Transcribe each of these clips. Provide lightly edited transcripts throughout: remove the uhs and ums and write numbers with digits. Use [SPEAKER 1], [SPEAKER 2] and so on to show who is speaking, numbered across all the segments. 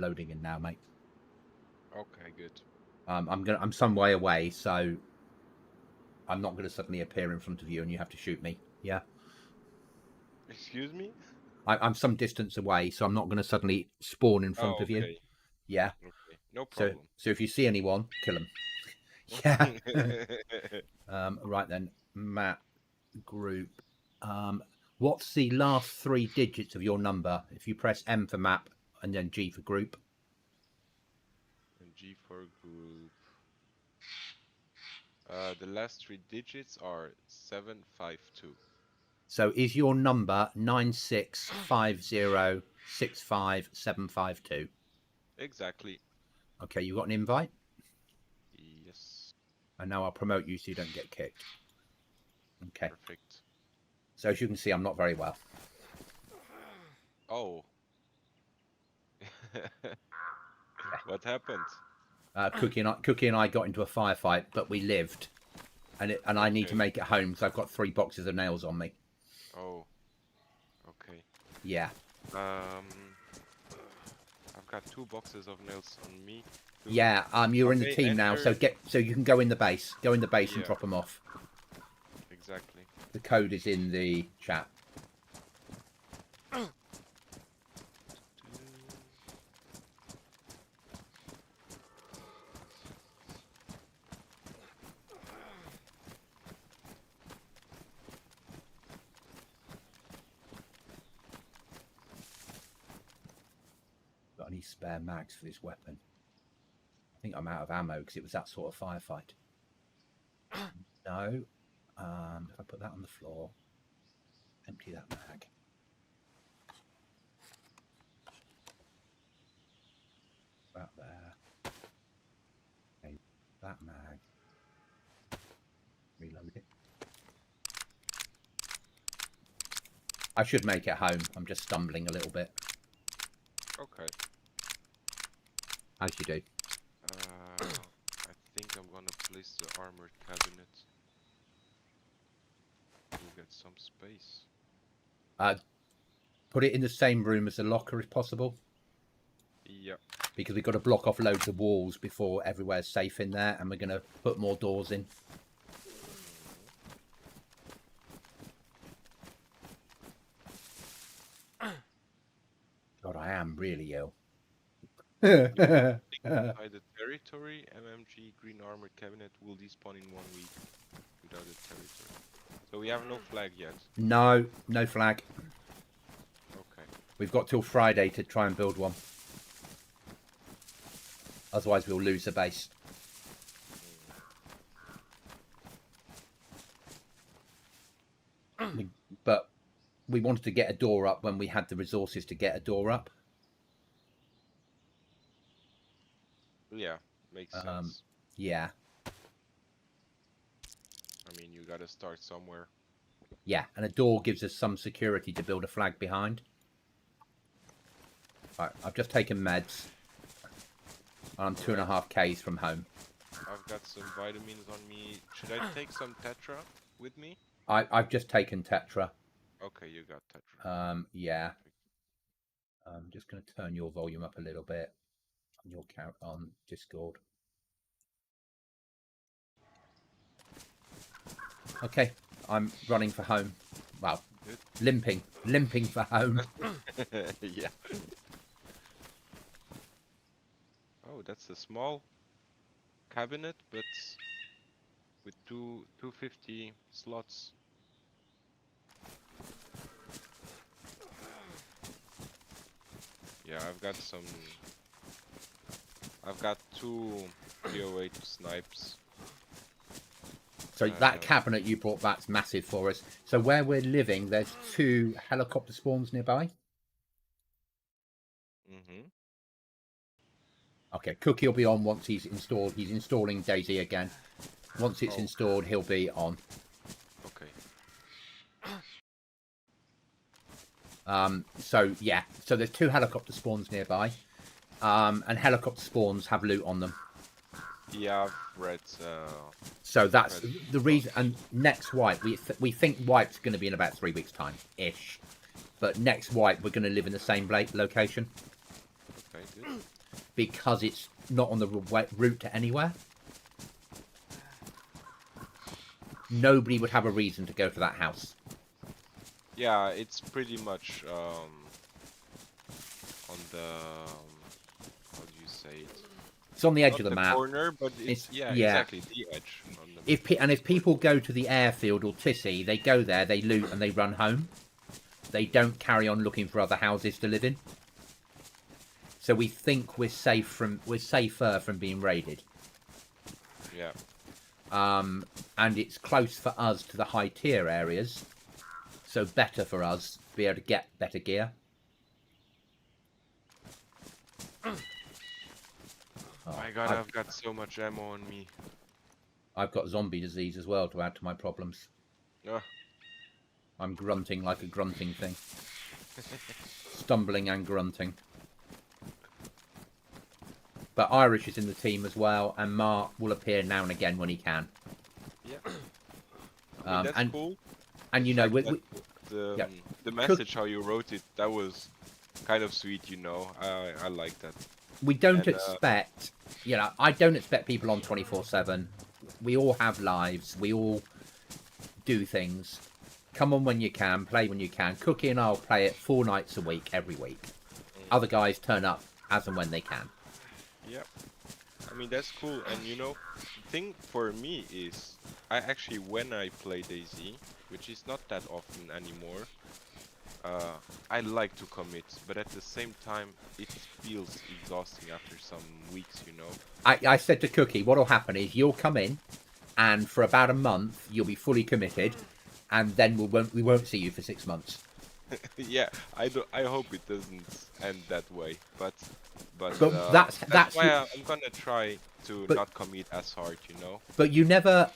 [SPEAKER 1] loading in now, mate.
[SPEAKER 2] Okay, good.
[SPEAKER 1] I'm some way away, so I'm not gonna suddenly appear in front of you and you have to shoot me. Yeah.
[SPEAKER 2] Excuse me?
[SPEAKER 1] I'm some distance away, so I'm not gonna suddenly spawn in front
[SPEAKER 2] Oh,
[SPEAKER 1] of you.
[SPEAKER 2] okay.
[SPEAKER 1] Yeah.
[SPEAKER 2] Okay. No
[SPEAKER 1] So
[SPEAKER 2] problem.
[SPEAKER 1] so if you see anyone, kill them. Yeah. Right then, map group. What's the last 3 digits of your number? If you press M for map and then G for group.
[SPEAKER 2] And G for group. The last 3 digits are 752.
[SPEAKER 1] So is your number 965065752?
[SPEAKER 2] Exactly.
[SPEAKER 1] Okay, you got an invite,
[SPEAKER 2] Yes.
[SPEAKER 1] and now I'll promote you so you don't get kicked. Okay.
[SPEAKER 2] Perfect.
[SPEAKER 1] So as you can see, I'm not very well.
[SPEAKER 2] Oh. What happened?
[SPEAKER 1] Cookie and I got into a firefight, but we lived, and I need to
[SPEAKER 2] Okay.
[SPEAKER 1] make it home, so I've got 3 boxes of nails on me.
[SPEAKER 2] Oh. Okay.
[SPEAKER 1] Yeah.
[SPEAKER 2] I've got 2 boxes of nails on me. Too.
[SPEAKER 1] Yeah. You're in the
[SPEAKER 2] Okay,
[SPEAKER 1] team now, so
[SPEAKER 2] enter.
[SPEAKER 1] you can go in the base. Go in the base and
[SPEAKER 2] Yeah,
[SPEAKER 1] drop them off.
[SPEAKER 2] exactly.
[SPEAKER 1] The code is in the chat. Got any spare mags for this weapon? I think I'm out of ammo because it was that sort of firefight. No. If I put that on the floor, empty that mag. About there. Okay, that mag. Reload it. I should make it home. I'm just stumbling a little bit.
[SPEAKER 2] Okay.
[SPEAKER 1] As you do.
[SPEAKER 2] I think I'm gonna place the armored cabinet. We'll get some space.
[SPEAKER 1] Put it in the same room as the locker if possible.
[SPEAKER 2] Yeah.
[SPEAKER 1] Because we've got to block off loads of walls before everywhere's safe in there, and we're going to put more doors in. God, I am really ill.
[SPEAKER 2] Inside the territory, MMG green armored cabinet will despawn in 1 week without a territory. So we have no flag yet.
[SPEAKER 1] No flag.
[SPEAKER 2] Okay.
[SPEAKER 1] We've got till Friday to try and build one. Otherwise, we'll lose the base. But we wanted to get a door up when we had the resources to get a door up.
[SPEAKER 2] Yeah, makes sense.
[SPEAKER 1] Yeah.
[SPEAKER 2] I mean, you gotta start somewhere.
[SPEAKER 1] Yeah, and a door gives us some security to build a flag behind. Right, I've just taken meds. I'm 2.5 Ks from home.
[SPEAKER 2] I've got some vitamins on me. Should I take some Tetra with me?
[SPEAKER 1] I've just taken Tetra.
[SPEAKER 2] Okay, you got Tetra.
[SPEAKER 1] Yeah. I'm just going to turn your volume up a little bit on your on Discord. Okay, I'm running for home. Well,
[SPEAKER 2] Good.
[SPEAKER 1] limping for home.
[SPEAKER 2] Yeah. Oh, that's a small cabinet, but with 250 slots. Yeah, I've got 2 PO8 snipes.
[SPEAKER 1] So that cabinet you brought back's massive for us. So where we're living, there's 2 helicopter spawns nearby. Okay, Cookie will be on once he's installed. He's installing Daisy again. Once it's installed, he'll be on.
[SPEAKER 2] Okay.
[SPEAKER 1] So yeah, so there's 2 helicopter spawns nearby, and helicopter spawns have loot on them.
[SPEAKER 2] Yeah, I've read.
[SPEAKER 1] So that's the reason. And next wipe, we think wipe's going to be in about 3 weeks' time ish, but next wipe we're going to live in the same location.
[SPEAKER 2] Okay, good.
[SPEAKER 1] because it's not on the route to anywhere. Nobody would have a reason to go to that house.
[SPEAKER 2] Yeah, it's pretty much on the how do you say it?
[SPEAKER 1] It's on the edge
[SPEAKER 2] Not
[SPEAKER 1] of the
[SPEAKER 2] the
[SPEAKER 1] map.
[SPEAKER 2] corner, but it's yeah,
[SPEAKER 1] yeah.
[SPEAKER 2] exactly the edge on the map.
[SPEAKER 1] If people go to the airfield or Tissy, they go there, they loot, and they run home. They don't carry on looking for other houses to live in. So we think we're safer from being raided.
[SPEAKER 2] Yeah.
[SPEAKER 1] And it's close for us to the high tier areas, so better for us to be able to get better gear.
[SPEAKER 2] Oh my god, I've got so much ammo on me.
[SPEAKER 1] I've got zombie disease as well to add to my problems.
[SPEAKER 2] Oh.
[SPEAKER 1] I'm grunting like a grunting thing. Stumbling and grunting. But Irish is in the team as well, and Mark will appear now and again when he can.
[SPEAKER 2] Yeah. I mean, that's cool.
[SPEAKER 1] And you know,
[SPEAKER 2] the message, how you wrote it, that was kind of sweet, you know. I like that.
[SPEAKER 1] We don't expect, you know, I don't expect people on 24/7. We all have lives. We all do things. Come on when you can, play when you can. Cookie and I'll play it 4 nights a week, every week. Other guys turn up as and when they can.
[SPEAKER 2] Yeah. I mean, that's cool. And you know, the thing for me is, when I play DayZ, which is not that often anymore, I like to commit, but at the same time, it feels exhausting after some weeks, you know.
[SPEAKER 1] I said to Cookie, what'll happen is you'll come in, and for about a month you'll be fully committed, and then we won't see you for 6 months.
[SPEAKER 2] Yeah, I hope it doesn't end that way, but
[SPEAKER 1] that's
[SPEAKER 2] why I'm gonna try to not commit as hard, you know.
[SPEAKER 1] But you never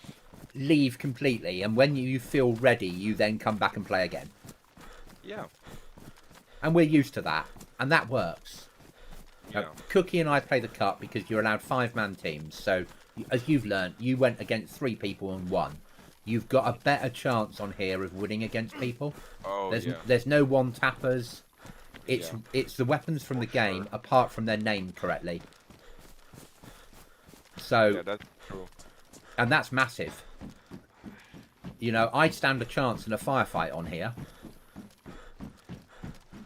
[SPEAKER 1] leave completely, and when you feel ready, you then come back and play again.
[SPEAKER 2] Yeah.
[SPEAKER 1] And we're used to that, and that works.
[SPEAKER 2] Yeah.
[SPEAKER 1] Cookie and I play the cup because you're allowed 5-man teams. So, as you've learned, you went against 3 people and won. You've got a better chance on here of winning against people.
[SPEAKER 2] Oh,
[SPEAKER 1] There's no one-tappers. It's the weapons from the game, apart from their named correctly. So,
[SPEAKER 2] yeah, that's true.
[SPEAKER 1] And that's massive. You know, I'd stand a chance in a firefight on here.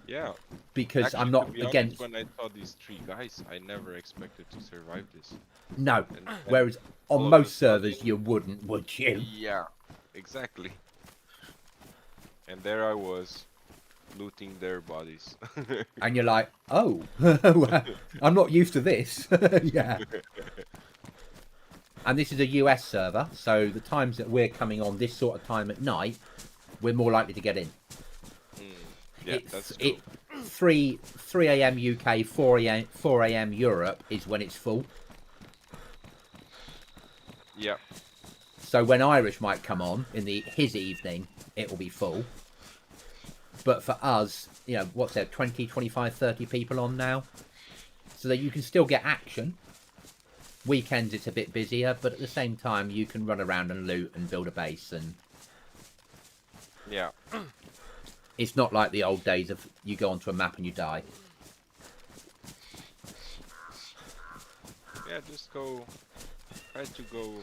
[SPEAKER 2] Yeah.
[SPEAKER 1] Because
[SPEAKER 2] actually,
[SPEAKER 1] I'm not
[SPEAKER 2] to be
[SPEAKER 1] against.
[SPEAKER 2] Honest, when I saw these 3 guys, I never expected to survive this.
[SPEAKER 1] No. Whereas on most servers, you wouldn't, would you?
[SPEAKER 2] Yeah, exactly. And there I was, looting their bodies.
[SPEAKER 1] And you're like, oh, I'm not used to this. Yeah. And this is a US server, so the times that we're coming on this sort of time at night, we're more likely to get in.
[SPEAKER 2] Yeah, that's true.
[SPEAKER 1] 3 a.m. UK, 4 a.m. Europe is when it's full.
[SPEAKER 2] Yeah.
[SPEAKER 1] So when Irish might come on in his evening, it will be full. But for us, you know, what's there, 20, 25, 30 people on now? So that you can still get action. Weekends it's a bit busier, but at the same time you can run around and loot and build a base, and
[SPEAKER 2] yeah.
[SPEAKER 1] It's not like the old days of you go onto a map and you die.
[SPEAKER 2] Yeah, just try to go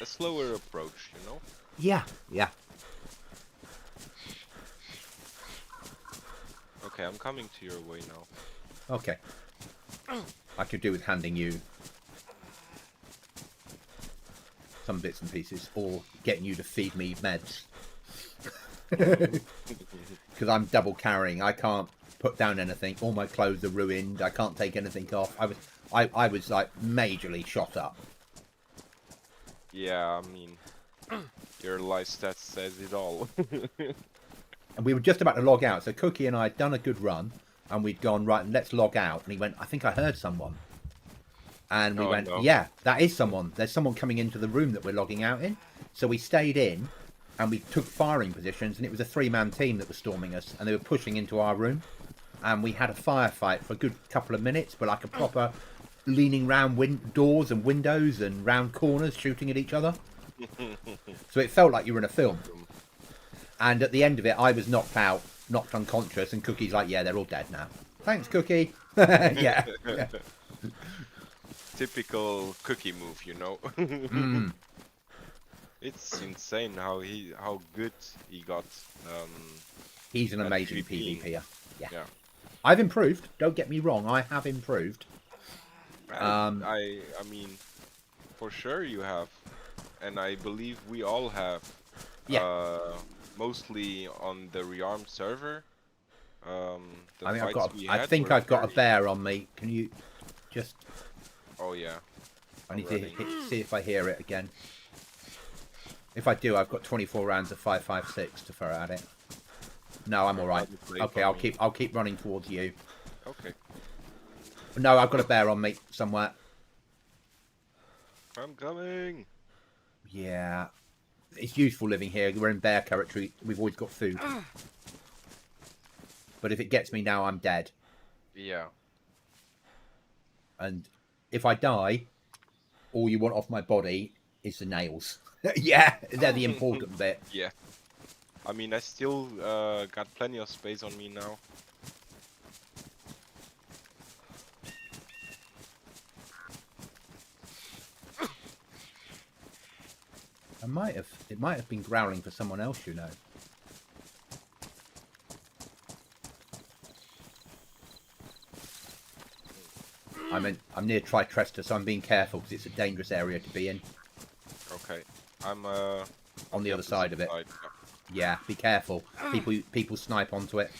[SPEAKER 2] a slower approach, you know?
[SPEAKER 1] Yeah, yeah.
[SPEAKER 2] Okay, I'm coming to your way now.
[SPEAKER 1] Okay. I could do with handing you some bits and pieces, or getting you to feed me meds. Because I'm double carrying. I can't put down anything. All my clothes are ruined. I can't take anything off. I was like majorly shot up.
[SPEAKER 2] Yeah, I mean, your life stats says it all.
[SPEAKER 1] And we were just about to log out. So Cookie and I had done a good run, and we'd gone, right, let's log out. And he went, I think I heard someone. And we went, no. Yeah, that is someone. There's someone coming into the room that we're logging out in. So we stayed in, and we took firing positions, and it was a 3-man team that was storming us, and they were pushing into our room. And we had a firefight for a good couple of minutes, but like a proper leaning round doors and windows and round corners, shooting at each other. So it felt like you were in a film. And at the end of it, I was knocked out, knocked unconscious, and Cookie's like, yeah, they're all dead now. Thanks, Cookie. Yeah. Yeah.
[SPEAKER 2] Typical Cookie move, you know.
[SPEAKER 1] Mm.
[SPEAKER 2] It's insane how good he got
[SPEAKER 1] He's an
[SPEAKER 2] at
[SPEAKER 1] amazing
[SPEAKER 2] PvPing.
[SPEAKER 1] PvPer. Yeah.
[SPEAKER 2] Yeah.
[SPEAKER 1] I've improved. Don't get me wrong. I have improved. Um,
[SPEAKER 2] I mean, for sure you have, and I believe we all have.
[SPEAKER 1] Yeah.
[SPEAKER 2] Mostly on the rearmed server. The
[SPEAKER 1] I mean,
[SPEAKER 2] fights we
[SPEAKER 1] I
[SPEAKER 2] had
[SPEAKER 1] think
[SPEAKER 2] were
[SPEAKER 1] I've got a
[SPEAKER 2] very.
[SPEAKER 1] bear on me. Can you just?
[SPEAKER 2] Oh yeah,
[SPEAKER 1] I
[SPEAKER 2] I'm
[SPEAKER 1] need to
[SPEAKER 2] running.
[SPEAKER 1] see if I hear it again. If I do, I've got 24 rounds of 5.56 to throw at it. No, I'm all right. Okay, I'll keep running towards you.
[SPEAKER 2] Okay,
[SPEAKER 1] No, I've got a bear on me somewhere.
[SPEAKER 2] I'm coming.
[SPEAKER 1] Yeah, it's useful living here. We're in bear territory. We've always got food. But if it gets me now, I'm dead.
[SPEAKER 2] Yeah.
[SPEAKER 1] And if I die, all you want off my body is the nails. Yeah, they're the important bit.
[SPEAKER 2] Yeah. I mean, I still got plenty of space on me now.
[SPEAKER 1] It might have been growling for someone else, you know. I'm near Tritresta, so I'm being careful because it's a dangerous area to be in.
[SPEAKER 2] Okay, I'm
[SPEAKER 1] On the other side of it.
[SPEAKER 2] Yeah.
[SPEAKER 1] Yeah, be careful. People snipe onto it.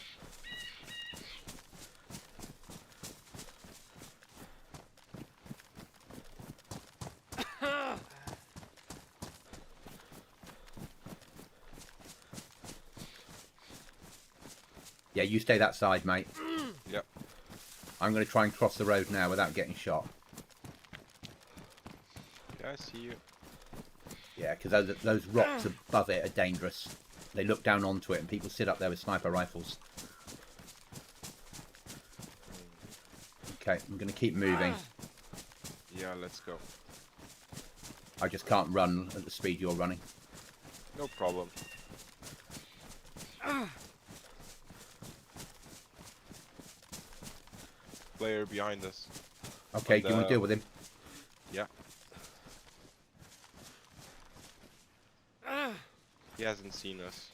[SPEAKER 1] Yeah, you stay that side, mate.
[SPEAKER 2] Yep.
[SPEAKER 1] I'm going to try and cross the road now without getting shot.
[SPEAKER 2] Yeah, I see you.
[SPEAKER 1] Yeah, because those rocks above it are dangerous. They look down onto it and people sit up there with sniper rifles. Okay, I'm going to keep moving.
[SPEAKER 2] Yeah, let's go.
[SPEAKER 1] I just can't run at the speed you're running.
[SPEAKER 2] No problem. Player behind us.
[SPEAKER 1] Okay, do you want to deal with him?
[SPEAKER 2] Yeah. He hasn't seen us.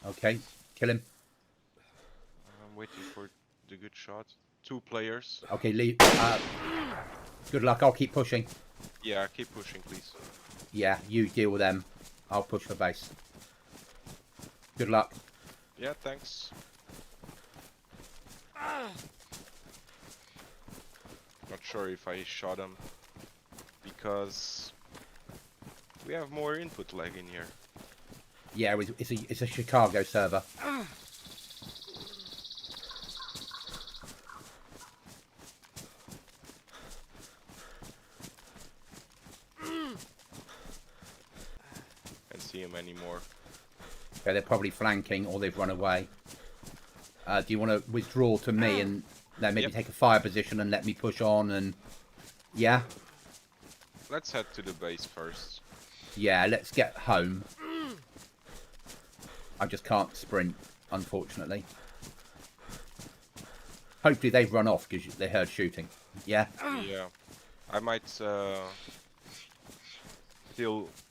[SPEAKER 1] Okay, kill him.
[SPEAKER 2] I'm waiting for the good shot. 2 players.
[SPEAKER 1] Okay, leave. Good luck, I'll keep pushing.
[SPEAKER 2] Yeah, keep pushing, please.
[SPEAKER 1] Yeah, you deal with them. I'll push for base. Good luck.
[SPEAKER 2] Yeah, thanks. Not sure if I shot him because we have more input lag in here.
[SPEAKER 1] Yeah, it's a Chicago server.
[SPEAKER 2] Can't see him anymore.
[SPEAKER 1] Okay, they're probably flanking or they've run away. Do you want to withdraw to me and then maybe take a fire position and let me push on and... Yeah?
[SPEAKER 2] Let's head to the base first.
[SPEAKER 1] Yeah, let's get home. I just can't sprint, unfortunately. Hopefully they've run off because they heard shooting. Yeah?
[SPEAKER 2] Yeah. I might still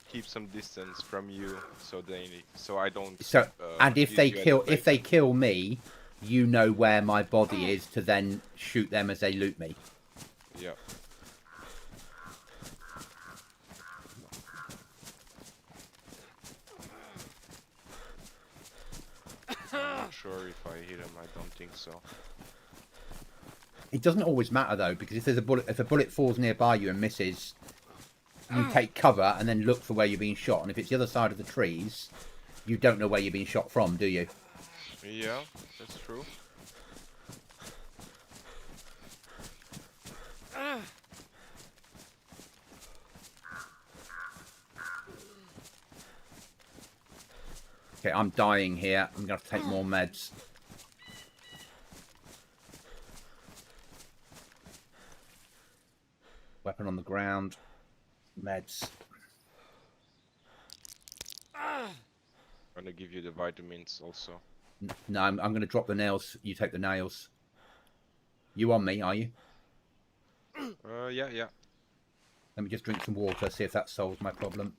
[SPEAKER 2] keep some distance from you so I don't
[SPEAKER 1] So, and if
[SPEAKER 2] use
[SPEAKER 1] they
[SPEAKER 2] you as
[SPEAKER 1] kill
[SPEAKER 2] a bait.
[SPEAKER 1] me, you know where my body is to then shoot them as they loot me.
[SPEAKER 2] Yeah. I'm not sure if I hit him. I don't think so.
[SPEAKER 1] It doesn't always matter though, because if a bullet falls nearby you and misses, you take cover and then look for where you're being shot. And if it's the other side of the trees, you don't know where you're being shot from, do you?
[SPEAKER 2] Yeah, that's true.
[SPEAKER 1] Okay, I'm dying here. I'm going to have to take more meds. Weapon on the ground. Meds.
[SPEAKER 2] I'm gonna give you the vitamins also.
[SPEAKER 1] No, I'm going to drop the nails. You take the nails. You on me, are you?
[SPEAKER 2] Yeah, yeah.
[SPEAKER 1] Let me just drink some water, see if that solves my problem.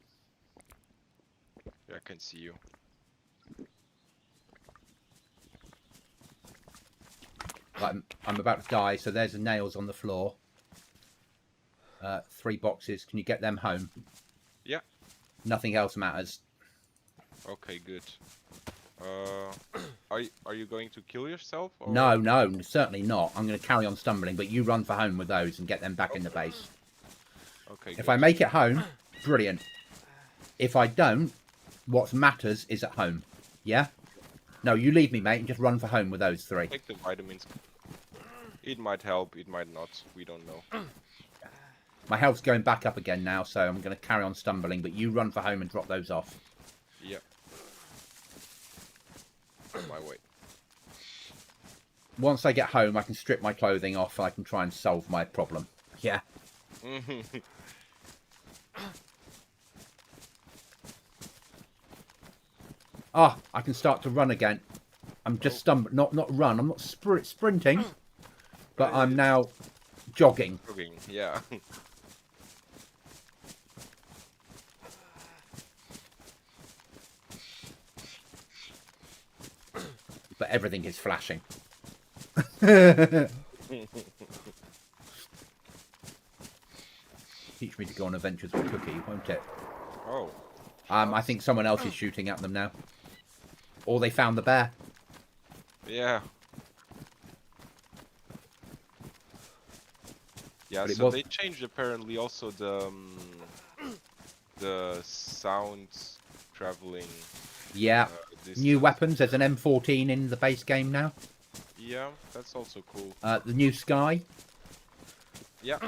[SPEAKER 2] Yeah, I can see you.
[SPEAKER 1] Right, I'm about to die, so there's the nails on the floor. 3 boxes. Can you get them home?
[SPEAKER 2] Yeah.
[SPEAKER 1] Nothing else matters.
[SPEAKER 2] Okay, good. Are you going to kill yourself or?
[SPEAKER 1] No, no, certainly not. I'm going to carry on stumbling, but you run for home with those and get them back in the base.
[SPEAKER 2] Okay,
[SPEAKER 1] If
[SPEAKER 2] good.
[SPEAKER 1] I make it home, brilliant. If I don't, what matters is at home. Yeah? No, you leave me, mate, and just run for home with those 3.
[SPEAKER 2] Take the vitamins. It might help, it might not. We don't know.
[SPEAKER 1] My health's going back up again now, so I'm going to carry on stumbling, but you run for home and drop those off.
[SPEAKER 2] Yeah. On my way.
[SPEAKER 1] Once I get home, I can strip my clothing off and I can try and solve my problem. Yeah. Ah, I can start to run again. I'm just stumbling, not run. I'm not sprinting, but I'm now jogging.
[SPEAKER 2] Jogging, yeah.
[SPEAKER 1] But everything is flashing. Teach me to go on adventures with Cookie, won't it?
[SPEAKER 2] Oh.
[SPEAKER 1] I think someone else is shooting at them now. Or they found the bear.
[SPEAKER 2] Yeah. Yeah,
[SPEAKER 1] But
[SPEAKER 2] so they changed apparently also the sound traveling.
[SPEAKER 1] Yeah. New weapons. There's an M14 in the base game now.
[SPEAKER 2] Yeah, that's also cool.
[SPEAKER 1] The new Sky.
[SPEAKER 2] Yeah.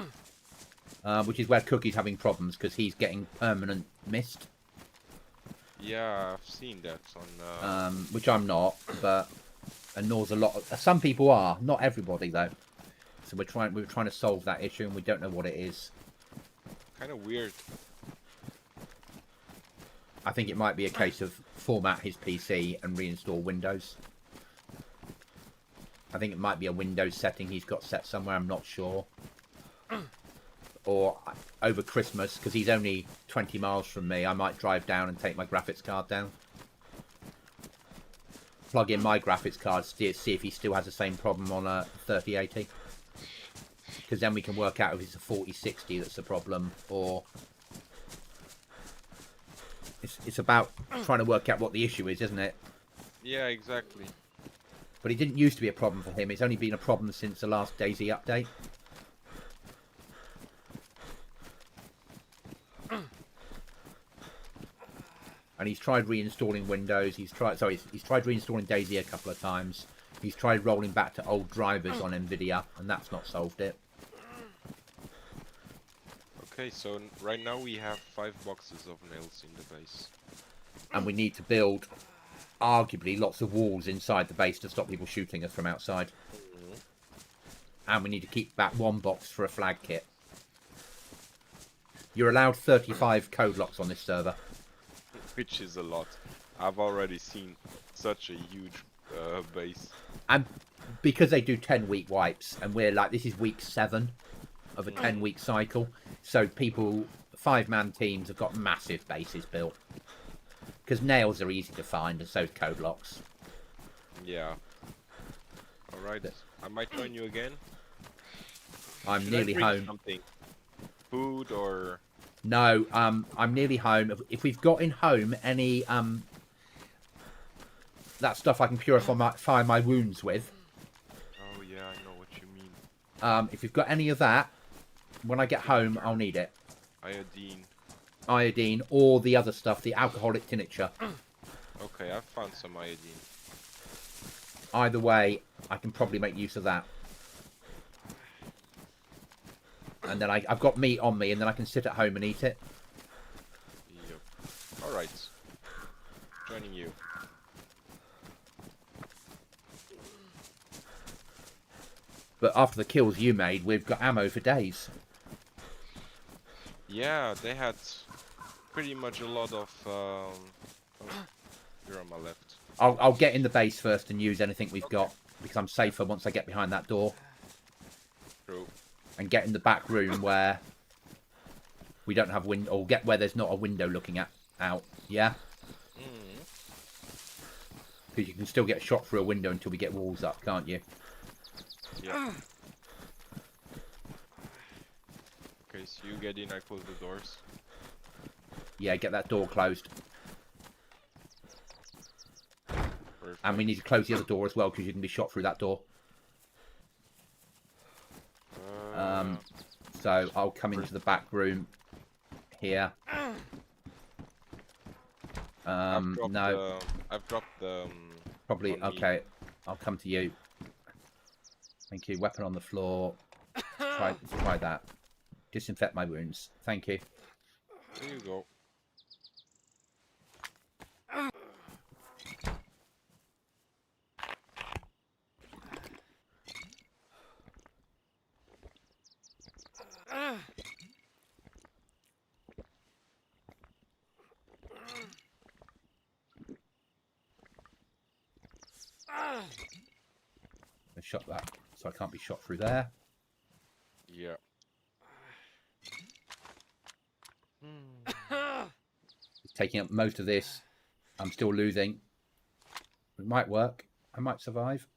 [SPEAKER 1] Which is where Cookie's having problems because he's getting permanent mist.
[SPEAKER 2] Yeah, I've seen that on.
[SPEAKER 1] Which I'm not, but annoys a lot. Some people are, not everybody though. So we're trying to solve that issue, and we don't know what it is.
[SPEAKER 2] Kind of weird.
[SPEAKER 1] I think it might be a case of format his PC and reinstall Windows. I think it might be a Windows setting he's got set somewhere. I'm not sure. Or over Christmas, because he's only 20 miles from me, I might drive down and take my graphics card down. Plug in my graphics card, see if he still has the same problem on a 3080. Because then we can work out if it's a 4060 that's the problem, or... It's about trying to work out what the issue is, isn't it?
[SPEAKER 2] Yeah, exactly.
[SPEAKER 1] But it didn't used to be a problem for him. It's only been a problem since the last DayZ update. And he's tried reinstalling Windows. He's tried reinstalling DayZ a couple of times. He's tried rolling back to old drivers on Nvidia, and that's not solved it.
[SPEAKER 2] Okay, so right now we have 5 boxes of nails in the base.
[SPEAKER 1] And we need to build, arguably, lots of walls inside the base to stop people shooting us from outside. And we need to keep back 1 box for a flag kit. You're allowed 35 code locks on this server.
[SPEAKER 2] Which is a lot. I've already seen such a huge base.
[SPEAKER 1] And because they do 10-week wipes, and we're like, this is week 7 of a 10-week cycle. So people, 5-man teams have got massive bases built. Because nails are easy to find, and so is code locks.
[SPEAKER 2] Yeah. Alright, I might join you again.
[SPEAKER 1] I'm
[SPEAKER 2] Should
[SPEAKER 1] nearly
[SPEAKER 2] I bring
[SPEAKER 1] home.
[SPEAKER 2] Something? Food or...
[SPEAKER 1] No, I'm nearly home. If we've got in home any that stuff I can purify my wounds with.
[SPEAKER 2] Oh yeah, I know what you mean.
[SPEAKER 1] If you've got any of that, when I get home, I'll need it.
[SPEAKER 2] Iodine.
[SPEAKER 1] Iodine, or the other stuff, the alcoholic tincture.
[SPEAKER 2] Okay, I've found some iodine.
[SPEAKER 1] Either way, I can probably make use of that. And then I've got meat on me, and then I can sit at home and eat it.
[SPEAKER 2] Yep. Alright. Joining you.
[SPEAKER 1] But after the kills you made, we've got ammo for days.
[SPEAKER 2] Yeah, they had pretty much a lot of... Oh, you're on my left.
[SPEAKER 1] I'll get in the base first and use anything we've got, because I'm safer once I get behind that door. and get in the back room where we don't have window, or get where there's not a window looking out. Yeah,
[SPEAKER 2] Mm.
[SPEAKER 1] because you can still get shot through a window until we get walls up, can't you?
[SPEAKER 2] Yeah. Okay, so you get in, I close the doors.
[SPEAKER 1] Yeah, get that door closed.
[SPEAKER 2] Perfect.
[SPEAKER 1] And we need to close the other door as well, because you can be shot through that door. So I'll come into the back room here. No,
[SPEAKER 2] I've dropped the.
[SPEAKER 1] probably,
[SPEAKER 2] on me.
[SPEAKER 1] okay. I'll come to you. Thank you. Weapon on the floor. Try that. Disinfect my wounds. Thank you.
[SPEAKER 2] There you go.
[SPEAKER 1] I shot that, so I can't be shot through there.
[SPEAKER 2] Yeah.
[SPEAKER 1] It's taking up most of this. I'm still losing. It might work. I might survive.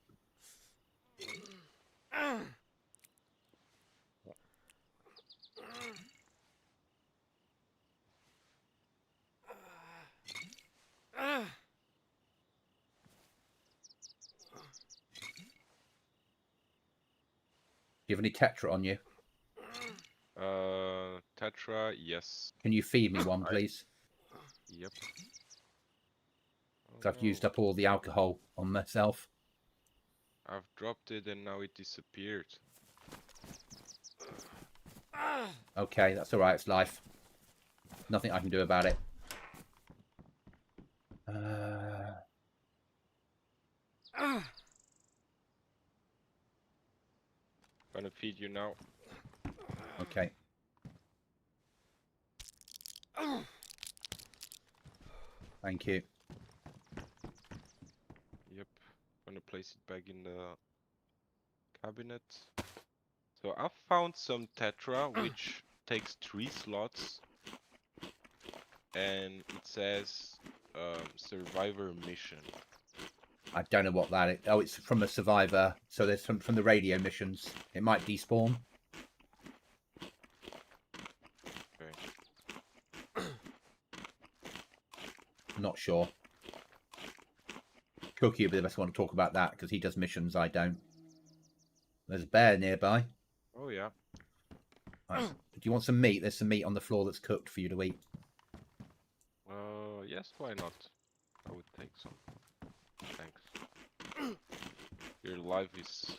[SPEAKER 1] Do you have any Tetra on you?
[SPEAKER 2] Tetra, yes.
[SPEAKER 1] Can you feed me one, please?
[SPEAKER 2] Yep.
[SPEAKER 1] Because I've used up all the alcohol on myself.
[SPEAKER 2] I've dropped it and now it disappeared.
[SPEAKER 1] Okay, that's all right. It's life. Nothing I can do about it.
[SPEAKER 2] Gonna feed you now.
[SPEAKER 1] Okay. Thank you.
[SPEAKER 2] Yep. Gonna place it back in the cabinet. So I've found some Tetra which takes 3 slots. And it says survivor mission.
[SPEAKER 1] I don't know what that is. Oh, it's from a survivor. So there's from the radio missions. It might despawn.
[SPEAKER 2] Okay.
[SPEAKER 1] Not sure. Cookie would be the best one to talk about that because he does missions. I don't. There's a bear nearby.
[SPEAKER 2] Oh yeah.
[SPEAKER 1] Right. Do you want some meat? There's some meat on the floor that's cooked for you to eat.
[SPEAKER 2] Yes, why not? I would take some. Thanks. Your life is...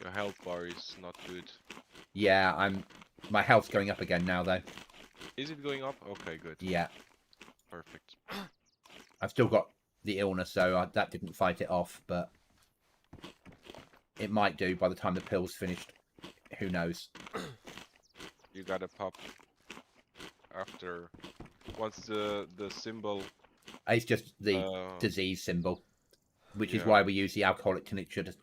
[SPEAKER 2] Your health bar is not good.
[SPEAKER 1] Yeah, my health's going up again now though.
[SPEAKER 2] Is it going up? Okay, good.
[SPEAKER 1] Yeah.
[SPEAKER 2] Perfect.
[SPEAKER 1] I've still got the illness, so that didn't fight it off, but it might do by the time the pill's finished. Who knows?
[SPEAKER 2] You gotta pop after... Once the symbol...
[SPEAKER 1] It's just the disease symbol, which is why we use the alcoholic tincture to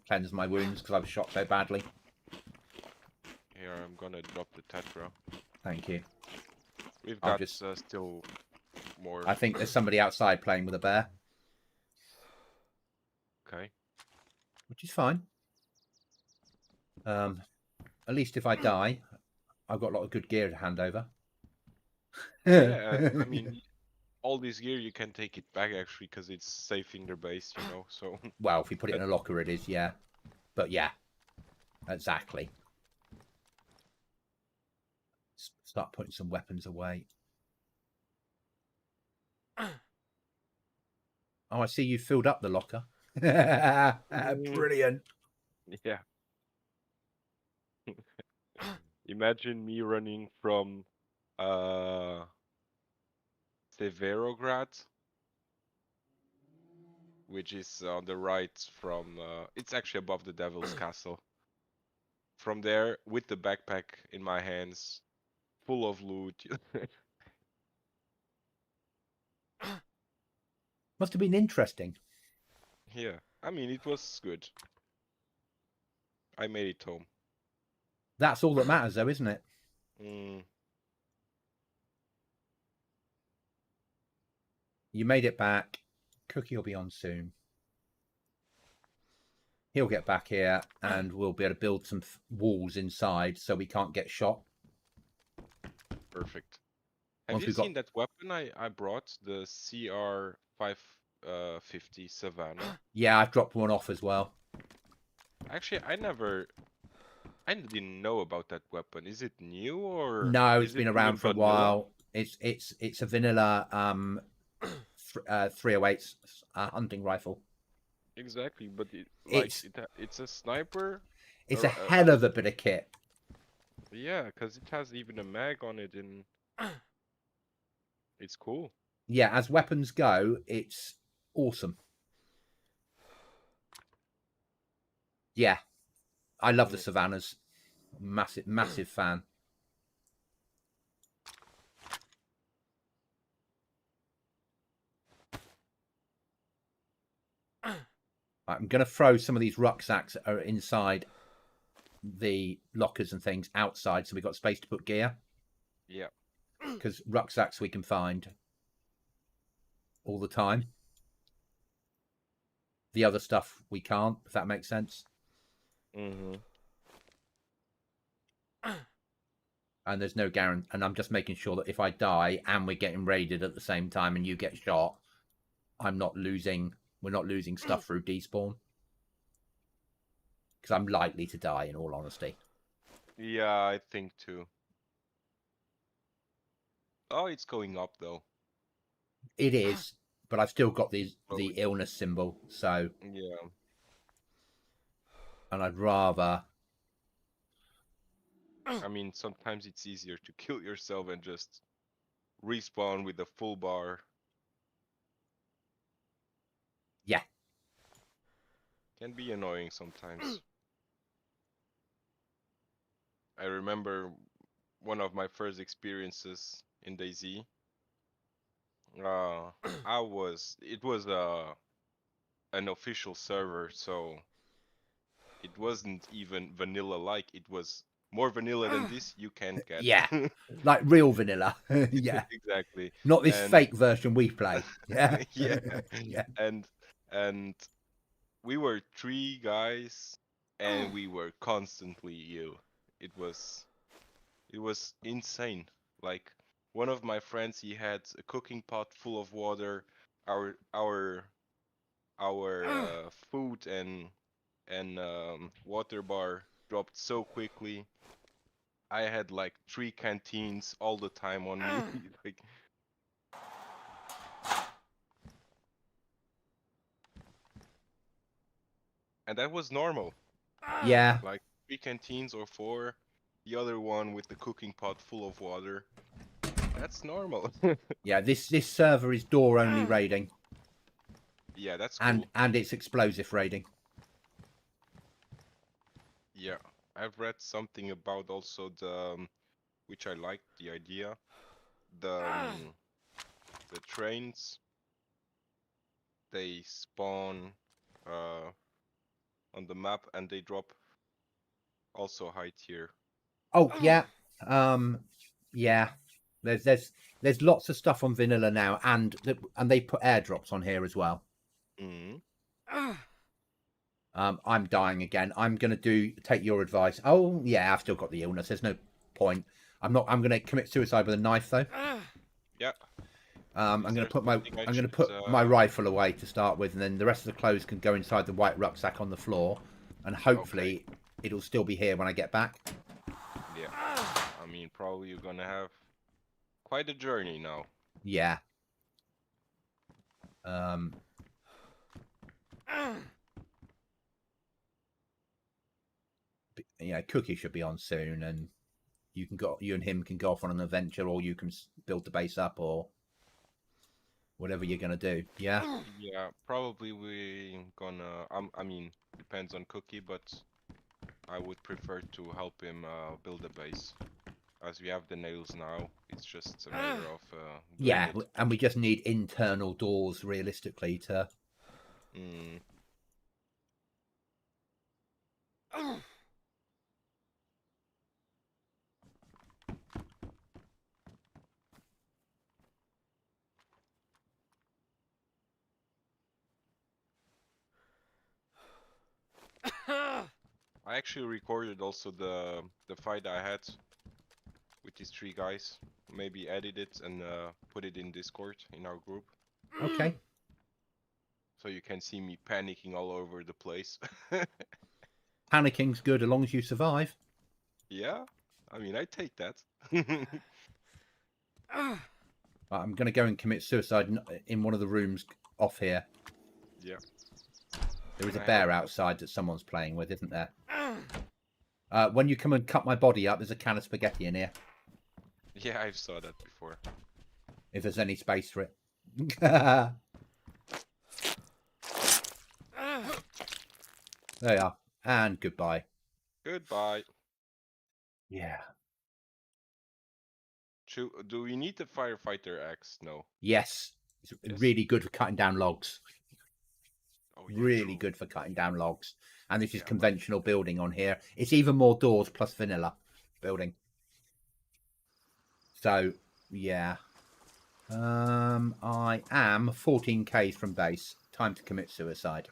[SPEAKER 1] cleanse my wounds because I was shot so badly.
[SPEAKER 2] Here, I'm gonna drop the Tetra.
[SPEAKER 1] Thank you.
[SPEAKER 2] We've got still more.
[SPEAKER 1] I think there's somebody outside playing with a bear.
[SPEAKER 2] Okay.
[SPEAKER 1] Which is fine. At least if I die, I've got a lot of good gear to hand over.
[SPEAKER 2] Yeah, I mean, all this gear you can take it back actually because it's safe in their base, you know. So.
[SPEAKER 1] Well, if you put it in a locker, it is, yeah. But yeah, exactly. Start putting some weapons away. Oh, I see you filled up the locker. Brilliant.
[SPEAKER 2] Yeah. Imagine me running from Severograd, which is on the right from it's actually above the Devil's Castle. From there with the backpack in my hands, full of loot.
[SPEAKER 1] Must have been interesting.
[SPEAKER 2] Yeah, I mean, it was good. I made it home.
[SPEAKER 1] That's all that matters, though, isn't it?
[SPEAKER 2] Mm,
[SPEAKER 1] You made it back. Cookie will be on soon. He'll get back here, and we'll be able to build some walls inside so we can't get shot.
[SPEAKER 2] perfect. Have
[SPEAKER 1] Once
[SPEAKER 2] you
[SPEAKER 1] we've got
[SPEAKER 2] seen that weapon I brought? The CR 550 Savannah.
[SPEAKER 1] Yeah, I've dropped one off as well.
[SPEAKER 2] Actually, I didn't know about that weapon. Is it new or
[SPEAKER 1] No, it's
[SPEAKER 2] is it
[SPEAKER 1] been around
[SPEAKER 2] even
[SPEAKER 1] for a
[SPEAKER 2] vanilla?
[SPEAKER 1] while. It's a vanilla 308 hunting rifle.
[SPEAKER 2] Exactly, but it, like
[SPEAKER 1] It's
[SPEAKER 2] it's a sniper.
[SPEAKER 1] it's a
[SPEAKER 2] Or,
[SPEAKER 1] hell of a bit of kit.
[SPEAKER 2] yeah, because it has even a mag on it, and it's cool.
[SPEAKER 1] Yeah, as weapons go, it's awesome. Yeah, I love the
[SPEAKER 2] Mm.
[SPEAKER 1] Savannahs. Massive fan. I'm going to throw some of these rucksacks that are inside the lockers and things outside so we've got space to put gear.
[SPEAKER 2] Yeah.
[SPEAKER 1] Because rucksacks we can find all the time. The other stuff we can't, if that makes sense.
[SPEAKER 2] Mm-hmm.
[SPEAKER 1] And there's no guarantee. And I'm just making sure that if I die and we're getting raided at the same time and you get shot, I'm not losing. We're not losing stuff through despawn. Because I'm likely to die, in all honesty.
[SPEAKER 2] Yeah, I think too. Oh, it's going up though.
[SPEAKER 1] It is, but I've still got the
[SPEAKER 2] Slowly.
[SPEAKER 1] illness symbol. So,
[SPEAKER 2] Yeah.
[SPEAKER 1] and I'd rather.
[SPEAKER 2] I mean, sometimes it's easier to kill yourself and just respawn with a full bar.
[SPEAKER 1] Yeah.
[SPEAKER 2] Can be annoying sometimes. I remember one of my first experiences in DayZ. It was an official server, so it wasn't even vanilla like. It was more vanilla than this you can get.
[SPEAKER 1] Yeah. Like real vanilla. Yeah.
[SPEAKER 2] Exactly.
[SPEAKER 1] Not this
[SPEAKER 2] And
[SPEAKER 1] fake version we play. Yeah.
[SPEAKER 2] yeah,
[SPEAKER 1] Yeah.
[SPEAKER 2] and and we were three guys and we were constantly ill. It was insane. Like one of my friends, he had a cooking pot full of water. Our food and water bar dropped so quickly. I had like 3 canteens all the time on me. Like, and that was normal.
[SPEAKER 1] Yeah.
[SPEAKER 2] Like 3 canteens or 4. The other one with the cooking pot full of water. That's normal.
[SPEAKER 1] Yeah. This server is door only raiding.
[SPEAKER 2] Yeah, that's cool.
[SPEAKER 1] And it's explosive raiding.
[SPEAKER 2] Yeah, I've read something about also which I liked the idea. The trains, they spawn uh on the map and they drop also high tier.
[SPEAKER 1] Oh yeah. Yeah. There's lots of stuff on vanilla now, and they put airdrops on here as well.
[SPEAKER 2] Mm.
[SPEAKER 1] I'm dying again. I'm gonna take your advice. Oh yeah, I've still got the illness. There's no point. I'm gonna commit suicide with a knife though.
[SPEAKER 2] Yeah.
[SPEAKER 1] I'm
[SPEAKER 2] Is
[SPEAKER 1] gonna
[SPEAKER 2] there
[SPEAKER 1] put
[SPEAKER 2] something I should,
[SPEAKER 1] my rifle away to start with, and then the rest of the clothes can go inside the white rucksack on the floor, and hopefully it'll still be here when I get back.
[SPEAKER 2] Yeah. I mean, probably you're gonna have quite a journey now.
[SPEAKER 1] Yeah. Yeah, Cookie should be on soon, and you and him can go off on an adventure, or you can build the base up, or whatever you're gonna do. Yeah.
[SPEAKER 2] Yeah, probably we gonna. I mean, depends on Cookie, but I would prefer to help him build a base. As we have the nails now, it's just a matter of doing
[SPEAKER 1] Yeah,
[SPEAKER 2] it.
[SPEAKER 1] and we just need internal doors realistically to.
[SPEAKER 2] Mm. I actually recorded also the fight I had with these 3 guys. Maybe edit it and put it in Discord in our group,
[SPEAKER 1] Okay.
[SPEAKER 2] so you can see me panicking all over the place.
[SPEAKER 1] Panicking's good as long as you survive.
[SPEAKER 2] Yeah, I mean I take that.
[SPEAKER 1] Right, I'm going to go and commit suicide in one of the rooms off here.
[SPEAKER 2] Yeah.
[SPEAKER 1] There is a
[SPEAKER 2] Can I
[SPEAKER 1] bear
[SPEAKER 2] help?
[SPEAKER 1] outside that someone's playing with, isn't there? When you come and cut my body up, there's a can of spaghetti in here.
[SPEAKER 2] Yeah, I saw that before.
[SPEAKER 1] If there's any space for it. There you are. And goodbye.
[SPEAKER 2] Goodbye.
[SPEAKER 1] Yeah.
[SPEAKER 2] Do we need the firefighter axe? No.
[SPEAKER 1] Yes. It's
[SPEAKER 2] Yes?
[SPEAKER 1] really good for cutting down logs.
[SPEAKER 2] Oh, yeah,
[SPEAKER 1] Really
[SPEAKER 2] true.
[SPEAKER 1] good for cutting down logs. And this is
[SPEAKER 2] Yeah, but-
[SPEAKER 1] conventional building on here. It's even more doors plus vanilla building. So, yeah. I am 14k from base. Time to commit suicide.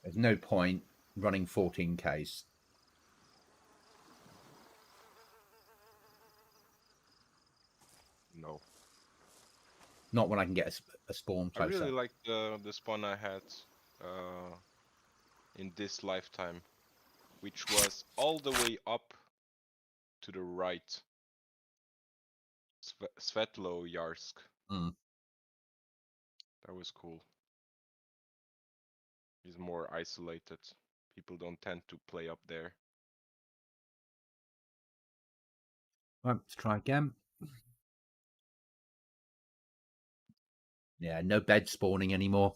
[SPEAKER 1] There's no point running 14ks.
[SPEAKER 2] No.
[SPEAKER 1] Not when I can get a spawn
[SPEAKER 2] I
[SPEAKER 1] closer.
[SPEAKER 2] really like the spawn I had in this lifetime, which was all the way up to the right. Svetlo Yarsk.
[SPEAKER 1] Mm.
[SPEAKER 2] That was cool. It's more isolated. People don't tend to play up there.
[SPEAKER 1] Right, let's try again. Yeah, no bed spawning anymore.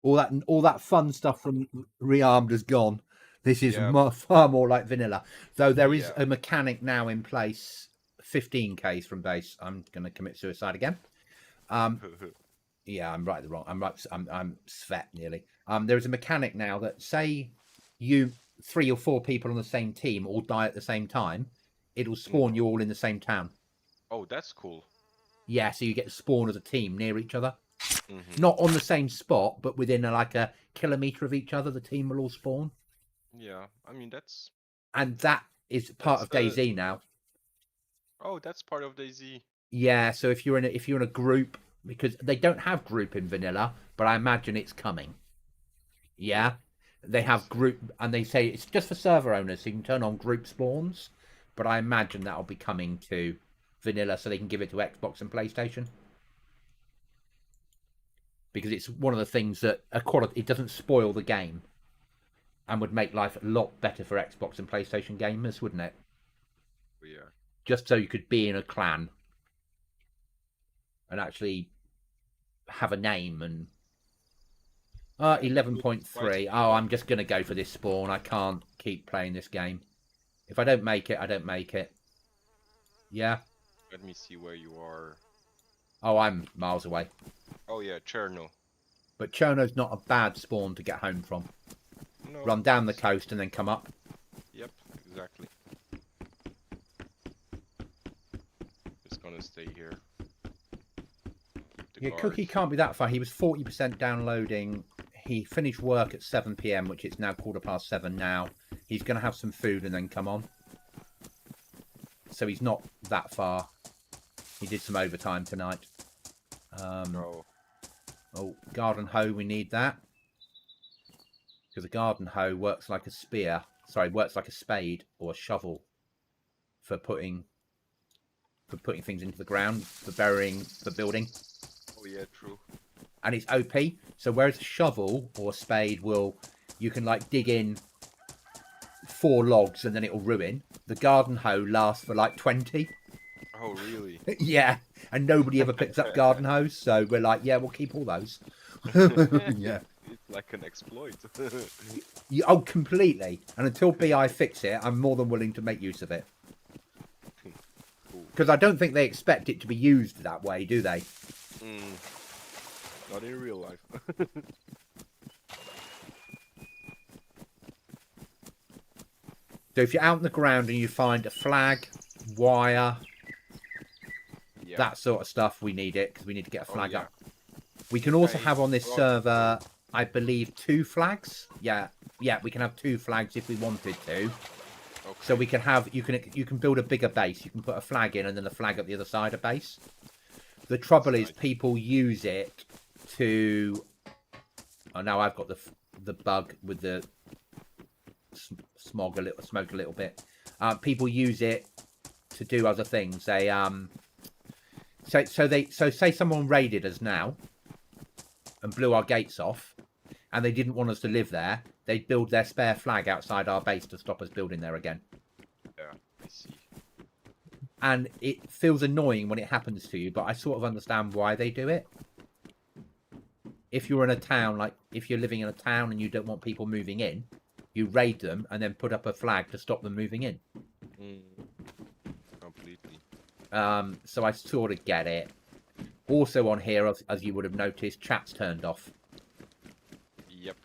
[SPEAKER 1] All that fun stuff from Rearmed has gone. This is
[SPEAKER 2] Yeah.
[SPEAKER 1] far more like vanilla. Though there is
[SPEAKER 2] Yeah.
[SPEAKER 1] a mechanic now in place. 15k's from base. I'm going to commit suicide again. Yeah, I'm right. I'm Svet nearly. There is a mechanic now that say you 3 or 4 people on the same team all die at the same time, it'll spawn you all in the same town.
[SPEAKER 2] Oh, that's cool.
[SPEAKER 1] Yeah, so you get to spawn as a team near each other.
[SPEAKER 2] Mm-hmm.
[SPEAKER 1] Not on the same spot, but within like a kilometre of each other, the team will all spawn.
[SPEAKER 2] Yeah, I mean that's.
[SPEAKER 1] And that is part of DayZ now.
[SPEAKER 2] Oh, that's part of DayZ.
[SPEAKER 1] Yeah, so if you're in a group, because they don't have group in vanilla, but I imagine it's coming. Yeah, they have group, and they say it's just for server owners, so you can turn on group spawns. But I imagine that'll be coming to vanilla, so they can give it to Xbox and PlayStation. Because it's one of the things that it doesn't spoil the game, and would make life a lot better for Xbox and PlayStation gamers, wouldn't it?
[SPEAKER 2] Yeah.
[SPEAKER 1] Just so you could be in a clan and actually have a name and 11.3. Oh, I'm just gonna go for this spawn. I can't keep playing this game. If I don't make it, I don't make it. Yeah.
[SPEAKER 2] Let me see where you are.
[SPEAKER 1] Oh, I'm miles away.
[SPEAKER 2] Oh yeah, Cherno.
[SPEAKER 1] But Cherno's not a bad spawn to get home from.
[SPEAKER 2] No.
[SPEAKER 1] Run down the coast and then come up.
[SPEAKER 2] Yep, exactly. Just gonna stay here.
[SPEAKER 1] Yeah, Cookie can't be that far. He was 40% downloading. He finished work at 7 p.m, which it's now 7:15 now. He's going to have some food and then come on. So he's not that far. He did some overtime tonight.
[SPEAKER 2] Oh,
[SPEAKER 1] garden hoe, we need that. Because a garden hoe works like a spear. Sorry, works like a spade or a shovel for putting things into the ground, for burying, for building.
[SPEAKER 2] oh yeah, true.
[SPEAKER 1] And it's OP. So whereas a shovel or a spade you can like dig in 4 logs and then it'll ruin. The garden hoe lasts for like 20.
[SPEAKER 2] Oh really?
[SPEAKER 1] Yeah, and nobody ever picks up garden hose, so we're like, yeah, we'll keep all those. Yeah.
[SPEAKER 2] It's like an exploit.
[SPEAKER 1] Oh, completely. And until BI fix it, I'm more than willing to make use of it. Because I don't think they expect it to be used that way, do they?
[SPEAKER 2] Not in real life.
[SPEAKER 1] So if you're out on the ground and you find a flag, wire,
[SPEAKER 2] Yeah.
[SPEAKER 1] That sort of stuff, we need it because we need to get a
[SPEAKER 2] Oh,
[SPEAKER 1] flag
[SPEAKER 2] yeah.
[SPEAKER 1] up. We can also
[SPEAKER 2] I
[SPEAKER 1] have on this
[SPEAKER 2] brought-
[SPEAKER 1] server, I believe, 2 flags. Yeah, we can have 2 flags if we wanted to.
[SPEAKER 2] Okay.
[SPEAKER 1] So we can have you can build a bigger base. You can put a flag in and then a flag at the other side of base. The trouble is
[SPEAKER 2] Nice.
[SPEAKER 1] people use it to. Oh, now I've got the bug with the smoke a little bit. People use it to do other things. They so say someone raided us now and blew our gates off, and they didn't want us to live there. They'd build their spare flag outside our base to stop us building there again.
[SPEAKER 2] Yeah, I see.
[SPEAKER 1] And it feels annoying when it happens to you, but I sort of understand why they do it. If you're in a town, like if you're living in a town and you don't want people moving in, you raid them and then put up a flag to stop them moving in.
[SPEAKER 2] Completely.
[SPEAKER 1] So I sort of get it. Also on here, as you would have noticed, chat's turned off.
[SPEAKER 2] Yep.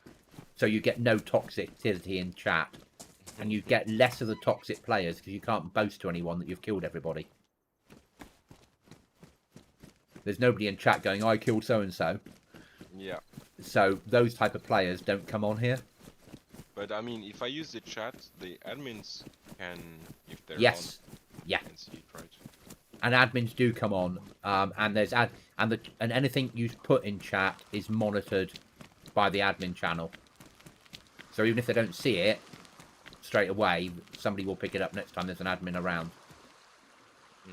[SPEAKER 1] So you get no toxicity in chat. And you get less of the toxic players because you can't boast to anyone that you've killed everybody. There's nobody in chat going, I killed so-and-so.
[SPEAKER 2] Yeah.
[SPEAKER 1] So those type of players don't come on here.
[SPEAKER 2] But I mean, if I use the chat, the admins can, if they're
[SPEAKER 1] Yes.
[SPEAKER 2] on,
[SPEAKER 1] Yeah.
[SPEAKER 2] can see it, right?
[SPEAKER 1] And admins do come on. And there's and anything you put in chat is monitored by the admin channel. So even if they don't see it straight away, somebody will pick it up next time there's an admin around. I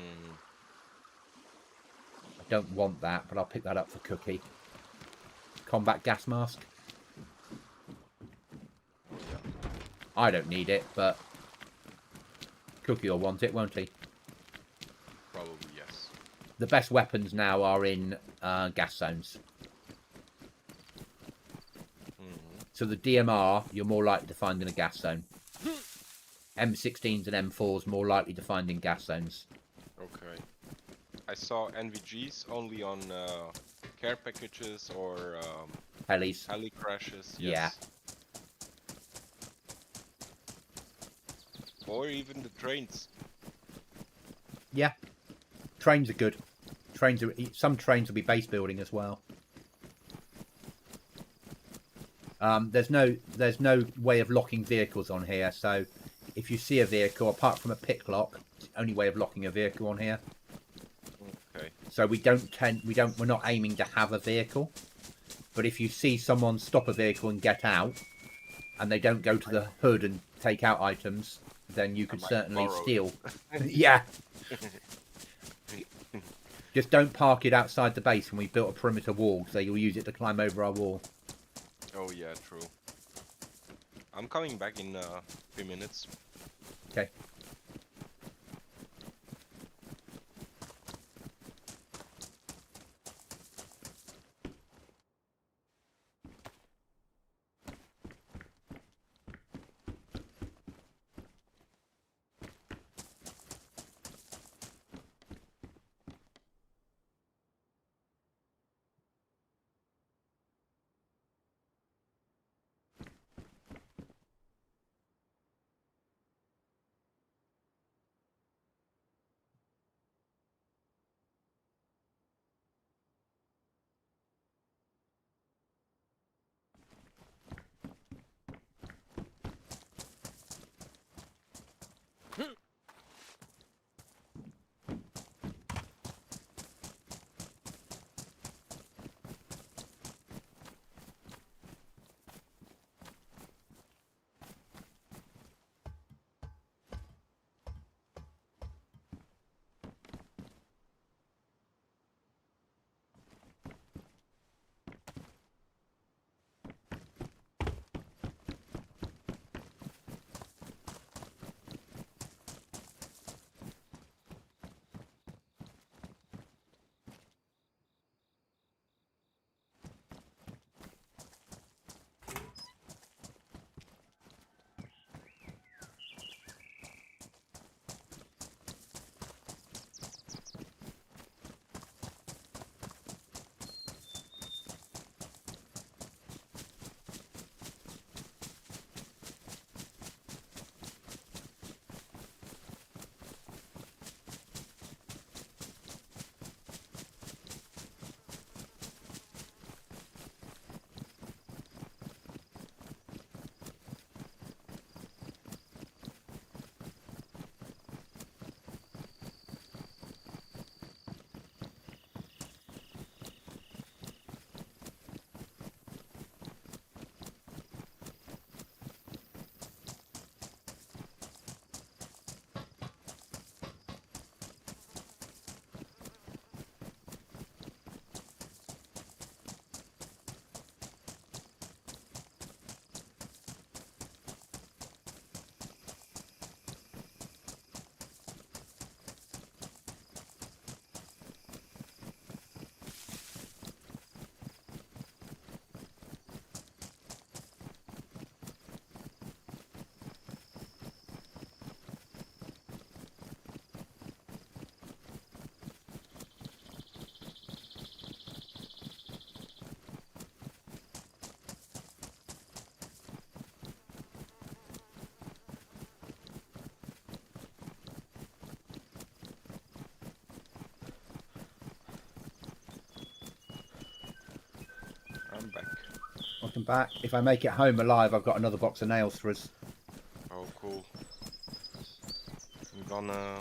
[SPEAKER 1] don't want that, but I'll pick that up for Cookie. Combat gas mask. I don't need it, but Cookie will want it, won't he?
[SPEAKER 2] Probably yes.
[SPEAKER 1] The best weapons now are in gas zones. So the DMR, you're more likely to find in a gas zone. M16s and M4s more likely to find in gas zones.
[SPEAKER 2] Okay. I saw NVGs only on care packages or
[SPEAKER 1] Helis.
[SPEAKER 2] heli crashes.
[SPEAKER 1] Yeah.
[SPEAKER 2] Yes. Or even the trains.
[SPEAKER 1] Yeah. Trains are good. Some trains will be base building as well. There's no way of locking vehicles on here, so if you see a vehicle, apart from a pick lock, it's the only way of locking a vehicle on here.
[SPEAKER 2] Okay.
[SPEAKER 1] So we're not aiming to have a vehicle, but if you see someone stop a vehicle and get out, and they don't go to the hood and take out items, then you could certainly steal. Yeah. Just don't park it outside the base when we built a perimeter wall, so you'll use it to climb over our wall.
[SPEAKER 2] Oh yeah, true. I'm coming back in 3 minutes.
[SPEAKER 1] Okay. Welcome back. If I make it home alive, I've got another box of nails for us.
[SPEAKER 2] Oh, cool. I'm gonna...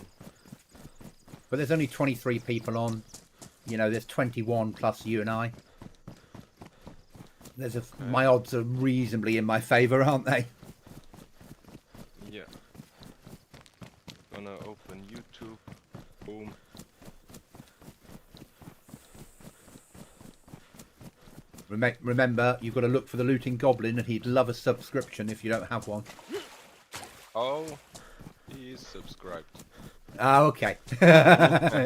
[SPEAKER 1] But there's only 23 people on. You know, there's 21 plus you and I. There's a my odds are reasonably in my favour, aren't they?
[SPEAKER 2] Yeah. Gonna open YouTube. Boom.
[SPEAKER 1] Remember, you've got to look for the Looting Goblin, and he'd love a subscription if you don't have one.
[SPEAKER 2] Oh, he is subscribed.
[SPEAKER 1] Ah, okay.
[SPEAKER 2] By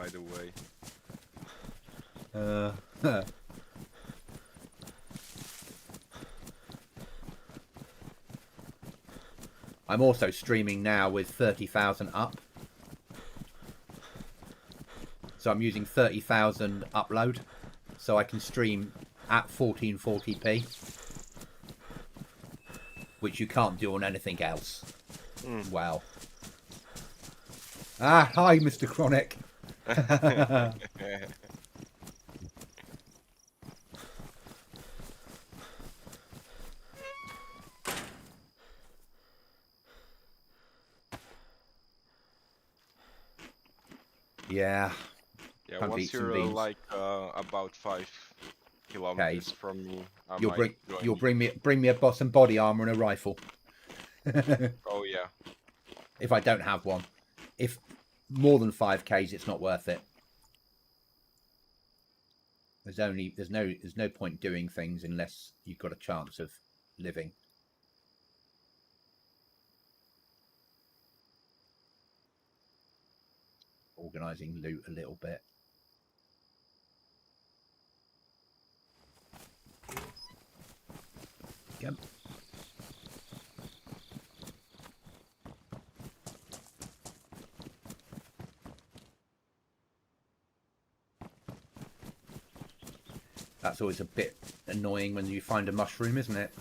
[SPEAKER 2] the way.
[SPEAKER 1] I'm also streaming now with 30,000 up. So I'm using 30,000 upload. So I can stream at 1440p. Which you can't do on anything else. Wow. Ah, hi, Mr. Chronic. Yeah.
[SPEAKER 2] Yeah,
[SPEAKER 1] Can't beat
[SPEAKER 2] once
[SPEAKER 1] some
[SPEAKER 2] you're
[SPEAKER 1] beans.
[SPEAKER 2] like about 5 kilometers from me, I
[SPEAKER 1] You'll
[SPEAKER 2] might join you.
[SPEAKER 1] bring me a boss and body armor and a rifle.
[SPEAKER 2] Oh yeah.
[SPEAKER 1] If I don't have one. If more than 5Ks, it's not worth it. There's no point doing things unless you've got a chance of living. Organising loot a little bit. Yep. That's always a bit annoying when you find a mushroom, isn't it?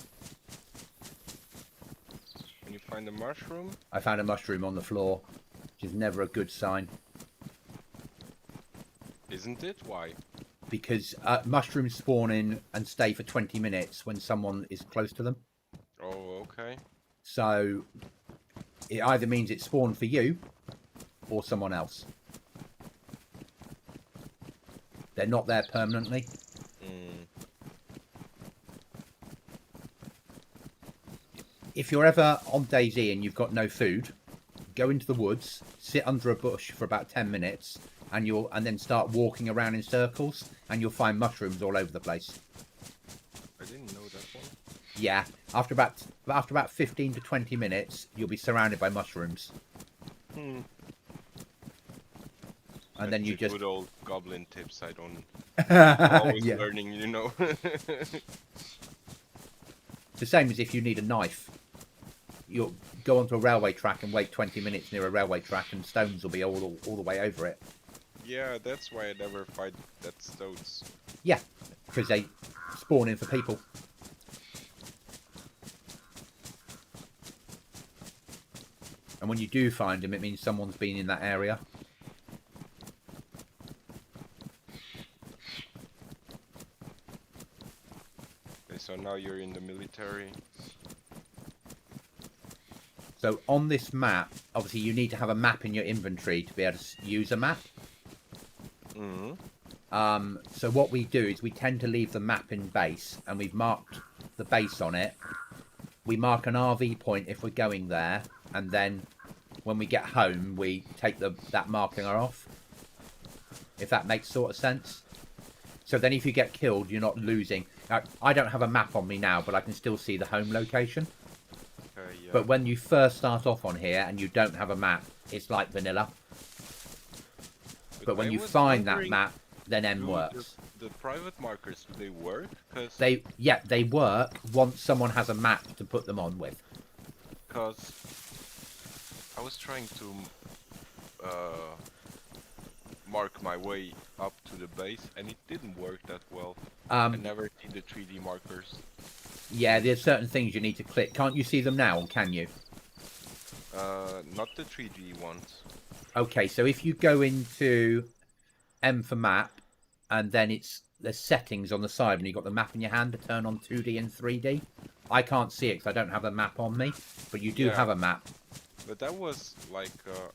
[SPEAKER 2] When you find a mushroom?
[SPEAKER 1] I found a mushroom on the floor, which is never a good sign.
[SPEAKER 2] Isn't it? Why?
[SPEAKER 1] Because mushrooms spawn in and stay for 20 minutes when someone is close to them.
[SPEAKER 2] Oh, okay.
[SPEAKER 1] So it either means it spawned for you or someone else. They're not there permanently. If you're ever on DayZ and you've got no food, go into the woods, sit under a bush for about 10 minutes, and then start walking around in circles, and you'll find mushrooms all over the place.
[SPEAKER 2] I didn't know that one.
[SPEAKER 1] Yeah, after about 15 to 20 minutes, you'll be surrounded by mushrooms. And then you just
[SPEAKER 2] good old goblin tips. I don't. I'm always
[SPEAKER 1] yeah.
[SPEAKER 2] learning, you know.
[SPEAKER 1] It's the same as if you need a knife. You'll go onto a railway track and wait 20 minutes near a railway track, and stones will be all the way over it.
[SPEAKER 2] Yeah, that's why I never find that stones.
[SPEAKER 1] Yeah, because they spawn in for people. And when you do find them, it means someone's been in that area.
[SPEAKER 2] Okay, so now you're in the military.
[SPEAKER 1] So on this map, obviously you need to have a map in your inventory to be able to use a map. So what we do is we tend to leave the map in base, and we've marked the base on it. We mark an RV point if we're going there, and then when we get home, we take that marking off. If that makes sort of sense. So then if you get killed, you're not losing. I don't have a map on me now, but I can still see the home location.
[SPEAKER 2] Yeah.
[SPEAKER 1] But when you first start off on here and you don't have a map, it's like vanilla. But when you find that map, then M works.
[SPEAKER 2] The private markers, do they work? Cause
[SPEAKER 1] they work once someone has a map to put them on with.
[SPEAKER 2] Because I was trying to mark my way up to the base, and it didn't work that well. I never seen the 3D markers.
[SPEAKER 1] Yeah, there's certain things you need to click. Can't you see them now, or can you?
[SPEAKER 2] Not the 3D ones.
[SPEAKER 1] Okay, so if you go into M for map, and then it's there's settings on the side when you've got the map in your hand to turn on 2D and 3D. I can't see it because I don't have a map on me, but you do
[SPEAKER 2] Yeah.
[SPEAKER 1] have a map.
[SPEAKER 2] But that was like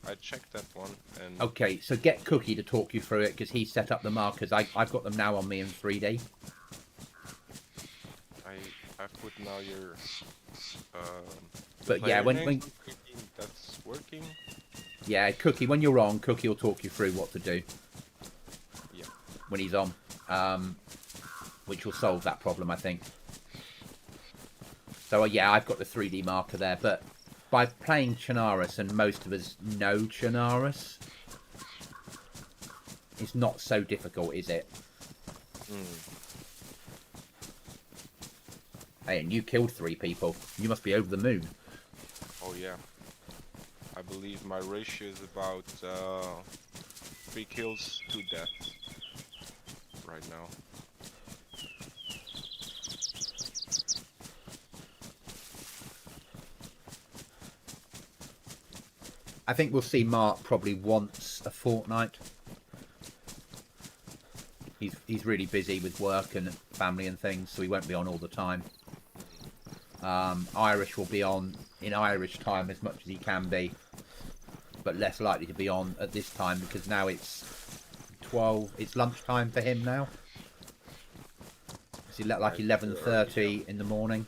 [SPEAKER 2] I checked that one and
[SPEAKER 1] Okay, so get Cookie to talk you through it because he set up the markers. I've got them now on me in 3D.
[SPEAKER 2] I put now your
[SPEAKER 1] But yeah,
[SPEAKER 2] player
[SPEAKER 1] when
[SPEAKER 2] names on 3D, that's working.
[SPEAKER 1] yeah, Cookie, when you're on, Cookie will talk you through what to do.
[SPEAKER 2] Yeah.
[SPEAKER 1] When he's on, which will solve that problem, I think. So yeah, I've got the 3D marker there, but by playing Chernarus, and most of us know Chernarus, it's not so difficult, is it? Hey, and you killed 3 people. You must be over the moon.
[SPEAKER 2] Oh yeah. I believe my ratio is about 3 kills, 2 deaths right now.
[SPEAKER 1] I think we'll see Mark probably once a fortnight. He's really busy with work and family and things, so he won't be on all the time. Irish will be on in Irish time as much as he can be, but less likely to be on at this time because now it's 12. It's lunchtime for him now. It's like 11:30 in the morning.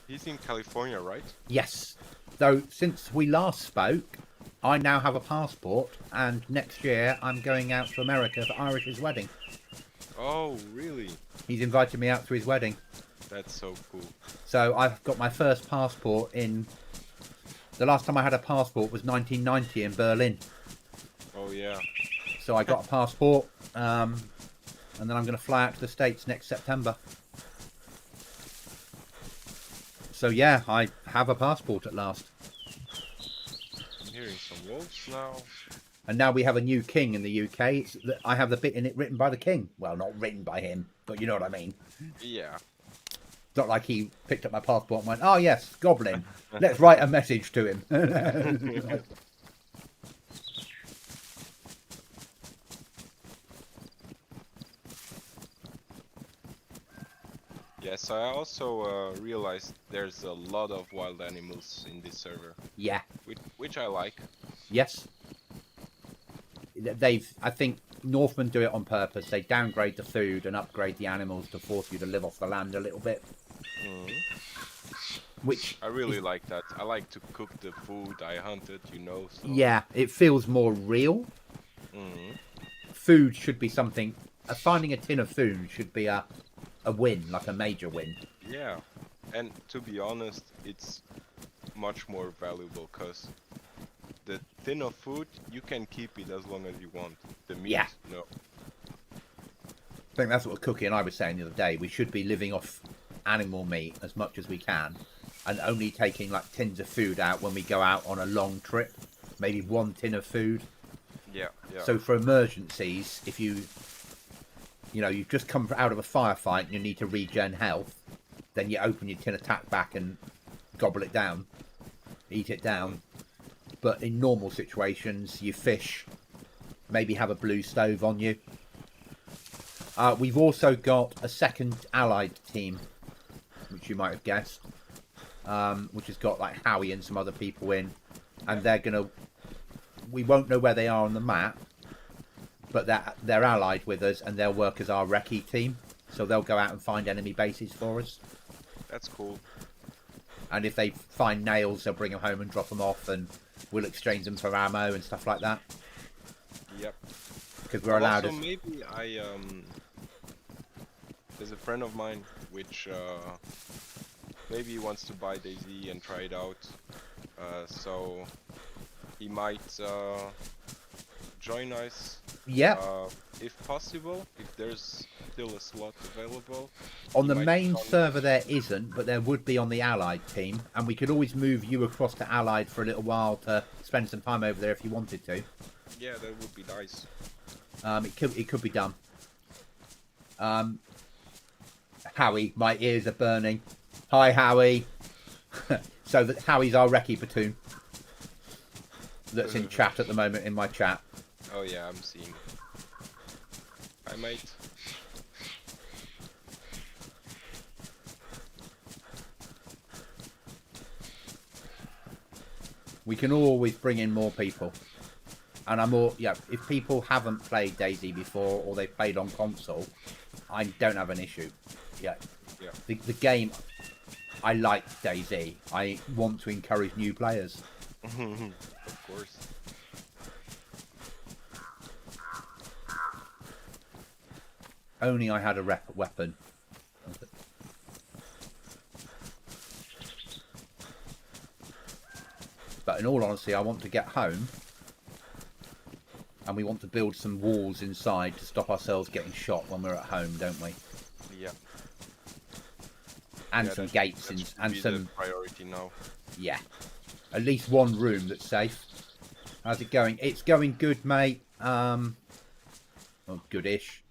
[SPEAKER 2] He's in California, right?
[SPEAKER 1] Yes. Though since we last spoke, I now have a passport, and next year I'm going out to America for Irish's wedding.
[SPEAKER 2] Oh, really?
[SPEAKER 1] He's invited me out to his wedding.
[SPEAKER 2] That's so cool.
[SPEAKER 1] So I've got my first passport in... The last time I had a passport was 1990 in Berlin.
[SPEAKER 2] Oh, yeah.
[SPEAKER 1] So I got a passport, and then I'm going to fly out to the States next September. So yeah, I have a passport at last.
[SPEAKER 2] I'm hearing some wolves now.
[SPEAKER 1] And now we have a new king in the UK. I have the bit in it written by the king. Well, not written by him, but you know what I mean.
[SPEAKER 2] Yeah.
[SPEAKER 1] It's not like he picked up my passport and went, oh yes, Goblin, let's write a message to him.
[SPEAKER 2] Yes, I also realized there's a lot of wild animals in this server,
[SPEAKER 1] Yeah,
[SPEAKER 2] which I like.
[SPEAKER 1] yes. I think Northmen do it on purpose. They downgrade the food and upgrade the animals to force you to live off the land a little bit. Which
[SPEAKER 2] I really like that. I like to cook the food I hunted, you know. So.
[SPEAKER 1] yeah, it feels more real. Food should be something. Finding a tin of food should be a win, like a major win.
[SPEAKER 2] Yeah, and to be honest, it's much more valuable because the tin of food, you can keep it as long as you want. The meat,
[SPEAKER 1] Yeah.
[SPEAKER 2] no.
[SPEAKER 1] I think that's what Cookie and I were saying the other day. We should be living off animal meat as much as we can, and only taking like tins of food out when we go out on a long trip. Maybe 1 tin of food.
[SPEAKER 2] Yeah, yeah.
[SPEAKER 1] So for emergencies, if you've just come out of a firefight and you need to regen health, then you open your tin of tack back and gobble it down, eat it down. But in normal situations, you fish, maybe have a blue stove on you. We've also got a second allied team, which you might have guessed, which has got like Howie and some other people in, and they're gonna. We won't know where they are on the map, but they're allied with us, and they'll work as our recce team. So they'll go out and find enemy bases for us.
[SPEAKER 2] That's cool.
[SPEAKER 1] And if they find nails, they'll bring them home and drop them off, and we'll exchange them for ammo and stuff like that.
[SPEAKER 2] Yep.
[SPEAKER 1] Because we're allowed.
[SPEAKER 2] Also, maybe there's a friend of mine which maybe he wants to buy DayZ and try it out. So he might join us.
[SPEAKER 1] Yeah.
[SPEAKER 2] If possible, if there's still a slot available.
[SPEAKER 1] On the
[SPEAKER 2] might
[SPEAKER 1] main
[SPEAKER 2] join.
[SPEAKER 1] server there isn't, but there would be on the Allied team, and we could always move you across to Allied for a little while to spend some time over there if you wanted to.
[SPEAKER 2] Yeah, that would be nice.
[SPEAKER 1] It could be done. Howie, my ears are burning. Hi, Howie. So Howie's our recce platoon. That's in chat at the moment in my chat.
[SPEAKER 2] Oh yeah, I'm seeing. Hi mate.
[SPEAKER 1] We can always bring in more people. And I'm all, yeah, if people haven't played DayZ before or they've played on console, I don't have an issue. Yeah.
[SPEAKER 2] Yeah.
[SPEAKER 1] The game, I like DayZ. I want to encourage new players.
[SPEAKER 2] Of course.
[SPEAKER 1] Only I had a weapon. But in all honesty, I want to get home. And we want to build some walls inside to stop ourselves getting shot when we're at home, don't we?
[SPEAKER 2] Yeah.
[SPEAKER 1] And
[SPEAKER 2] Yeah,
[SPEAKER 1] some
[SPEAKER 2] that-
[SPEAKER 1] gates
[SPEAKER 2] that should
[SPEAKER 1] and
[SPEAKER 2] be
[SPEAKER 1] some,
[SPEAKER 2] the priority now.
[SPEAKER 1] yeah, at least one room that's safe. How's it going? It's going good, mate. Well, goodish.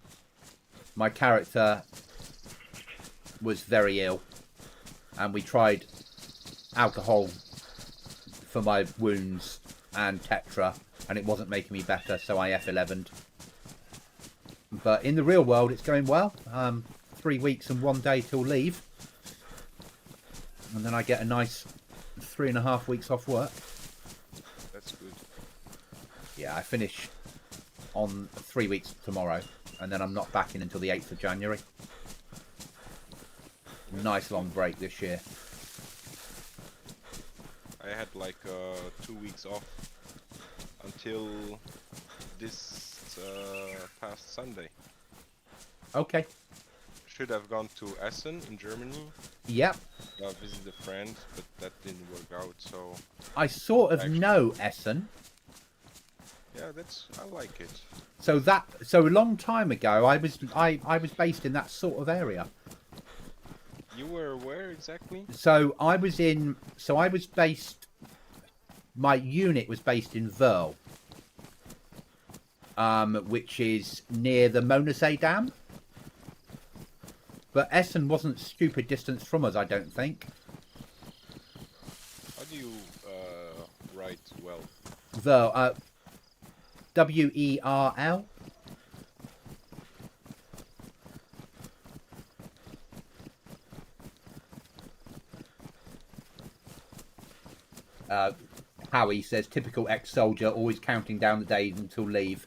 [SPEAKER 1] My character was very ill, and we tried alcohol for my wounds and Tetra, and it wasn't making me better, so I F11'd. But in the real world, it's going well. 3 weeks and 1 day till leave, and then I get a nice 3.5 weeks off work.
[SPEAKER 2] That's good.
[SPEAKER 1] Yeah, I finish on 3 weeks tomorrow, and then I'm not back in until the 8th of January. Nice long break this year.
[SPEAKER 2] I had like 2 weeks off until this past Sunday.
[SPEAKER 1] Okay.
[SPEAKER 2] Should have gone to Essen in Germany,
[SPEAKER 1] Yep.
[SPEAKER 2] visit a friend, but that didn't work out. So
[SPEAKER 1] I sort of
[SPEAKER 2] Actually-
[SPEAKER 1] know Essen.
[SPEAKER 2] yeah, I like it.
[SPEAKER 1] So a long time ago, I was based in that sort of area.
[SPEAKER 2] You were where exactly?
[SPEAKER 1] I was based. My unit was based in Verl, which is near the Monasee Dam. But Essen wasn't stupid distance from us, I don't think.
[SPEAKER 2] How do you write well?
[SPEAKER 1] Verl, WERL. Howie says, typical ex-soldier, always counting down the days until leave.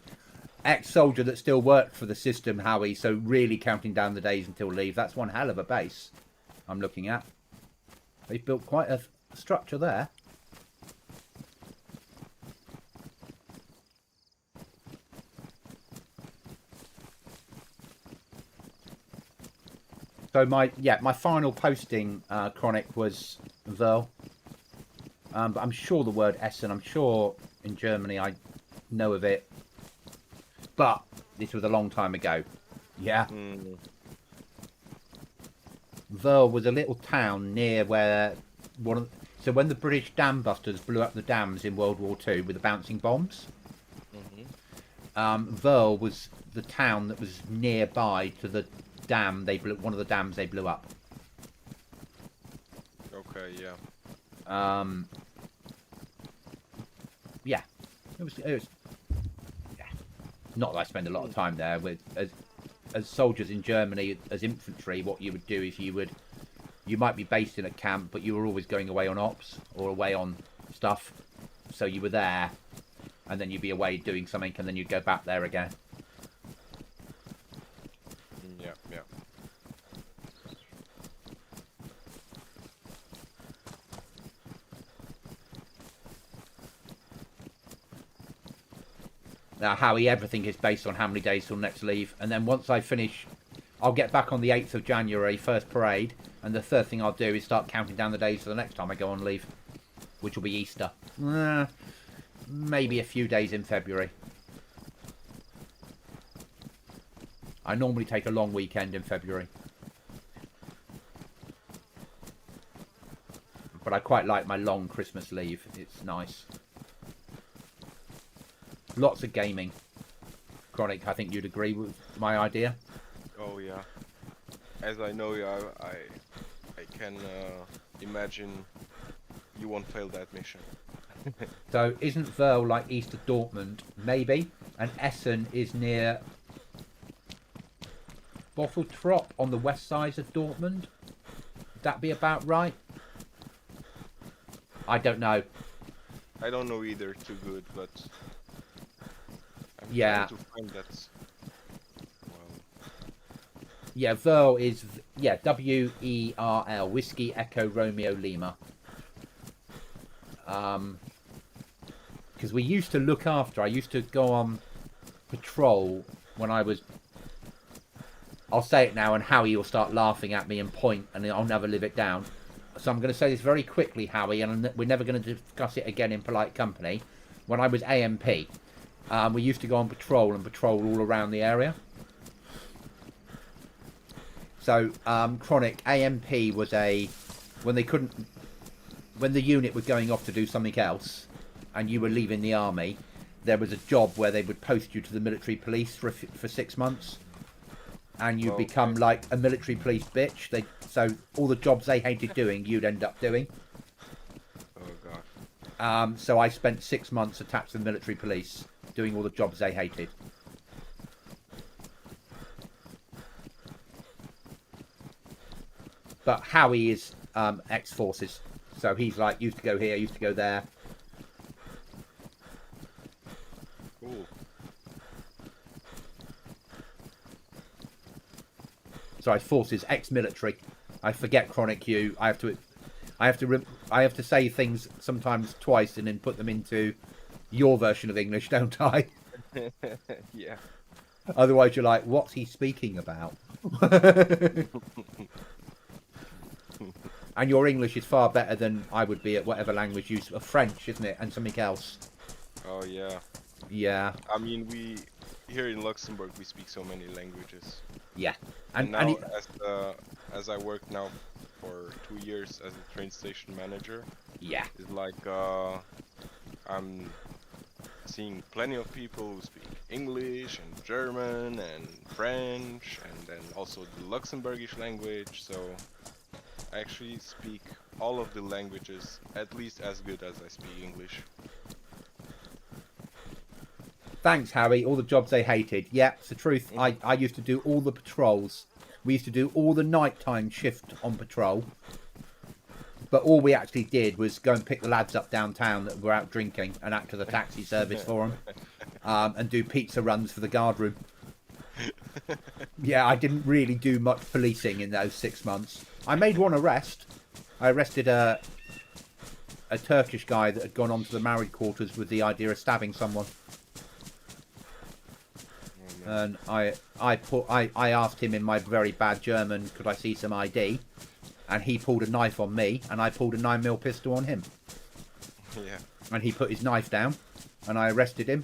[SPEAKER 1] Ex-soldier that still worked for the system, Howie, so really counting down the days until leave. That's one hell of a base I'm looking at. They've built quite a structure there. So my final posting, Chronic, was Verl. But I'm sure the word Essen, I'm sure in Germany I know of it. But this was a long time ago. Yeah. Verl was a little town near where so when the British dam busters blew up the dams in World War II with the bouncing bombs, Verl was the town that was nearby to the dam one of the dams they blew up.
[SPEAKER 2] Okay, yeah.
[SPEAKER 1] Yeah, it was yeah. Not that I spend a lot of time there. With as soldiers in Germany, as infantry, what you would do is you might be based in a camp, but you were always going away on ops or away on stuff. So you were there, and then you'd be away doing something, and then you'd go back there again.
[SPEAKER 2] Yeah, yeah.
[SPEAKER 1] Now, Howie, everything is based on how many days till next leave, and then once I finish, I'll get back on the 8th of January, first parade, and the third thing I'll do is start counting down the days for the next time I go on leave, which will be Easter. Maybe a few days in February. I normally take a long weekend in February. But I quite like my long Christmas leave. It's nice. Lots of gaming. Chronic, I think you'd agree with my idea.
[SPEAKER 2] Oh yeah. As I know you, I can imagine you won't fail that mission.
[SPEAKER 1] So isn't Verl like east of Dortmund? Maybe. And Essen is near Botteltrop on the west side of Dortmund. Would that be about right? I don't know.
[SPEAKER 2] I don't know either too good, but I'm
[SPEAKER 1] Yeah.
[SPEAKER 2] trying to find that. Well,
[SPEAKER 1] Yeah, Verl is WERL, Whiskey Echo Romeo Lima. Because we used to look after. I used to go on patrol when I was. I'll say it now, and Howie will start laughing at me and point, and I'll never live it down. So I'm going to say this very quickly, Howie, and we're never going to discuss it again in polite company. When I was AMP, we used to go on patrol and patrol all around the area. So Chronic AMP was when the unit were going off to do something else, and you were leaving the army, there was a job where they would post you to the military police for 6 months, and you become like a military police bitch. So all the jobs they hated doing, you'd end up doing.
[SPEAKER 2] oh god.
[SPEAKER 1] So I spent 6 months attached to the military police, doing all the jobs they hated. But Howie is ex-forces, so he's like used to go here, used to go there.
[SPEAKER 2] Cool.
[SPEAKER 1] Sorry, forces, ex-military. I forget Chronic Q. I have to say things sometimes twice and then put them into your version of English, don't I?
[SPEAKER 2] Yeah.
[SPEAKER 1] Otherwise, you're like, what's he speaking about? And your English is far better than I would be at whatever language you French, isn't it? And something else.
[SPEAKER 2] Oh yeah.
[SPEAKER 1] Yeah.
[SPEAKER 2] I mean, we here in Luxembourg we speak so many languages.
[SPEAKER 1] Yeah.
[SPEAKER 2] And now, as I work now for 2 years as a train station manager,
[SPEAKER 1] yeah.
[SPEAKER 2] it's like I'm seeing plenty of people who speak English and German and French, and then also the Luxembourgish language. So I actually speak all of the languages at least as good as I speak English.
[SPEAKER 1] Thanks, Harry. All the jobs they hated. Yeah, it's the truth. I used to do all the patrols. We used to do all the nighttime shift on patrol. But all we actually did was go and pick the lads up downtown that were out drinking and act as a taxi service for them. And do pizza runs for the guard room. Yeah, I didn't really do much policing in those 6 months. I made one arrest. I arrested a Turkish guy that had gone on to the married quarters with the idea of stabbing someone. And I asked him in my very bad German, could I see some ID? And he pulled a knife on me, and I pulled a 9mm pistol on him.
[SPEAKER 2] Yeah.
[SPEAKER 1] And he put his knife down, and I arrested him.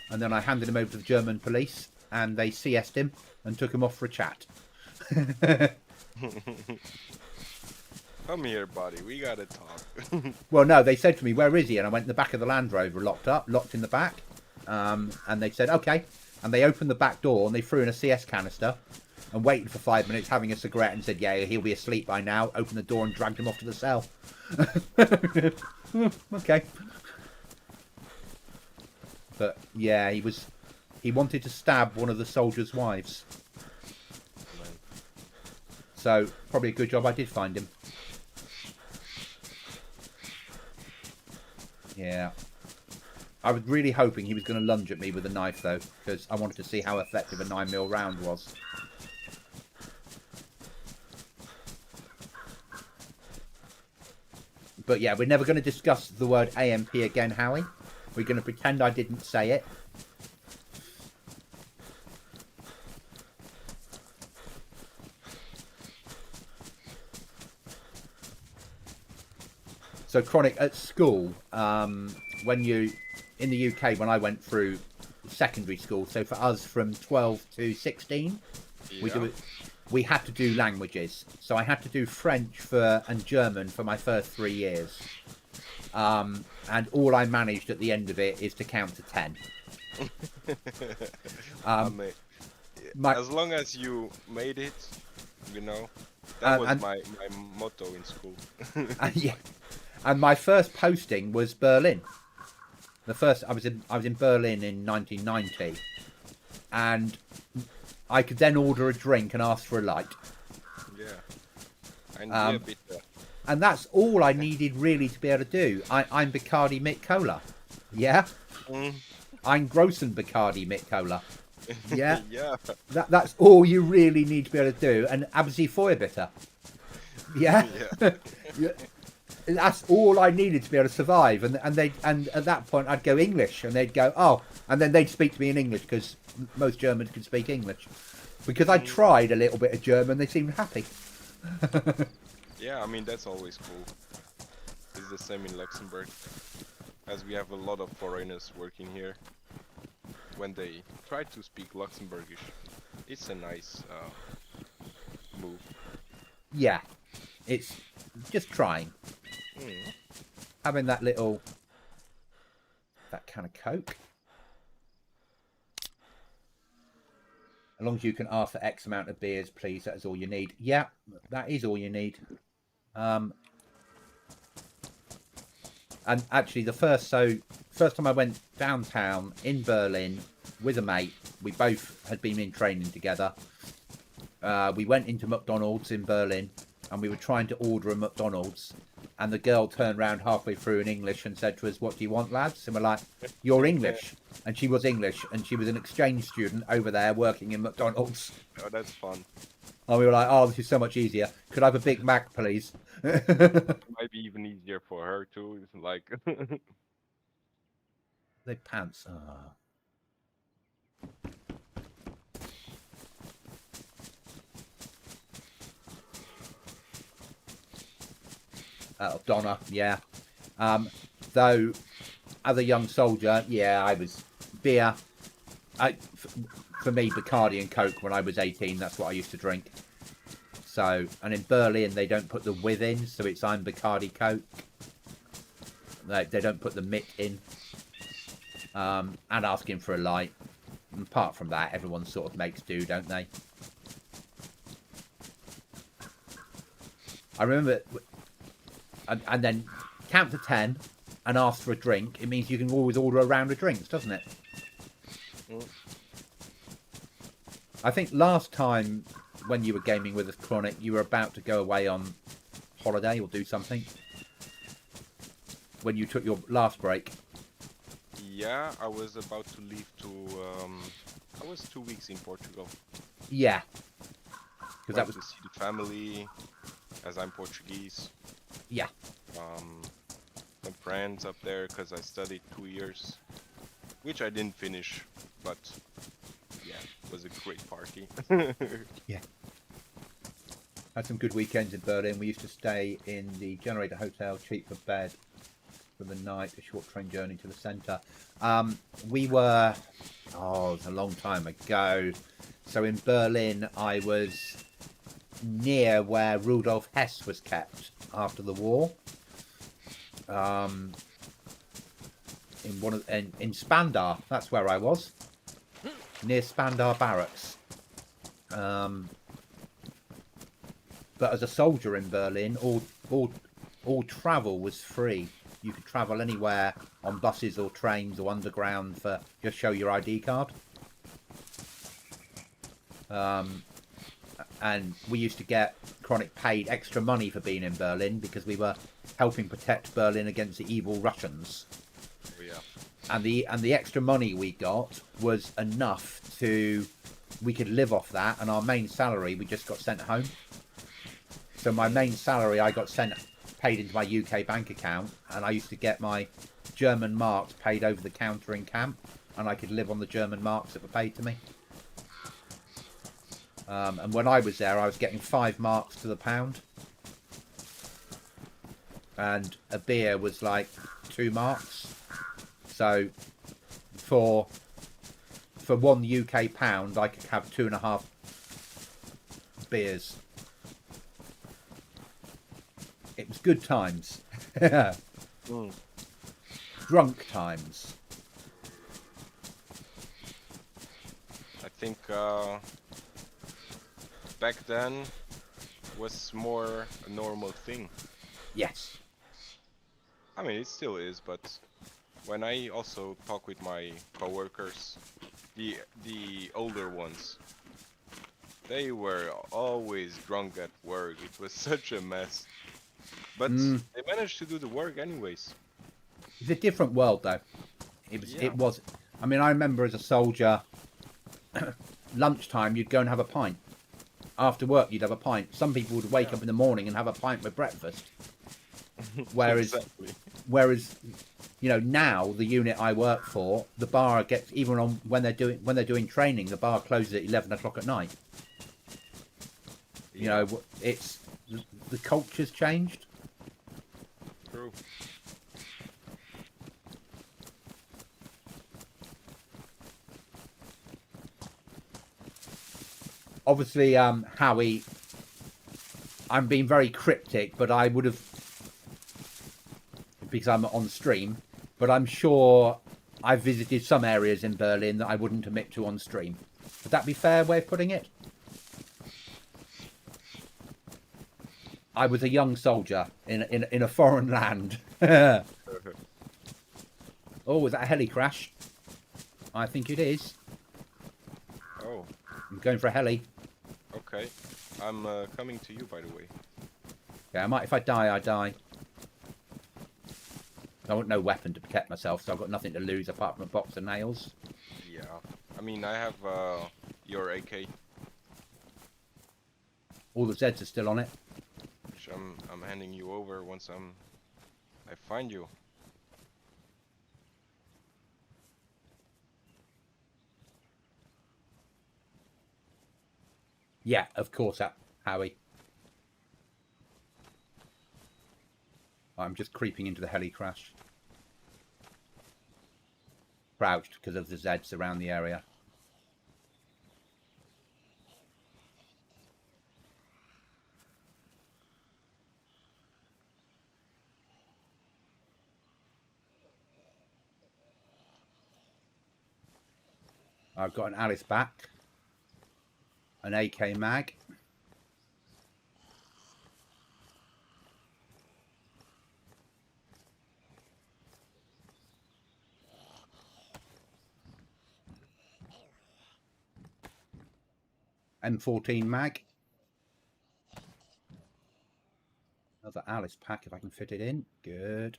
[SPEAKER 1] And then I handed him over to the German police, and they CS'd him and took him off for a chat.
[SPEAKER 2] Come here, buddy. We gotta talk.
[SPEAKER 1] Well, no, they said to me, where is he? And I went in the back of the Land Rover, locked in the back. And they said, okay. And they opened the back door and they threw in a CS canister and waited for 5 minutes having a cigarette and said, yeah, he'll be asleep by now. Opened the door and dragged him off to the cell. Okay. But yeah, he wanted to stab one of the soldiers' wives. So probably a good job I did find him. Yeah. I was really hoping he was going to lunge at me with a knife, though, because I wanted to see how effective a 9mm round was. But yeah, we're never going to discuss the word AMP again, Howie. We're going to pretend I didn't say it. So, Chronic, at school, when you... In the UK, when I went through secondary school, so for us from 12 to 16,
[SPEAKER 2] Yeah.
[SPEAKER 1] we had to do languages. So I had to do French and German for my first 3 years. And all I managed at the end of it is to count to 10.
[SPEAKER 2] As long as you made it, you know, that was my motto in school.
[SPEAKER 1] Yeah. And my first posting was Berlin. The first I was in Berlin in 1990, and I could then order a drink and ask for a light.
[SPEAKER 2] Yeah. And beer bitter.
[SPEAKER 1] And that's all I needed really to be able to do. I'm Bacardi Mick Cola. Yeah? I'm Grossen Bacardi Mick Cola. Yeah?
[SPEAKER 2] Yeah.
[SPEAKER 1] That's all you really need to be able to do. And Absi Feuerbitter. Yeah?
[SPEAKER 2] Yeah.
[SPEAKER 1] That's all I needed to be able to survive. And at that point I'd go English, and they'd go, oh, and then they'd speak to me in English, because most Germans can speak English. Because I tried a little bit of German, they seemed happy.
[SPEAKER 2] Yeah, I mean, that's always cool. It's the same in Luxembourg, as we have a lot of foreigners working here. When they try to speak Luxembourgish, it's a nice move.
[SPEAKER 1] Yeah, it's just trying. Having that can of Coke. As long as you can ask for X amount of beers, please, that is all you need. Yeah, that is all you need. And actually, the first time I went downtown in Berlin with a mate, we both had been in training together. We went into McDonald's in Berlin, and we were trying to order a McDonald's, and the girl turned around halfway through in English and said to us, "What do you want, lads?" And we're like, "You're English." And she was English, and she was an exchange student over there working in McDonald's.
[SPEAKER 2] Oh, that's fun.
[SPEAKER 1] And we were like, "Oh, this is so much easier. Could I have a Big Mac, please?"
[SPEAKER 2] It might be even easier for her too. It's like
[SPEAKER 1] The pants. Oh. Donna, yeah. Though, as a young soldier, yeah, I was beer. For me, Bacardi and Coke when I was 18, that's what I used to drink. So, and in Berlin, they don't put the with in, so it's I'm Bacardi Coke. They don't put the Mick in. And asking for a light. And apart from that, everyone sort of makes do, don't they? I remember, and then count to 10 and ask for a drink. It means you can always order a round of drinks, doesn't it? I think last time when you were gaming with us, Chronic, you were about to go away on holiday or do something. When you took your last break.
[SPEAKER 2] yeah, I was about to leave to. I was 2 weeks in Portugal.
[SPEAKER 1] Yeah. Because that was
[SPEAKER 2] to see the family, as I'm Portuguese.
[SPEAKER 1] Yeah.
[SPEAKER 2] Some friends up there, because I studied 2 years, which I didn't finish, but yeah, it was a great party.
[SPEAKER 1] Yeah. Had some good weekends in Berlin. We used to stay in the Generator Hotel, cheap for bed for the night, a short train journey to the centre. We were, it was a long time ago. So in Berlin, I was near where Rudolf Hess was kept after the war. In Spandau, that's where I was, near Spandau Barracks. But as a soldier in Berlin, all travel was free. You could travel anywhere on buses or trains or underground for just show your ID card. And we used to get Chronic paid extra money for being in Berlin because we were helping protect Berlin against the evil Russians.
[SPEAKER 2] Oh, yeah.
[SPEAKER 1] And the extra money we got was enough we could live off that, and our main salary we just got sent home. So my main salary I got paid into my UK bank account, and I used to get my German marks paid over the counter in camp, and I could live on the German marks that were paid to me. And when I was there, I was getting 5 marks to the pound, and a beer was like 2 marks. So for 1 UK pound, I could have 2.5 beers. It was good times. Drunk times.
[SPEAKER 2] I think back then was more a normal thing.
[SPEAKER 1] Yes.
[SPEAKER 2] I mean, it still is, but when I also talk with my coworkers, the older ones, they were always drunk at work. It was such a mess. But
[SPEAKER 1] Mm,
[SPEAKER 2] they managed to do the work anyways.
[SPEAKER 1] it's a different world, though.
[SPEAKER 2] Yeah.
[SPEAKER 1] It was. I mean, I remember as a soldier, lunchtime you'd go and have a pint. After work, you'd have a pint. Some people would wake up in the morning and have a pint with breakfast. Whereas,
[SPEAKER 2] Exactly.
[SPEAKER 1] whereas, you know, now the unit I work for, the bar gets even on when they're doing training, the bar closes at 11 o'clock at night. You
[SPEAKER 2] Yeah,
[SPEAKER 1] know, it's the culture's changed.
[SPEAKER 2] true.
[SPEAKER 1] Obviously, Howie, I'm being very cryptic, but I would have, because I'm on stream, but I'm sure I visited some areas in Berlin that I wouldn't admit to on stream. Would that be a fair way of putting it? I was a young soldier in a foreign land. Oh, was that a heli crash? I think it is.
[SPEAKER 2] Oh,
[SPEAKER 1] I'm going for a heli.
[SPEAKER 2] okay. I'm coming to you, by the way.
[SPEAKER 1] Okay, I might. If I die, I die. I want no weapon to protect myself, so I've got nothing to lose apart from a box of nails.
[SPEAKER 2] Yeah. I mean, I have your AK,
[SPEAKER 1] All the Zeds are still on it.
[SPEAKER 2] which I'm handing you over once I find you.
[SPEAKER 1] Yeah, of course, Howie. I'm just creeping into the heli crash. Crouched because of the Zeds around the area. I've got an Alice back, an AK mag. M14 mag. Another Alice pack if I can fit it in. Good.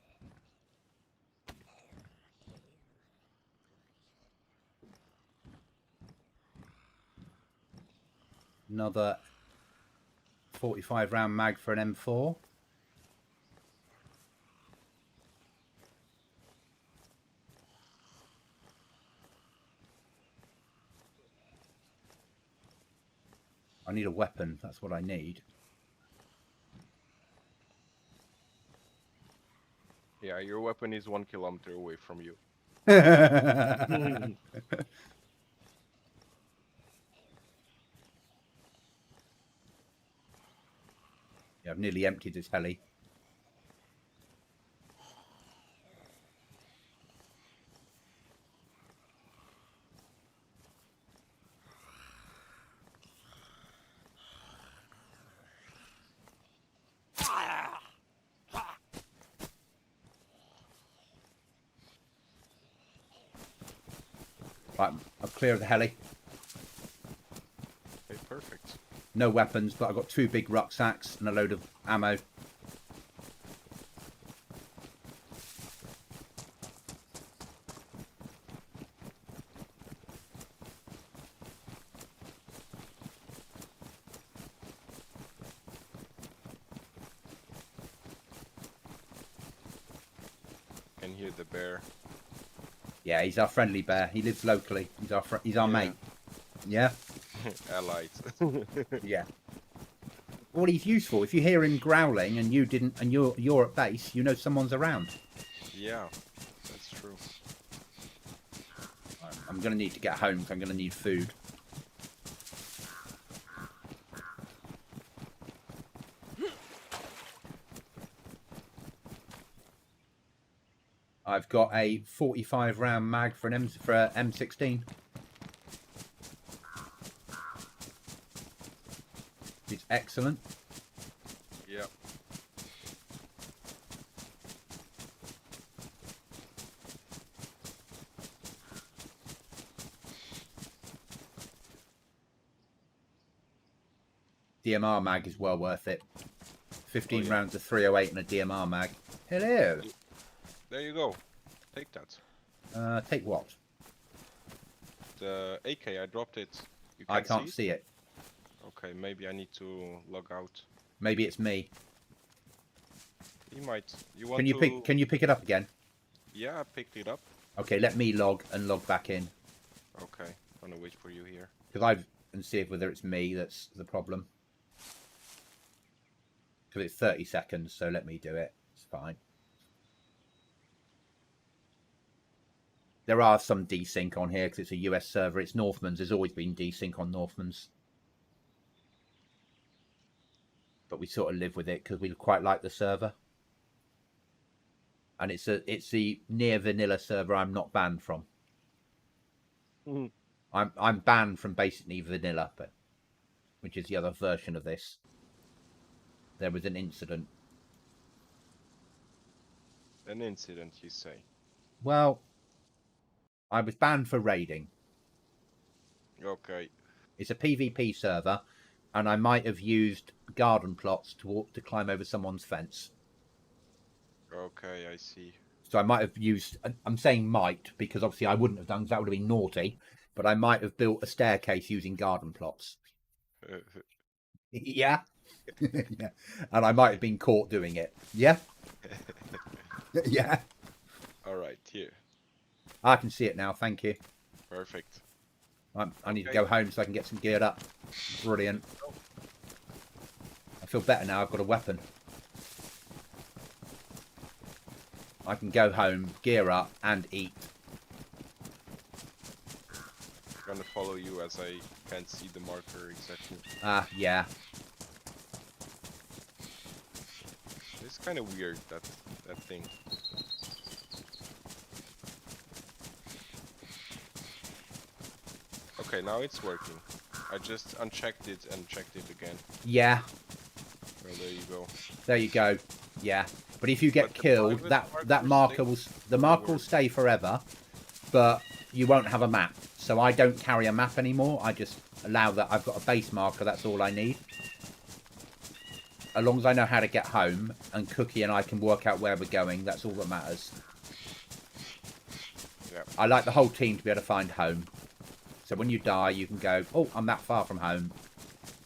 [SPEAKER 1] Another 45 round mag for an M4. I need a weapon. That's what I need.
[SPEAKER 2] Yeah, your weapon is 1 kilometer away from you.
[SPEAKER 1] Yeah, I've nearly emptied this heli. Right, I'm clear of the heli.
[SPEAKER 2] Okay, perfect.
[SPEAKER 1] No weapons, but I've got 2 big rucksacks and a load of ammo.
[SPEAKER 2] Can hear the bear.
[SPEAKER 1] Yeah, he's our friendly bear. He lives locally. He's our mate. Yeah,
[SPEAKER 2] Allied.
[SPEAKER 1] yeah. Well, he's useful. If you hear him growling and you're at base, you know someone's around.
[SPEAKER 2] Yeah, that's true.
[SPEAKER 1] I'm going to need to get home, so I'm going to need food. I've got a 45 round mag for an M16. It's excellent.
[SPEAKER 2] Yeah.
[SPEAKER 1] DMR mag is well worth it. 15
[SPEAKER 2] yeah.
[SPEAKER 1] rounds of 308 and a DMR mag. Hello.
[SPEAKER 2] There you go. Take that.
[SPEAKER 1] Take what?
[SPEAKER 2] The AK, I dropped it. You
[SPEAKER 1] I
[SPEAKER 2] can
[SPEAKER 1] can't see it.
[SPEAKER 2] Okay, maybe I need to log out.
[SPEAKER 1] Maybe it's me.
[SPEAKER 2] You might. You want
[SPEAKER 1] Can you
[SPEAKER 2] to...
[SPEAKER 1] pick? Can you pick it up again?
[SPEAKER 2] Yeah, I picked it up.
[SPEAKER 1] Okay, let me log and log back in
[SPEAKER 2] Okay, I'm gonna wait for you here.
[SPEAKER 1] because and see if whether it's me that's the problem. Because it's 30 seconds, so let me do it. It's fine. There are some desync on here because it's a US server. It's Northman's. There's always been desync on Northman's. But we sort of live with it because we quite like the server. And it's the near vanilla server I'm not banned from.
[SPEAKER 2] Mhm.
[SPEAKER 1] I'm banned from basically vanilla, but which is the other version of this. There was an incident.
[SPEAKER 2] An incident, you say?
[SPEAKER 1] Well, I was banned for raiding.
[SPEAKER 2] Okay.
[SPEAKER 1] It's a PvP server, and I might have used garden plots to climb over someone's fence.
[SPEAKER 2] Okay, I see.
[SPEAKER 1] So I might have used. I'm saying might because obviously I wouldn't have done because that would have been naughty. But I might have built a staircase using garden plots. Yeah. Yeah. And I might have been caught doing it. Yeah. Yeah.
[SPEAKER 2] All right, here.
[SPEAKER 1] I can see it now. Thank you.
[SPEAKER 2] Perfect.
[SPEAKER 1] I need to
[SPEAKER 2] Okay.
[SPEAKER 1] go home so I can get some geared up. Brilliant. I feel better now. I've got a weapon. I can go home, gear up, and eat.
[SPEAKER 2] I'm gonna follow you as I can't see the marker exactly.
[SPEAKER 1] Yeah.
[SPEAKER 2] It's kind of weird, that thing. Okay, now it's working. I just unchecked it and checked it again.
[SPEAKER 1] Yeah.
[SPEAKER 2] Well, there you go.
[SPEAKER 1] There you go. Yeah. But if you get
[SPEAKER 2] But the
[SPEAKER 1] killed,
[SPEAKER 2] private
[SPEAKER 1] that marker will stay forever, but you won't have a map. So I don't carry a map anymore. I just allow that. I've got a base marker. That's all I need. As long as I know how to get home and Cookie and I can work out where we're going, that's all that matters.
[SPEAKER 2] Yeah.
[SPEAKER 1] I like the whole team to be able to find home. So when you die, you can go, oh, I'm that far from home.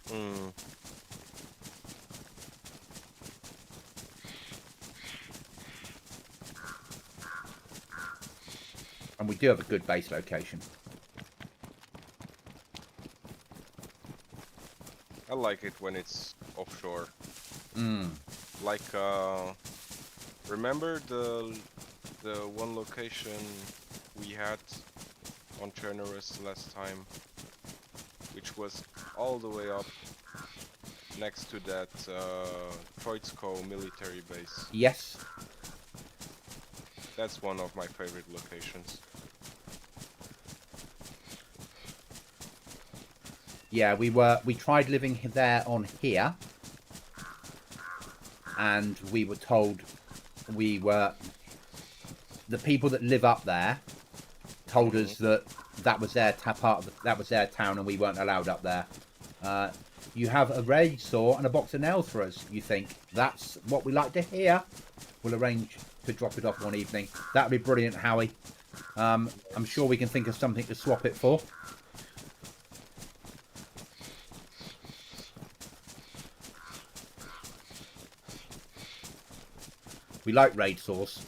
[SPEAKER 2] Mm.
[SPEAKER 1] And we do have a good base location.
[SPEAKER 2] I like it when it's offshore.
[SPEAKER 1] Mm.
[SPEAKER 2] Like, remember the one location we had on Chernerus last time, which was all the way up next to that Troitsko military base.
[SPEAKER 1] Yes.
[SPEAKER 2] That's one of my favorite locations.
[SPEAKER 1] Yeah, we tried living there on here, and we were told the people that live up there told us that was their that was their town, and we weren't allowed up there. You have a raid saw and a box of nails for us. You think that's what we like to hear? We'll arrange to drop it off one evening. That'd be brilliant, Howie. I'm sure we can think of something to swap it for. We like raid saws.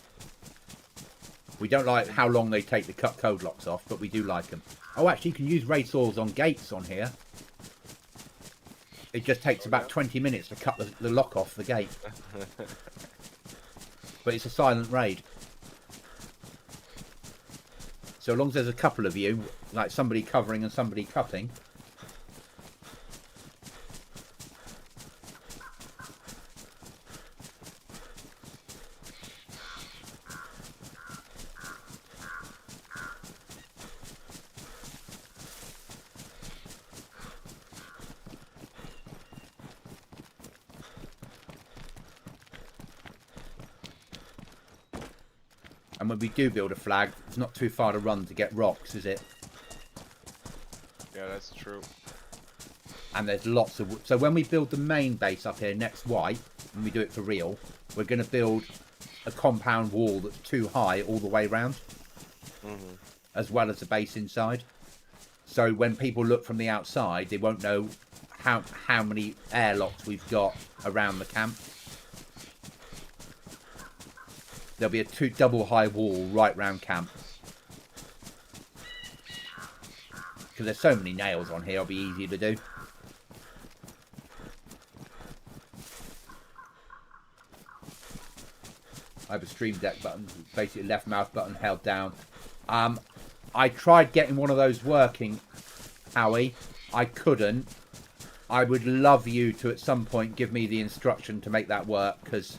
[SPEAKER 1] We don't like how long they take to cut code locks off, but we do like them. Oh, actually, you can use raid saws on gates on here. It just takes about 20 minutes to cut the lock off the gate. But it's a silent raid. So as long as there's a couple of you, like somebody covering and somebody cutting. And when we do build a flag, it's not too far to run to get rocks, is it?
[SPEAKER 2] Yeah, that's true.
[SPEAKER 1] and there's lots of wood. So when we build the main base up here next white, and we do it for real, we're going to build a compound wall that's too high all the way around, as well as the base inside. So when people look from the outside, they won't know how many airlocks we've got around the camp. There'll be a double high wall right round camp. Because there's so many nails on here, it'll be easy to do. I have a stream deck button, basically left mouse button held down. I tried getting one of those working, Howie. I couldn't. I would love you to at some point give me the instruction to make that work, because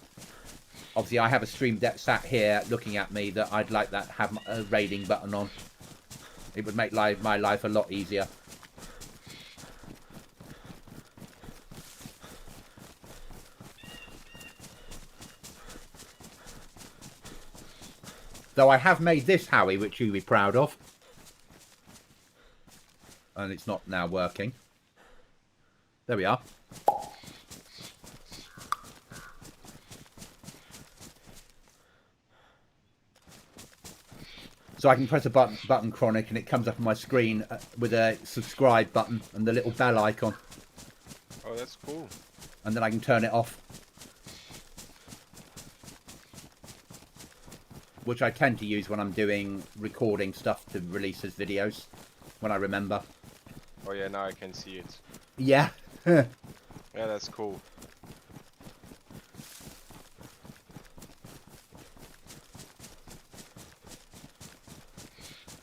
[SPEAKER 1] obviously I have a stream deck sat here looking at me that I'd like that to have a raiding button on. It would make my life a lot easier. Though I have made this, Howie, which you'll be proud of. And it's not now working. There we are. So I can press a button, Chronic, and it comes up on my screen with a subscribe button and the little bell icon.
[SPEAKER 2] Oh, that's cool.
[SPEAKER 1] And then I can turn it off. Which I tend to use when I'm doing recording stuff to release as videos, when I remember.
[SPEAKER 2] Oh yeah, now I can see it.
[SPEAKER 1] Yeah.
[SPEAKER 2] Yeah, that's cool.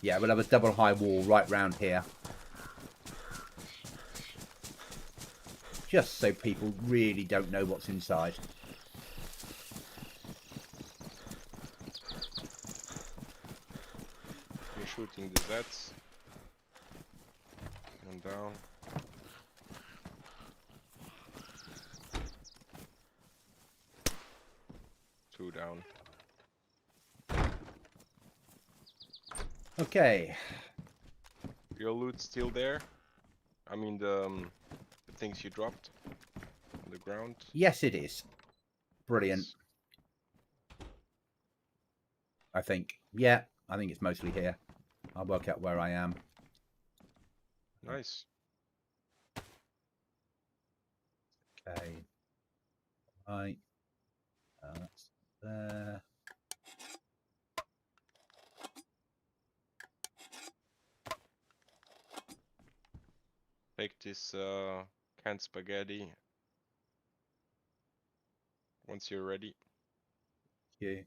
[SPEAKER 1] Yeah, we'll have a double high wall right round here. Just so people really don't know what's inside.
[SPEAKER 2] You're shooting the Zeds. One down. Two down.
[SPEAKER 1] Okay.
[SPEAKER 2] Your loot still there? I mean the things you dropped on the ground.
[SPEAKER 1] Yes, it is. Brilliant. I think. Yeah, I think it's mostly here. I'll work out where I am.
[SPEAKER 2] Nice.
[SPEAKER 1] Okay. Right. That's there.
[SPEAKER 2] Take this canned spaghetti once you're ready.
[SPEAKER 1] You.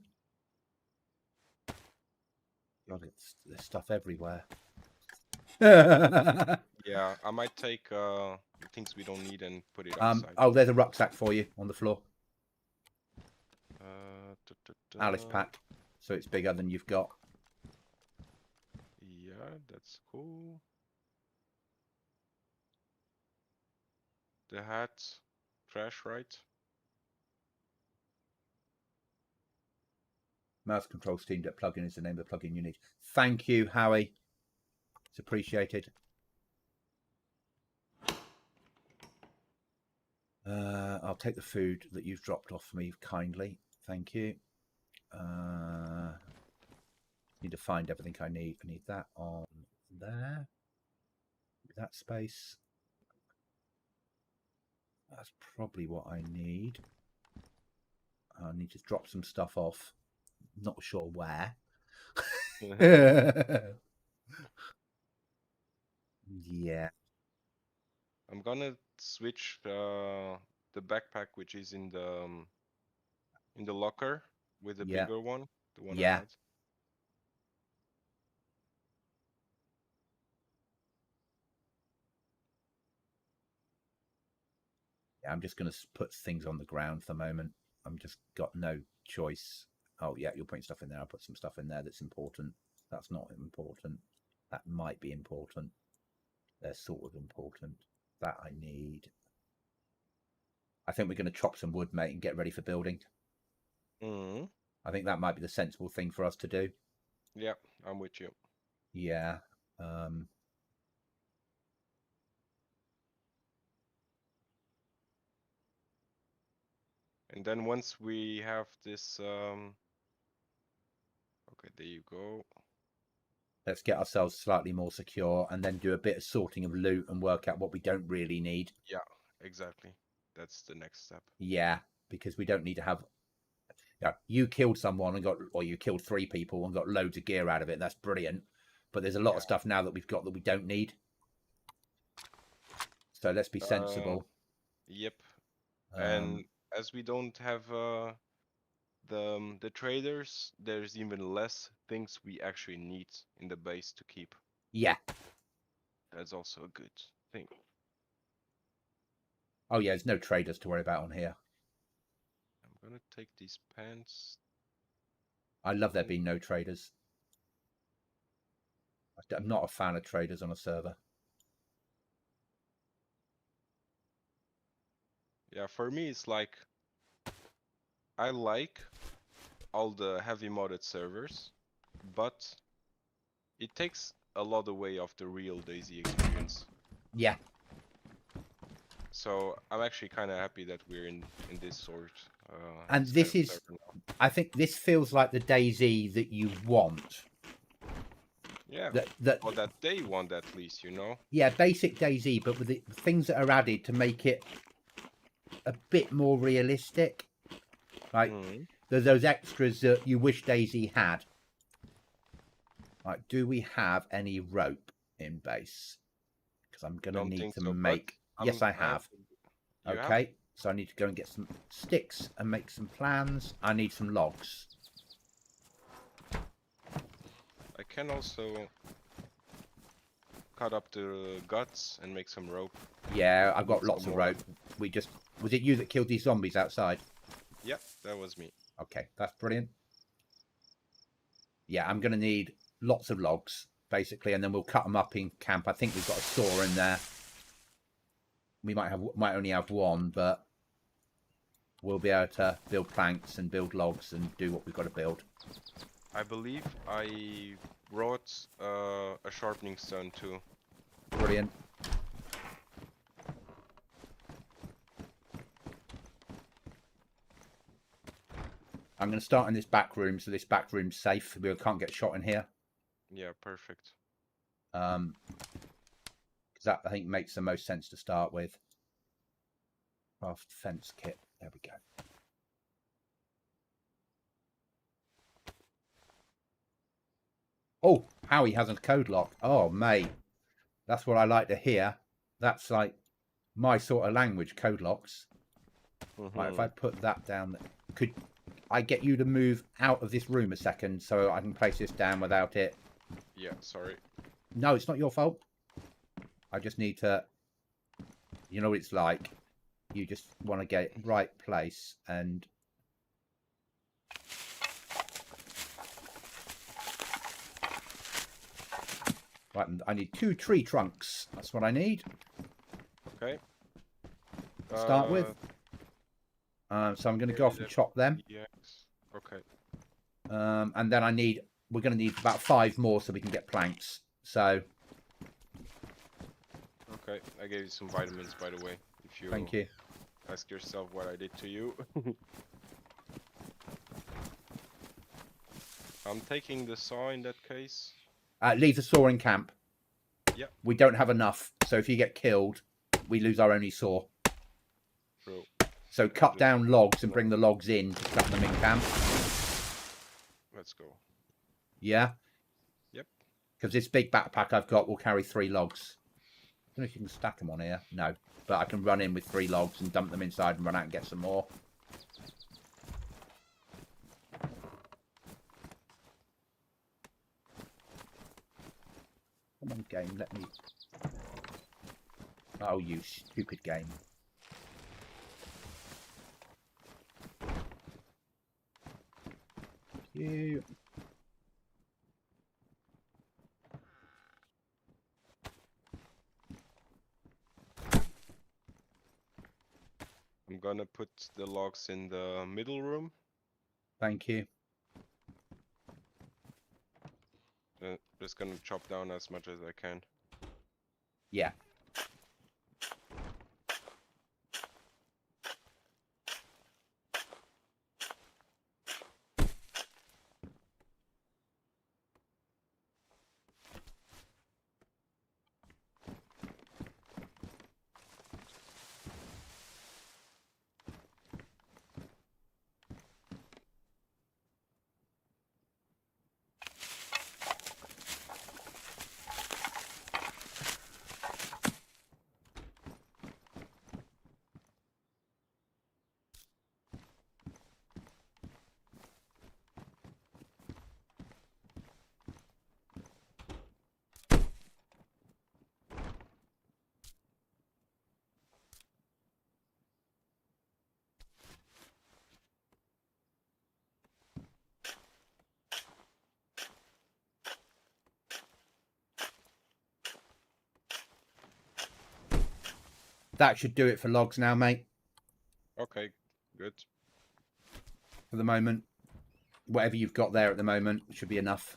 [SPEAKER 1] God, there's stuff everywhere.
[SPEAKER 2] Yeah, I might take things we don't need and put it outside.
[SPEAKER 1] Oh, there's a rucksack for you on the floor. Alice
[SPEAKER 2] Da.
[SPEAKER 1] pack. So it's bigger than you've got.
[SPEAKER 2] Yeah, that's cool. The hat, trash, right?
[SPEAKER 1] Mouse control Steam Deck plugin is the name of the plugin you need. Thank you, Howie. It's appreciated. I'll take the food that you've dropped off me kindly. Thank you. Need to find everything I need. I need that on there. That space. That's probably what I need. I need to drop some stuff off. Not sure where. Yeah.
[SPEAKER 2] I'm gonna switch the backpack, which is in the locker with the bigger one, the one I had.
[SPEAKER 1] Yeah, I'm just going to put things on the ground for the moment. I'm just got no choice. Oh, yeah, you're putting stuff in there. I'll put some stuff in there that's important. That's not important. That might be important. They're sort of important. That I need. I think we're going to chop some wood, mate, and get ready for building. I think that might be the sensible thing for us to do.
[SPEAKER 2] Yeah, I'm with you.
[SPEAKER 1] Yeah.
[SPEAKER 2] And then once we have this, okay, there you go.
[SPEAKER 1] Let's get ourselves slightly more secure and then do a bit of sorting of loot and work out what we don't really need.
[SPEAKER 2] Yeah, exactly. That's the next step.
[SPEAKER 1] Yeah, because we don't need to have. Yeah, you killed someone and got, or you killed 3 people and got loads of gear out of it. That's brilliant. But there's a lot of stuff now that we've got that we don't need. So let's be sensible.
[SPEAKER 2] Yep. And as we don't have the traders, there's even less things we actually need in the base to keep.
[SPEAKER 1] Yeah.
[SPEAKER 2] That's also a good thing.
[SPEAKER 1] Oh yeah, there's no traders to worry about on here.
[SPEAKER 2] I'm gonna take these pants.
[SPEAKER 1] I love there being no traders. I'm not a fan of traders on a server.
[SPEAKER 2] Yeah, for me it's like I like all the heavy modded servers, but it takes a lot away of the real DayZ experience.
[SPEAKER 1] Yeah.
[SPEAKER 2] So I'm actually kind of happy that we're in this sort.
[SPEAKER 1] And this is, I think this feels like the DayZ that you want.
[SPEAKER 2] Yeah. Or that they want at least, you know.
[SPEAKER 1] Yeah, basic DayZ, but with the things that are added to make it a bit more realistic. Like there's those extras that you wish DayZ had. Like, do we have any rope in base? Because I'm gonna need to make. Yes, I have. Okay, so I need to go and get some sticks and make some plans. I need some logs.
[SPEAKER 2] I can also cut up the guts and make some rope.
[SPEAKER 1] Yeah, I've got lots of rope. Was it you that killed these zombies outside?
[SPEAKER 2] Yep, that was me.
[SPEAKER 1] Okay, that's brilliant. Yeah, I'm gonna need lots of logs basically, and then we'll cut them up in camp. I think we've got a saw in there. We might only have one, but we'll be able to build planks and build logs and do what we've got to build.
[SPEAKER 2] I believe I brought a sharpening stone too.
[SPEAKER 1] Brilliant. I'm going to start in this back room, so this back room's safe. We can't get shot in here.
[SPEAKER 2] Yeah, perfect.
[SPEAKER 1] Because that, I think, makes the most sense to start with. Craft fence kit. There we go. Oh, Howie has a code lock. Oh, mate. That's what I like to hear. That's like my sort of language, code locks. Right, if I put that down, could I get you to move out of this room a second so I can place this down without it?
[SPEAKER 2] Yeah, sorry.
[SPEAKER 1] No, it's not your fault. I just need to, you know what it's like. You just want to get it right place and... Right, I need 2 tree trunks. That's what I need.
[SPEAKER 2] Okay.
[SPEAKER 1] To start with. So I'm going to go off and chop them.
[SPEAKER 2] Yes. Okay.
[SPEAKER 1] And then we're going to need about 5 more so we can get planks. So.
[SPEAKER 2] Okay, I gave you some vitamins, by the way. If you
[SPEAKER 1] Thank you.
[SPEAKER 2] Ask yourself what I did to you. I'm taking the saw in that case.
[SPEAKER 1] Leave the saw in camp.
[SPEAKER 2] Yep.
[SPEAKER 1] We don't have enough, so if you get killed, we lose our only saw.
[SPEAKER 2] True.
[SPEAKER 1] So cut down logs and bring the logs in to cut them in camp.
[SPEAKER 2] Let's go.
[SPEAKER 1] Yeah?
[SPEAKER 2] Yep.
[SPEAKER 1] Because this big backpack I've got will carry 3 logs. I don't know if you can stack them on here. No. But I can run in with 3 logs and dump them inside and run out and get some more. Come on, game, let me... Oh, you stupid game. You...
[SPEAKER 2] I'm gonna put the logs in the middle room.
[SPEAKER 1] Thank you.
[SPEAKER 2] Just gonna chop down as much as I can.
[SPEAKER 1] Yeah. That should do it for logs now, mate.
[SPEAKER 2] Okay, good.
[SPEAKER 1] For the moment, whatever you've got there at the moment should be enough.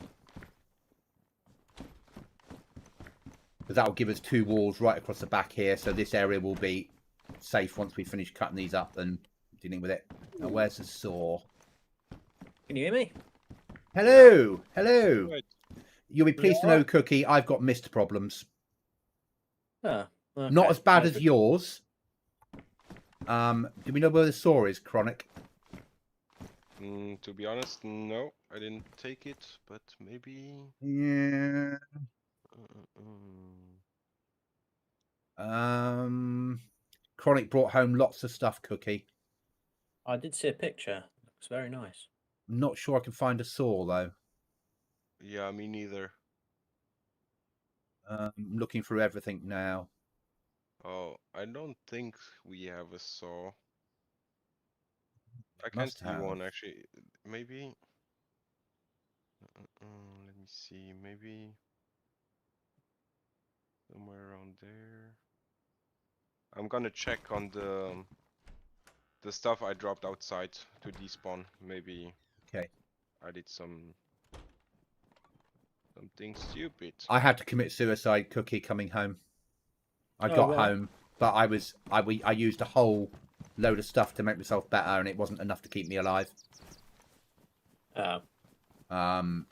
[SPEAKER 1] Because that will give us 2 walls right across the back here, so this area will be safe once we finish cutting these up and dealing with it. Now, where's the saw?
[SPEAKER 3] Can you hear me?
[SPEAKER 1] Hello, hello.
[SPEAKER 2] Right.
[SPEAKER 1] You'll be pleased to know, Cookie, I've got mist problems.
[SPEAKER 3] Oh, okay.
[SPEAKER 1] Not as bad as yours. Do we know where the saw is, Chronic?
[SPEAKER 2] To be honest, no, I didn't take it, but maybe.
[SPEAKER 1] Yeah.
[SPEAKER 2] Mm.
[SPEAKER 1] Chronic brought home lots of stuff, Cookie.
[SPEAKER 3] I did see a picture. Looks very nice.
[SPEAKER 1] I'm not sure I can find a saw, though.
[SPEAKER 2] Yeah, me neither.
[SPEAKER 1] Looking through everything now.
[SPEAKER 2] Oh, I don't think we have a saw. I can't
[SPEAKER 1] Must
[SPEAKER 2] see
[SPEAKER 1] have.
[SPEAKER 2] one actually. Maybe. Let me see. Maybe somewhere around there. I'm gonna check on the stuff I dropped outside to despawn. Maybe.
[SPEAKER 1] Okay.
[SPEAKER 2] I did something stupid.
[SPEAKER 1] I had to commit suicide, Cookie, coming home. I
[SPEAKER 3] Oh,
[SPEAKER 1] got
[SPEAKER 3] wow.
[SPEAKER 1] home, but I used a whole load of stuff to make myself better, and it wasn't enough to keep me alive.
[SPEAKER 3] Oh.
[SPEAKER 1] And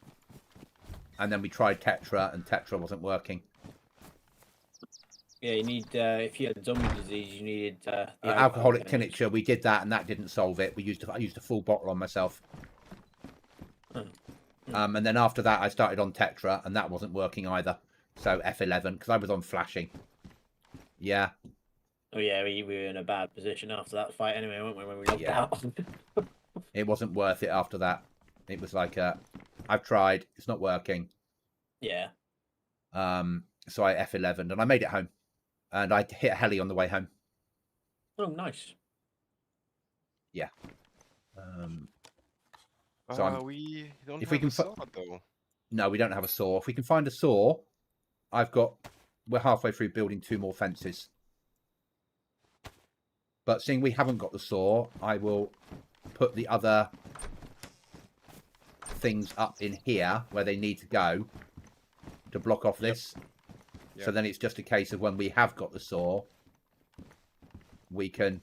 [SPEAKER 1] then we tried Tetra, and Tetra wasn't working.
[SPEAKER 3] Yeah, you need, if you had zombie disease, you needed the
[SPEAKER 1] Alcoholic
[SPEAKER 3] in it.
[SPEAKER 1] tincture, we did that, and that didn't solve it. I used a full bottle on myself. And then after that, I started on Tetra, and that wasn't working either. So F11, because I was on flashing. Yeah.
[SPEAKER 3] Oh yeah, we were in a bad position after that fight anyway, weren't we, when we logged
[SPEAKER 1] Yeah.
[SPEAKER 3] out?
[SPEAKER 1] It wasn't worth it after that. It was like, I've tried, it's not working.
[SPEAKER 3] Yeah.
[SPEAKER 1] So I F11, and I made it home. And I hit a heli on the way home.
[SPEAKER 3] Oh, nice.
[SPEAKER 1] Yeah. So
[SPEAKER 2] we don't
[SPEAKER 1] if
[SPEAKER 2] have
[SPEAKER 1] we can
[SPEAKER 2] a saw though.
[SPEAKER 1] No, we don't have a saw. If we can find a saw, we're halfway through building 2 more fences. But seeing we haven't got the saw, I will put the other things up in here where they need to go to block off this.
[SPEAKER 2] Yep.
[SPEAKER 1] So then it's just a case of when we have got the saw, we can...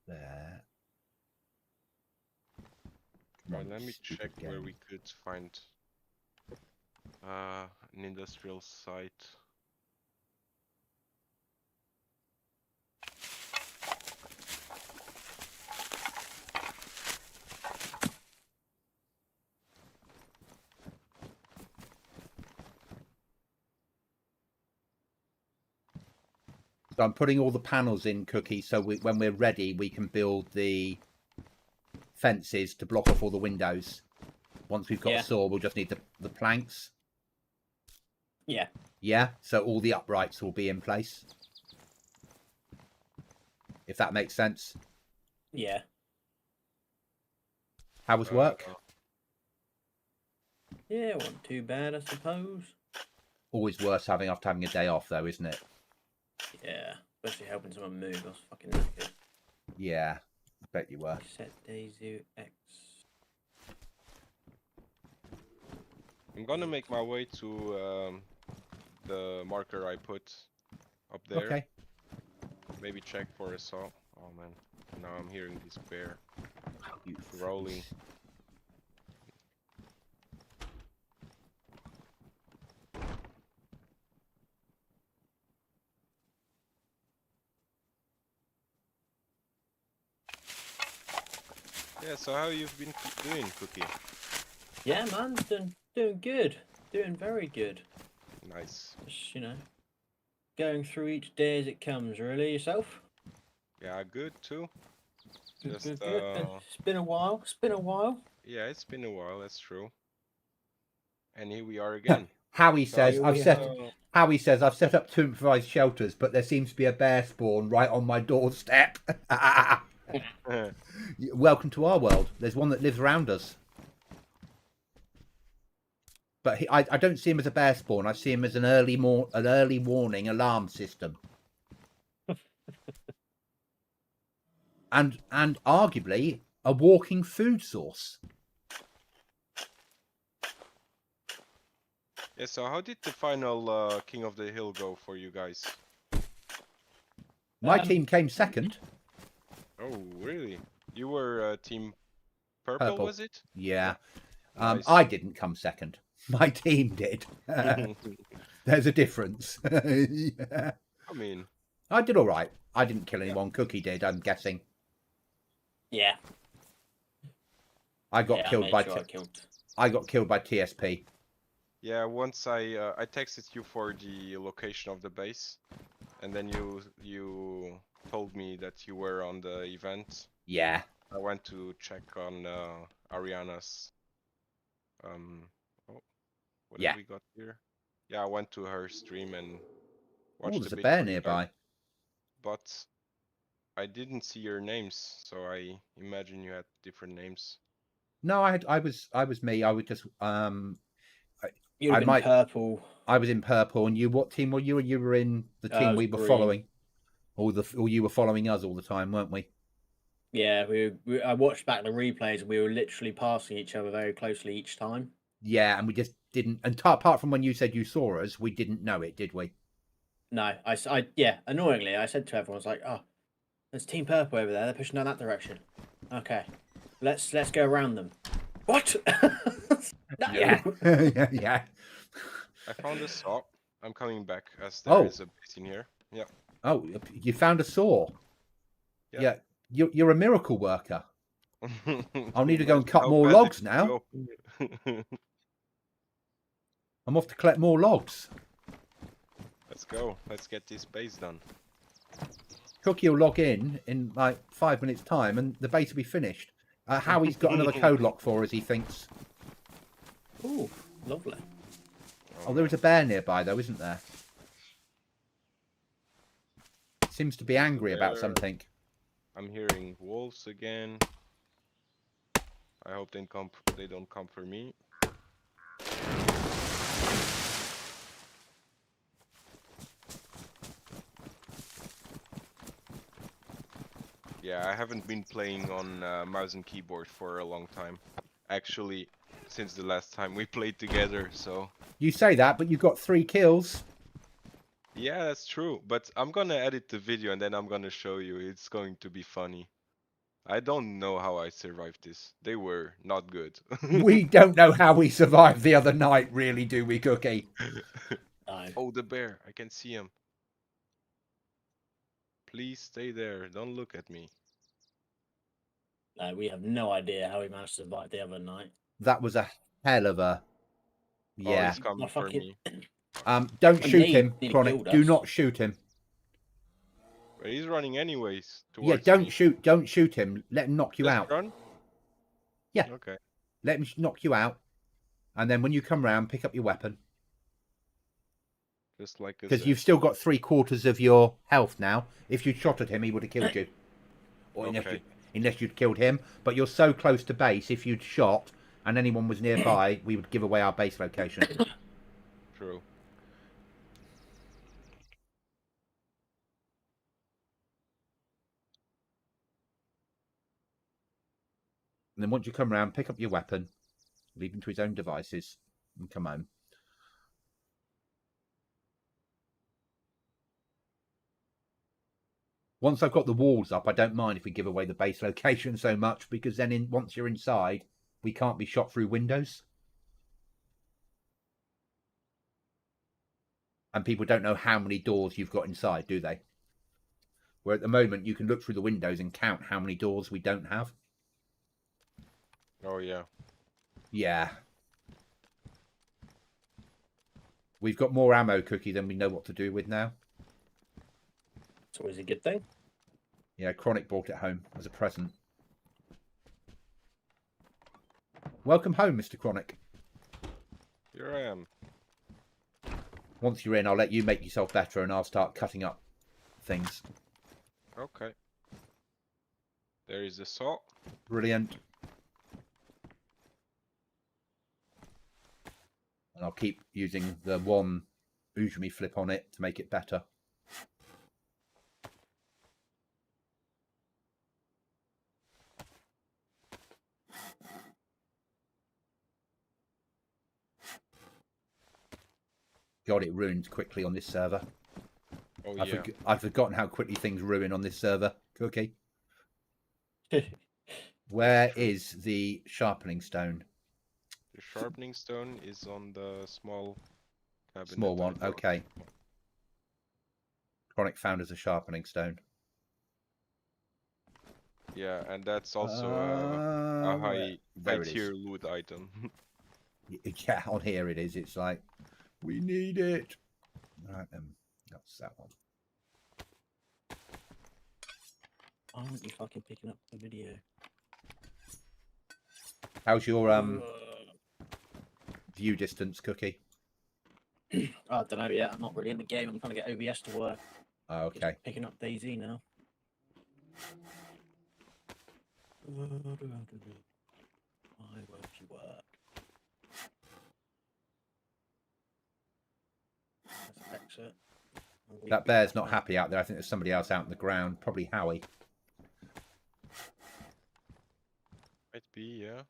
[SPEAKER 1] There.
[SPEAKER 2] Right, let me check where we could find an industrial site.
[SPEAKER 1] So I'm putting all the panels in, Cookie, so when we're ready, we can build the fences to block off all the windows. Once we've got a saw, we'll just need the planks.
[SPEAKER 3] Yeah.
[SPEAKER 1] Yeah, so all the uprights will be in place. If that makes sense.
[SPEAKER 3] Yeah.
[SPEAKER 1] How was work?
[SPEAKER 3] Yeah, wasn't too bad, I suppose.
[SPEAKER 1] Always worse after having a day off, though, isn't it?
[SPEAKER 3] Yeah, especially helping someone move. I was fucking knackered.
[SPEAKER 1] Yeah, I bet you were.
[SPEAKER 3] Set Dayzu X.
[SPEAKER 2] I'm gonna make my way to the marker I put up there.
[SPEAKER 1] Okay.
[SPEAKER 2] Maybe check for a saw. Oh man, now I'm hearing this bear
[SPEAKER 1] You
[SPEAKER 2] growling. Yeah, so how you've been doing, Cookie?
[SPEAKER 3] Yeah, man, doing good. Doing very good.
[SPEAKER 2] Nice.
[SPEAKER 3] Just, you know, going through each day as it comes, really. Yourself?
[SPEAKER 2] Yeah, good too.
[SPEAKER 3] Good,
[SPEAKER 2] Just,
[SPEAKER 3] good, good. It's been a while. It's been a while.
[SPEAKER 2] Yeah, it's been a while, that's true. And here we are again.
[SPEAKER 1] Howie says,
[SPEAKER 3] here
[SPEAKER 1] I've
[SPEAKER 3] we
[SPEAKER 1] set...
[SPEAKER 3] are.
[SPEAKER 1] Howie says, I've set up 2 improvised shelters, but there seems to be a bear spawn right on my doorstep. Welcome to our world. There's one that lives around us. But I don't see him as a bear spawn. I see him as an early warning alarm system. and arguably a walking food source.
[SPEAKER 2] Yeah, so how did the final King of the Hill go for you guys?
[SPEAKER 1] My team came second.
[SPEAKER 2] Oh, really? You were team purple,
[SPEAKER 1] Purple.
[SPEAKER 2] was it?
[SPEAKER 1] Yeah.
[SPEAKER 2] Nice.
[SPEAKER 1] I didn't come second. My team did. There's a difference. Yeah.
[SPEAKER 2] I mean,
[SPEAKER 1] I did all right. I didn't kill anyone. Cookie did, I'm guessing.
[SPEAKER 3] Yeah.
[SPEAKER 1] I got
[SPEAKER 3] Yeah,
[SPEAKER 1] killed
[SPEAKER 3] I made
[SPEAKER 1] by
[SPEAKER 3] sure I killed.
[SPEAKER 1] I got killed by TSP.
[SPEAKER 2] yeah. Once I texted you for the location of the base, and then you told me that you were on the event.
[SPEAKER 1] Yeah.
[SPEAKER 2] I went to check on Ariana's. Oh, what
[SPEAKER 1] Yeah.
[SPEAKER 2] have we got here? Yeah, I went to her stream and
[SPEAKER 1] Oh,
[SPEAKER 2] watched
[SPEAKER 1] there's
[SPEAKER 2] a
[SPEAKER 1] a
[SPEAKER 2] bit
[SPEAKER 1] bear
[SPEAKER 2] for you guys,
[SPEAKER 1] nearby.
[SPEAKER 2] but I didn't see your names, so I imagine you had different names.
[SPEAKER 1] No, I was me. I would just
[SPEAKER 3] You'd have been purple.
[SPEAKER 1] I was in purple, and you, what team were you? You were in the
[SPEAKER 3] I
[SPEAKER 1] team
[SPEAKER 3] was
[SPEAKER 1] we were
[SPEAKER 3] green.
[SPEAKER 1] following, or you were following us all the time, weren't we?
[SPEAKER 3] Yeah, I watched back the replays and we were literally passing each other very closely each time.
[SPEAKER 1] Yeah, and we just didn't. And apart from when you said you saw us, we didn't know it, did we?
[SPEAKER 3] No, yeah, annoyingly, I said to everyone, I was like, oh, there's Team Purple over there. They're pushing down that direction. Okay, let's go around them. What? No.
[SPEAKER 1] Yeah, yeah.
[SPEAKER 2] I found a saw. I'm coming back as there is a base in here. Yeah.
[SPEAKER 1] Oh, you found a saw.
[SPEAKER 2] Yeah.
[SPEAKER 1] You're a miracle worker. I'll need to go and cut
[SPEAKER 2] How
[SPEAKER 1] more
[SPEAKER 2] bad
[SPEAKER 1] logs
[SPEAKER 2] did it
[SPEAKER 1] now.
[SPEAKER 2] go?
[SPEAKER 1] I'm off to collect more logs.
[SPEAKER 2] Let's go. Let's get this base done.
[SPEAKER 1] Cookie will log in like 5 minutes' time, and the base will be finished. Howie's got another code lock for us, he thinks.
[SPEAKER 3] Ooh, lovely.
[SPEAKER 1] Oh, there is a bear nearby, though, isn't there? Seems to be angry about
[SPEAKER 2] Bear.
[SPEAKER 1] something.
[SPEAKER 2] I'm hearing wolves again. I hope they don't come for me. Yeah, I haven't been playing on mouse and keyboard for a long time. Actually, since the last time we played together, so...
[SPEAKER 1] You say that, but you got 3 kills.
[SPEAKER 2] Yeah, that's true. But I'm gonna edit the video and then I'm gonna show you. It's going to be funny. I don't know how I survived this. They were not good.
[SPEAKER 1] We don't know how we survived the other night, really, do we, Cookie?
[SPEAKER 3] No.
[SPEAKER 2] Oh, the bear. I can see him. Please stay there. Don't look at me.
[SPEAKER 3] No, we have no idea how we managed to survive the other night.
[SPEAKER 1] That was a hell of a...
[SPEAKER 2] Oh,
[SPEAKER 1] Yeah.
[SPEAKER 2] he's coming
[SPEAKER 3] My
[SPEAKER 2] for
[SPEAKER 3] fucking-
[SPEAKER 2] me.
[SPEAKER 1] Don't
[SPEAKER 3] And
[SPEAKER 1] shoot
[SPEAKER 3] they
[SPEAKER 1] him,
[SPEAKER 3] nearly
[SPEAKER 1] Chronic.
[SPEAKER 3] killed
[SPEAKER 1] Do
[SPEAKER 3] us.
[SPEAKER 1] not shoot him.
[SPEAKER 2] But he's running anyways
[SPEAKER 1] Yeah,
[SPEAKER 2] towards
[SPEAKER 1] don't
[SPEAKER 2] me.
[SPEAKER 1] shoot. Don't shoot him. Let him knock you
[SPEAKER 2] Just
[SPEAKER 1] out.
[SPEAKER 2] run?
[SPEAKER 1] Yeah.
[SPEAKER 2] Okay.
[SPEAKER 1] Let him knock you out. And then when you come round, pick up your weapon.
[SPEAKER 2] Just like a
[SPEAKER 1] Because
[SPEAKER 2] Zed.
[SPEAKER 1] you've still got 3/4 of your health now. If you'd shot at him, he would have killed you. Or
[SPEAKER 2] Okay.
[SPEAKER 1] unless you'd killed him. But you're so close to base, if you'd shot and anyone was nearby, we would give away our base location.
[SPEAKER 2] True.
[SPEAKER 1] And then once you come round, pick up your weapon, leave him to his own devices, and come home. Once I've got the walls up, I don't mind if we give away the base location so much, because then once you're inside, we can't be shot through windows. And people don't know how many doors you've got inside, do they? Where at the moment, you can look through the windows and count how many doors we don't have.
[SPEAKER 2] Oh, yeah.
[SPEAKER 1] Yeah. We've got more ammo, Cookie, than we know what to do with now.
[SPEAKER 3] It's always a good thing.
[SPEAKER 1] Yeah, Chronic brought it home as a present. Welcome home, Mr. Chronic.
[SPEAKER 2] Here I am.
[SPEAKER 1] Once you're in, I'll let you make yourself better and I'll start cutting up things.
[SPEAKER 2] Okay. There is a saw.
[SPEAKER 1] Brilliant. And I'll keep using the one Ujumi flip on it to make it better. God, it ruins quickly on this server.
[SPEAKER 2] Oh yeah.
[SPEAKER 1] I've forgotten how quickly things ruin on this server. Cookie, where is the sharpening stone?
[SPEAKER 2] The sharpening stone is on the small cabinet.
[SPEAKER 1] Small
[SPEAKER 2] I
[SPEAKER 1] one.
[SPEAKER 2] brought.
[SPEAKER 1] Okay. Chronic found as a sharpening stone.
[SPEAKER 2] Yeah, and that's also a high
[SPEAKER 1] there it
[SPEAKER 2] tier
[SPEAKER 1] is.
[SPEAKER 2] loot item.
[SPEAKER 1] Yeah, on here it is. It's like, we need it. All right, then. That's that one.
[SPEAKER 3] Why aren't you fucking picking up the video?
[SPEAKER 1] How's your view distance, Cookie?
[SPEAKER 3] I don't know yet. I'm not really in the game. I'm trying to get OBS to work.
[SPEAKER 1] Oh, okay.
[SPEAKER 3] Just picking up DayZ now. Why won't you work? Let's exit.
[SPEAKER 1] That bear's not happy out there. I think there's somebody else out on the ground. Probably Howie.
[SPEAKER 2] Might be, yeah.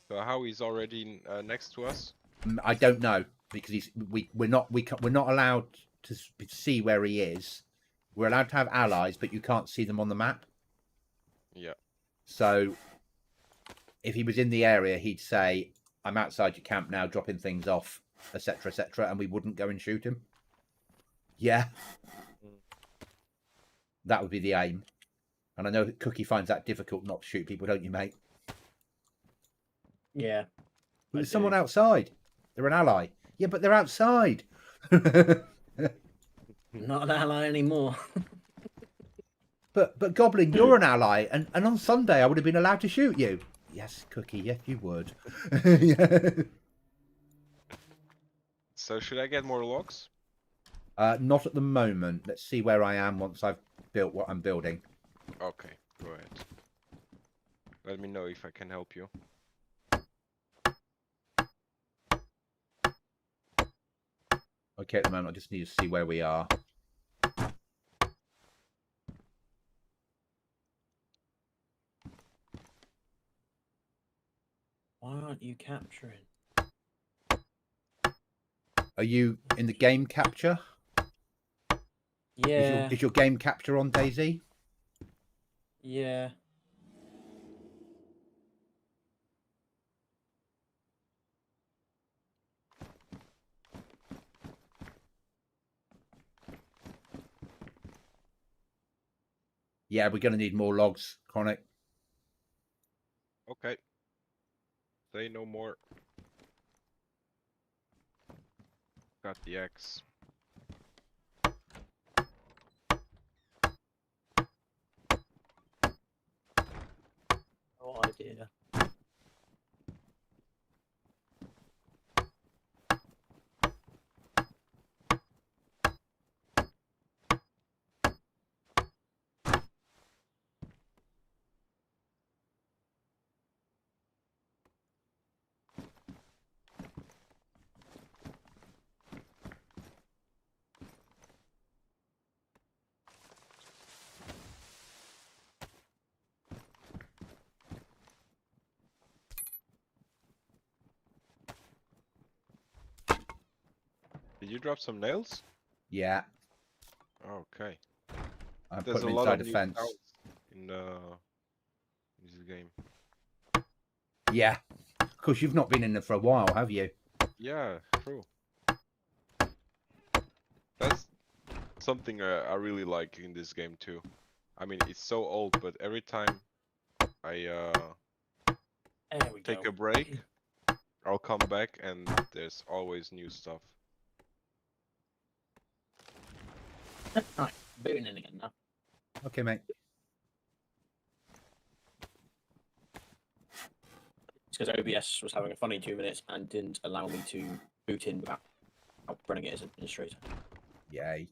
[SPEAKER 2] So Howie's already next to us.
[SPEAKER 1] I don't know because we're not allowed to see where he is. We're allowed to have allies, but you can't see them on the map.
[SPEAKER 2] Yeah.
[SPEAKER 1] So if he was in the area, he'd say, "I'm outside your camp now, dropping things off, etc., etc.," and we wouldn't go and shoot him. Yeah, that would be the aim. And I know that Cookie finds that difficult not to shoot people, don't you, mate?
[SPEAKER 3] Yeah.
[SPEAKER 1] But there's someone outside. They're an ally. Yeah, but they're outside.
[SPEAKER 3] Not an ally anymore.
[SPEAKER 1] But Goblin, you're an ally, and on Sunday I would have been allowed to shoot you. Yes, Cookie, yes, you would. Yeah.
[SPEAKER 2] So should I get more logs?
[SPEAKER 1] Not at the moment. Let's see where I am once I've built what I'm building.
[SPEAKER 2] Okay, go ahead. Let me know if I can help you.
[SPEAKER 1] Okay, at the moment I just need to see where we are.
[SPEAKER 3] Why aren't you capturing?
[SPEAKER 1] Are you in the game capture?
[SPEAKER 3] Yeah.
[SPEAKER 1] Is your game capture on DayZ?
[SPEAKER 3] Yeah.
[SPEAKER 1] Yeah, we're going to need more logs, Chronic.
[SPEAKER 2] Okay. Say no more. Got the X.
[SPEAKER 3] No idea.
[SPEAKER 2] Did you drop some nails?
[SPEAKER 1] Yeah,
[SPEAKER 2] Okay.
[SPEAKER 1] I'm
[SPEAKER 2] There's
[SPEAKER 1] putting
[SPEAKER 2] a
[SPEAKER 1] them
[SPEAKER 2] lot
[SPEAKER 1] inside
[SPEAKER 2] of
[SPEAKER 1] the
[SPEAKER 2] new
[SPEAKER 1] fence.
[SPEAKER 2] sounds in this game.
[SPEAKER 1] Yeah, of course you've not been in there for a while, have you?
[SPEAKER 2] Yeah, true. That's something I really like in this game too. I mean, it's so old, but every time I
[SPEAKER 3] There we
[SPEAKER 2] take
[SPEAKER 3] go.
[SPEAKER 2] a break, I'll come back and there's always new stuff.
[SPEAKER 3] Right, booting in again now.
[SPEAKER 1] Okay, mate.
[SPEAKER 3] It's because OBS was having a funny 2 minutes and didn't allow me to boot in without running it as administrator.
[SPEAKER 1] Yay.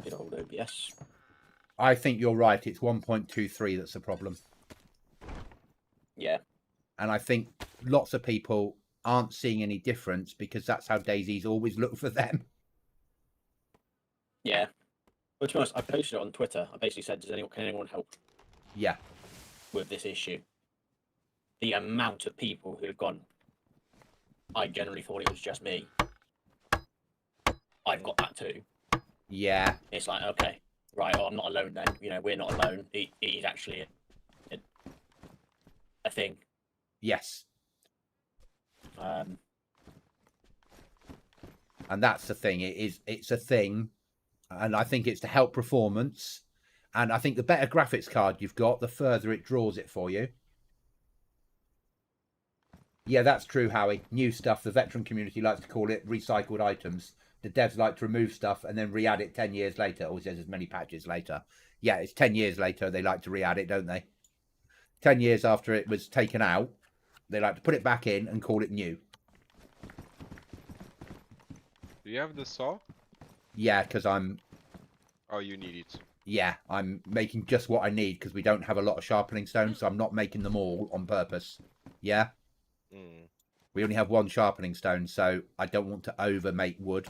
[SPEAKER 3] Good old OBS.
[SPEAKER 1] I think you're right. It's 1.23 that's the problem.
[SPEAKER 3] Yeah.
[SPEAKER 1] And I think lots of people aren't seeing any difference because that's how DayZ's always look for them.
[SPEAKER 3] Yeah. But to be honest, I posted it on Twitter. I basically said, can anyone help
[SPEAKER 1] Yeah.
[SPEAKER 3] with this issue? The amount of people who've gone, I generally thought it was just me. I've got that too.
[SPEAKER 1] Yeah.
[SPEAKER 3] It's like, okay, right, I'm not alone then. You know, we're not alone. It is actually a thing.
[SPEAKER 1] Yes.
[SPEAKER 3] Um,
[SPEAKER 1] And that's the thing. It's a thing. And I think it's to help performance. And I think the better graphics card you've got, the further it draws it for you. Yeah, that's true, Howie. New stuff. The veteran community likes to call it recycled items. The devs like to remove stuff and then re-add it 10 years later, or says as many patches later. Yeah, it's 10 years later they like to re-add it, don't they? 10 years after it was taken out, they like to put it back in and call it new.
[SPEAKER 2] Do you have the saw?
[SPEAKER 1] Yeah, because I'm
[SPEAKER 2] You need it.
[SPEAKER 1] Yeah, I'm making just what I need because we don't have a lot of sharpening stones, so I'm not making them all on purpose. Yeah?
[SPEAKER 2] Mm.
[SPEAKER 1] We only have one sharpening stone, so I don't want to over make wood.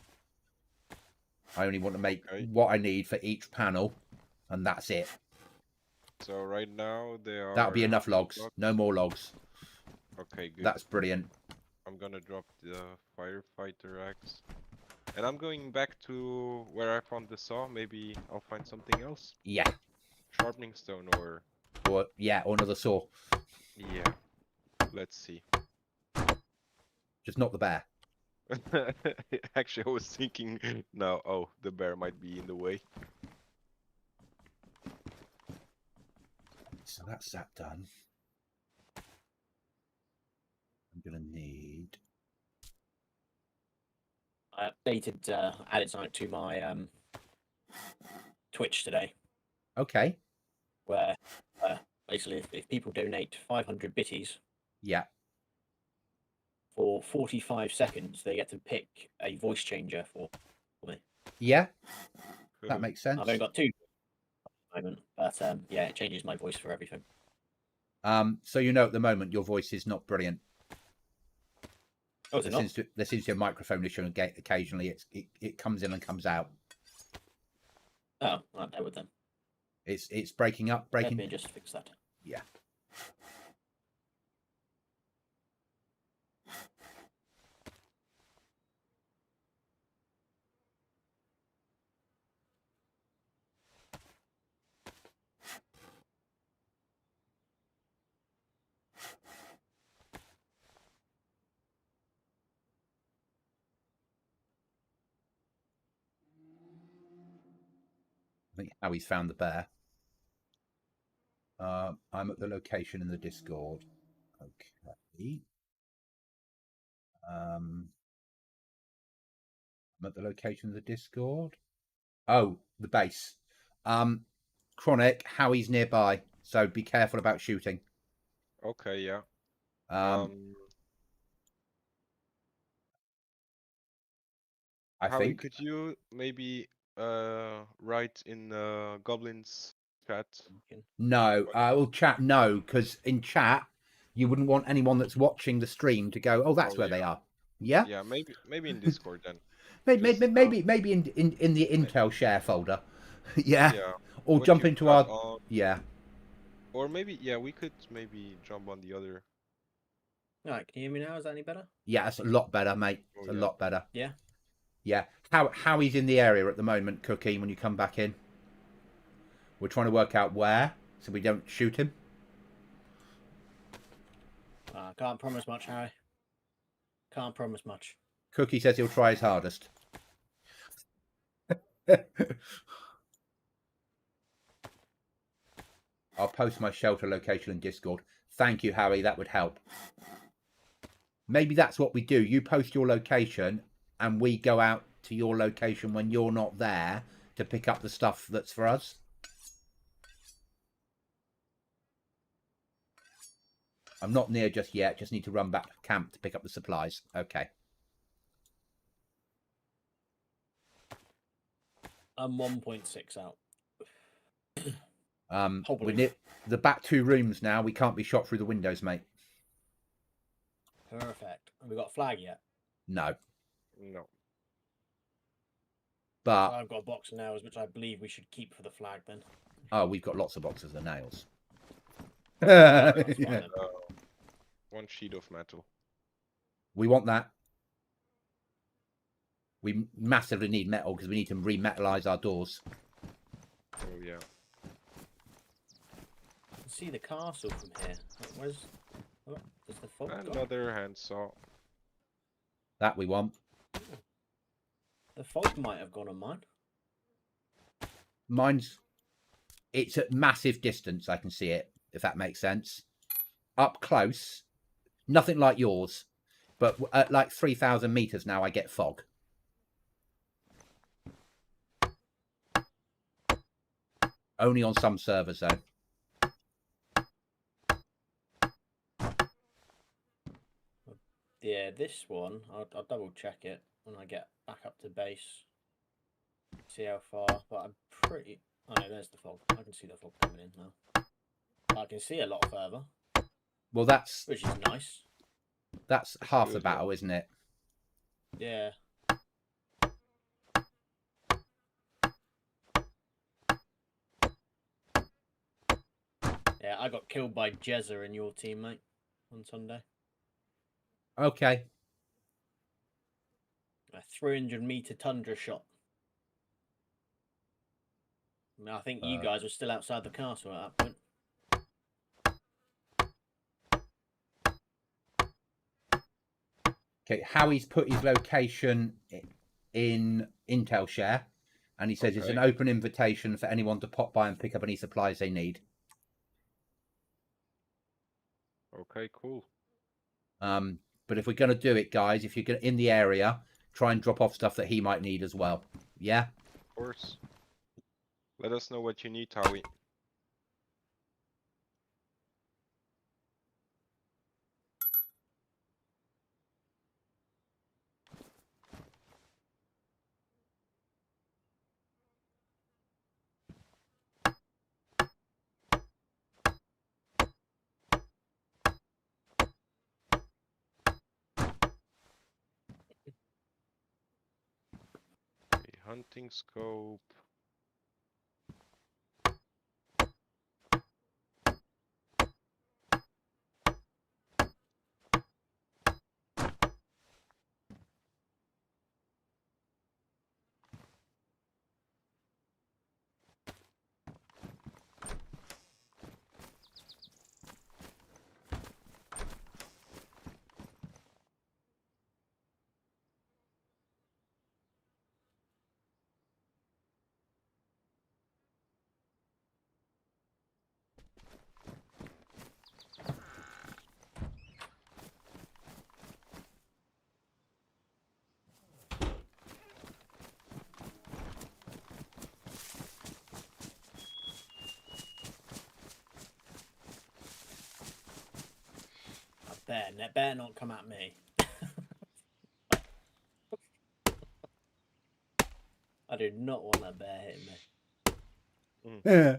[SPEAKER 1] I only want to make what I need for each panel, and that's it.
[SPEAKER 2] So right now there are...
[SPEAKER 1] That'll be enough logs. No more logs.
[SPEAKER 2] Okay, good.
[SPEAKER 1] That's brilliant.
[SPEAKER 2] I'm gonna drop the firefighter axe. And I'm going back to where I found the saw. Maybe I'll find something else.
[SPEAKER 1] Yeah.
[SPEAKER 2] Sharpening stone or...
[SPEAKER 1] Or another saw.
[SPEAKER 2] Yeah. Let's see.
[SPEAKER 1] Just not the bear.
[SPEAKER 2] Actually, I was thinking now, the bear might be in the way.
[SPEAKER 1] So that's that done. I'm going to need...
[SPEAKER 3] I updated, added something to my Twitch today.
[SPEAKER 1] Okay.
[SPEAKER 3] Where basically if people donate 500 bitties,
[SPEAKER 1] yeah,
[SPEAKER 3] for 45 seconds they get to pick a voice changer for me.
[SPEAKER 1] Yeah, that makes sense.
[SPEAKER 3] I've only got 2 at the moment, but yeah, it changes my voice for everything.
[SPEAKER 1] So at the moment your voice is not brilliant.
[SPEAKER 3] Oh, is it not?
[SPEAKER 1] There seems to be a microphone issue occasionally. It comes in and comes out.
[SPEAKER 3] Oh, I'll bear with them.
[SPEAKER 1] It's breaking up,
[SPEAKER 3] Let me just fix that.
[SPEAKER 1] Yeah. I think Howie's found the bear. I'm at the location in the Discord. Okay. I'm at the location of the Discord. Oh, the base. Chronic, Howie's nearby, so be careful about shooting.
[SPEAKER 2] Okay, yeah. Howie, could you maybe write in Goblin's chat?
[SPEAKER 1] No, we'll chat. No, because in chat you wouldn't want anyone that's watching the stream to go, "Oh, that's where they are." Yeah.
[SPEAKER 2] Yeah, maybe in Discord then.
[SPEAKER 1] maybe in the Intel share folder. Yeah. Or
[SPEAKER 2] what
[SPEAKER 1] jump into our
[SPEAKER 2] yeah. Or maybe we could maybe jump on the other.
[SPEAKER 3] Alright, can you hear me now? Is that any better?
[SPEAKER 1] Yeah, it's a lot better, mate. It's a lot better.
[SPEAKER 3] Yeah.
[SPEAKER 1] Yeah. How he's in the area at the moment, Cookie, when you come back in. We're trying to work out where, so we don't shoot him.
[SPEAKER 3] Can't promise much, Harry. Can't promise much.
[SPEAKER 1] Cookie says he'll try his hardest. I'll post my shelter location in Discord. Thank you, Harry. That would help. Maybe that's what we do. You post your location and we go out to your location when you're not there to pick up the stuff that's for us. I'm not near just yet. Just need to run back to camp to pick up the supplies. Okay.
[SPEAKER 3] I'm 1.6 out.
[SPEAKER 1] We're
[SPEAKER 3] Hopefully.
[SPEAKER 1] near the back 2 rooms now. We can't be shot through the windows, mate.
[SPEAKER 3] Perfect. Have we got a flag yet?
[SPEAKER 1] No,
[SPEAKER 2] No.
[SPEAKER 3] So
[SPEAKER 1] but
[SPEAKER 3] I've got a box of nails, which I believe we should keep for the flag then.
[SPEAKER 1] oh, we've got lots of boxes of nails.
[SPEAKER 3] That's fine
[SPEAKER 1] Yeah.
[SPEAKER 3] then.
[SPEAKER 2] 1 sheet of metal.
[SPEAKER 1] We want that. We massively need metal because we need to remetalize our doors.
[SPEAKER 2] Oh yeah.
[SPEAKER 3] I can see the castle from here. Where's does the fog go?
[SPEAKER 2] Another handsaw.
[SPEAKER 1] That we want.
[SPEAKER 3] The fog might have gone on mine.
[SPEAKER 1] It's at massive distance. I can see it, if that makes sense. Up close, nothing like yours, but at like 3,000 meters now, I get fog. Only on some servers, though.
[SPEAKER 3] Yeah, this one, I'll double check it when I get back up to base. See how far, but I'm pretty... Oh no, there's the fog. I can see the fog coming in now. I can see a lot further,
[SPEAKER 1] Well, that's
[SPEAKER 3] which is nice.
[SPEAKER 1] half the
[SPEAKER 2] Good,
[SPEAKER 1] battle, isn't it?
[SPEAKER 3] Yeah. Yeah, I got killed by Jezza in your team, mate, on Sunday.
[SPEAKER 1] Okay.
[SPEAKER 3] A 300-meter tundra shot. I think you guys were still outside the castle at that point.
[SPEAKER 1] Okay, Howie's put his location in Intel Share, and he says it's an
[SPEAKER 2] Okay.
[SPEAKER 1] open invitation for anyone to pop by and pick up any supplies they need.
[SPEAKER 2] Okay, cool.
[SPEAKER 1] But if we're going to do it, guys, if you're in the area, try and drop off stuff that he might need as well. Yeah?
[SPEAKER 2] Of course. Let us know what you need, Howie. Okay, hunting scope.
[SPEAKER 3] That better not come at me. I do not want that bear hitting me.
[SPEAKER 1] Yeah.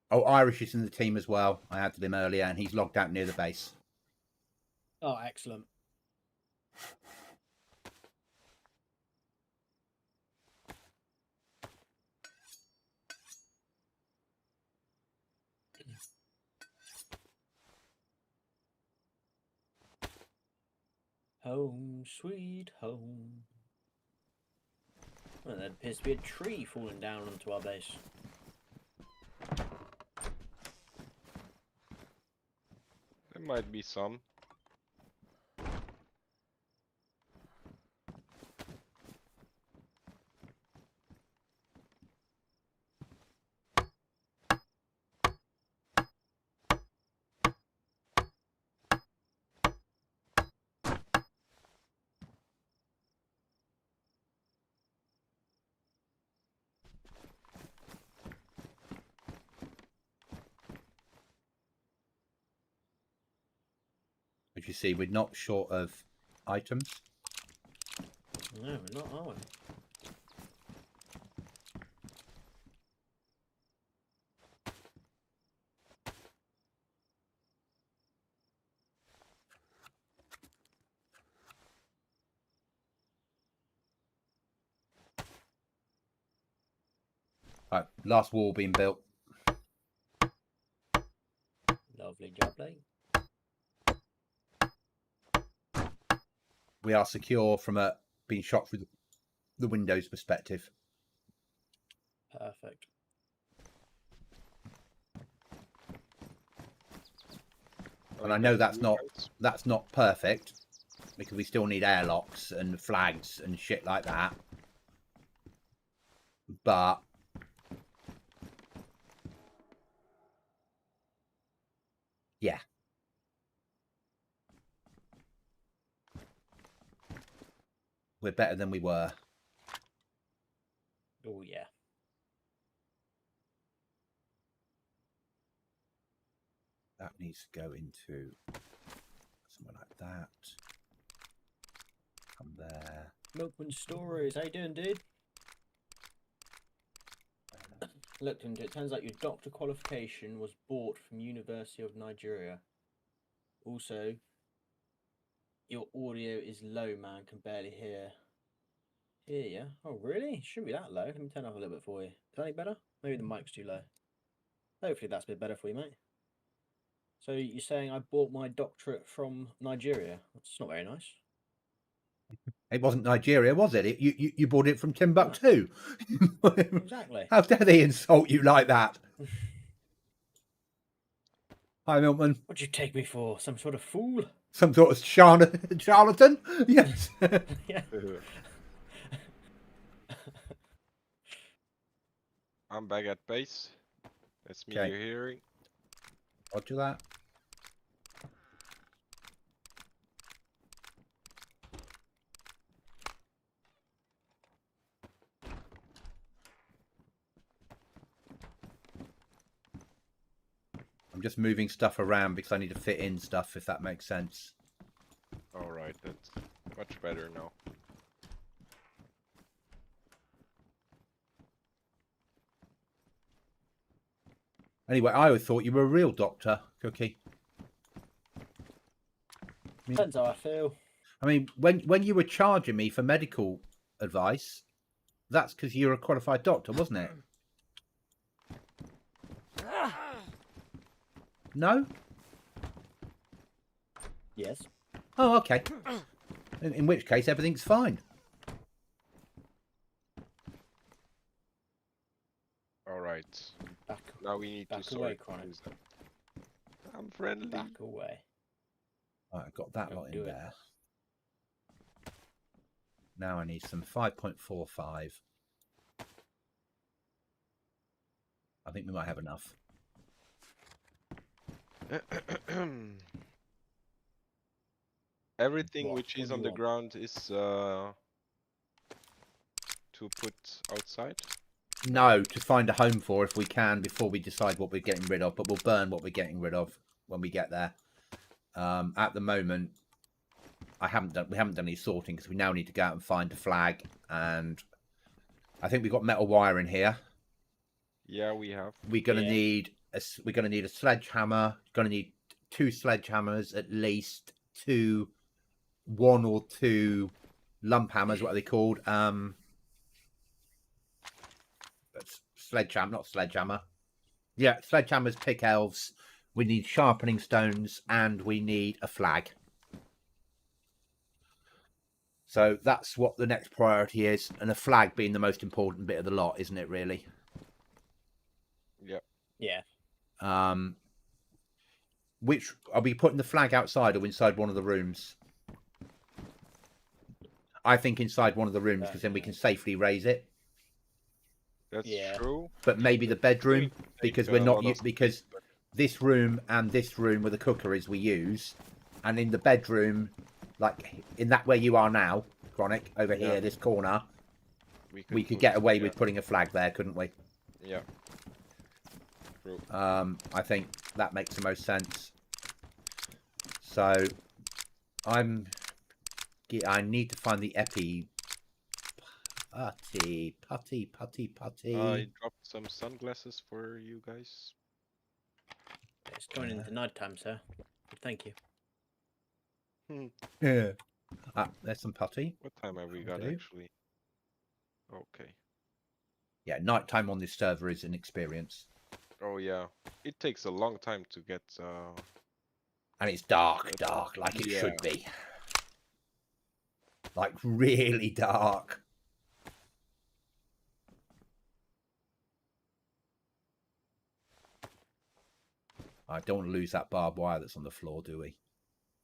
[SPEAKER 1] Oh, Irish is in the team as well. I added him earlier, and he's logged out near the base.
[SPEAKER 3] Oh, excellent. home, sweet home. Well, there appears to be a tree falling down onto our base.
[SPEAKER 2] There might be some.
[SPEAKER 1] As you see, we're not short of items.
[SPEAKER 3] No, we're not, are we?
[SPEAKER 1] Right, last wall being built.
[SPEAKER 3] Lovely job, Lee.
[SPEAKER 1] We are secure from a being shot through the windows perspective.
[SPEAKER 3] Perfect.
[SPEAKER 1] And I know that's
[SPEAKER 2] You
[SPEAKER 1] not
[SPEAKER 2] guys-
[SPEAKER 1] perfect because we still need airlocks and flags and shit like that. But yeah. We're better than we were.
[SPEAKER 3] Oh, yeah.
[SPEAKER 1] That needs to go into somewhere like that. Come there.
[SPEAKER 3] Milkman Stories, how you doing, dude? Looked into it. Turns out your doctor qualification was bought from University of Nigeria. Also, your audio is low, man. Can barely hear. Hear ya? Oh, really? Shouldn't be that low. Let me turn up a little bit for you. Is that any better? Maybe the mic's too low. Hopefully that's a bit better for you, mate. So you're saying I bought my doctorate from Nigeria? That's not very nice.
[SPEAKER 1] It wasn't Nigeria, was it? You bought it from Timbuktu.
[SPEAKER 3] Exactly.
[SPEAKER 1] How dare they insult you like that? Hi, Milton.
[SPEAKER 3] What'd you take me for? Some sort of fool?
[SPEAKER 1] Some sort of charlatan? Yes.
[SPEAKER 3] Yeah.
[SPEAKER 2] I'm back at base. That's me
[SPEAKER 1] Okay.
[SPEAKER 2] you're hearing.
[SPEAKER 1] Roger that. I'm just moving stuff around because I need to fit in stuff, if that makes sense.
[SPEAKER 2] Alright, that's much better now.
[SPEAKER 1] Anyway, I always thought you were a real doctor, Cookie.
[SPEAKER 3] Depends how I feel.
[SPEAKER 1] I mean, when you were charging me for medical advice, that's because you're a qualified doctor, wasn't it? No?
[SPEAKER 3] Yes.
[SPEAKER 1] Oh, okay. In which case, everything's fine.
[SPEAKER 2] Alright.
[SPEAKER 3] Back,
[SPEAKER 2] Now we need
[SPEAKER 3] back
[SPEAKER 2] to
[SPEAKER 3] away,
[SPEAKER 2] sort
[SPEAKER 3] Chronic.
[SPEAKER 2] this out. I'm friendly.
[SPEAKER 3] Back away.
[SPEAKER 1] Right, I've got that
[SPEAKER 3] Don't
[SPEAKER 1] lot
[SPEAKER 3] do
[SPEAKER 1] in
[SPEAKER 3] it.
[SPEAKER 1] there. Now I need some 5.45. I think we might have enough.
[SPEAKER 2] Everything
[SPEAKER 3] What?
[SPEAKER 2] which
[SPEAKER 3] What
[SPEAKER 2] is
[SPEAKER 3] do
[SPEAKER 2] on
[SPEAKER 3] you
[SPEAKER 2] the
[SPEAKER 3] want?
[SPEAKER 2] ground is to put outside.
[SPEAKER 1] No, to find a home for if we can before we decide what we're getting rid of. But we'll burn what we're getting rid of when we get there. At the moment, we haven't done any sorting because we now need to go out and find a flag. And I think we've got metal wire in here.
[SPEAKER 2] Yeah, we have.
[SPEAKER 1] We're gonna
[SPEAKER 3] Yeah.
[SPEAKER 1] need a sledgehammer. Gonna need 2 sledgehammers at least. 1 or 2 lump hammers. What are they called? Sledgehammer, not sledgehammer. Yeah, sledgehammers, pick elves. We need sharpening stones and we need a flag. So that's what the next priority is, and a flag being the most important bit of the lot, isn't it? Really.
[SPEAKER 2] Yeah.
[SPEAKER 3] Yeah.
[SPEAKER 1] Which are we putting the flag outside or inside one of the rooms? I think inside one of the rooms because then we can safely raise it.
[SPEAKER 2] That's
[SPEAKER 3] Yeah.
[SPEAKER 2] true.
[SPEAKER 1] But maybe the bedroom
[SPEAKER 2] Maybe
[SPEAKER 1] because
[SPEAKER 2] take
[SPEAKER 1] we're
[SPEAKER 2] a
[SPEAKER 1] not
[SPEAKER 2] lot of
[SPEAKER 1] because this room and this room where the cooker is we use, and in the bedroom, like in that where you are now, Chronic over
[SPEAKER 2] Yeah.
[SPEAKER 1] here, this corner, we could
[SPEAKER 2] put-
[SPEAKER 1] get away
[SPEAKER 2] yeah,
[SPEAKER 1] with putting a flag there, couldn't we?
[SPEAKER 2] Yeah. True.
[SPEAKER 1] I think that makes the most sense. So, I need to find the epi. Putty.
[SPEAKER 2] I dropped some sunglasses for you guys.
[SPEAKER 3] It's going into night time, sir. Thank you.
[SPEAKER 1] Yeah. There's some putty.
[SPEAKER 2] What time have we
[SPEAKER 1] That'll
[SPEAKER 2] got
[SPEAKER 1] do.
[SPEAKER 2] actually? Okay.
[SPEAKER 1] Yeah, nighttime on this server is an experience.
[SPEAKER 2] Oh yeah. It takes a long time to get
[SPEAKER 1] And it's dark, like it should be. Like really dark. I don't want to lose that barbed wire that's on the floor, do we?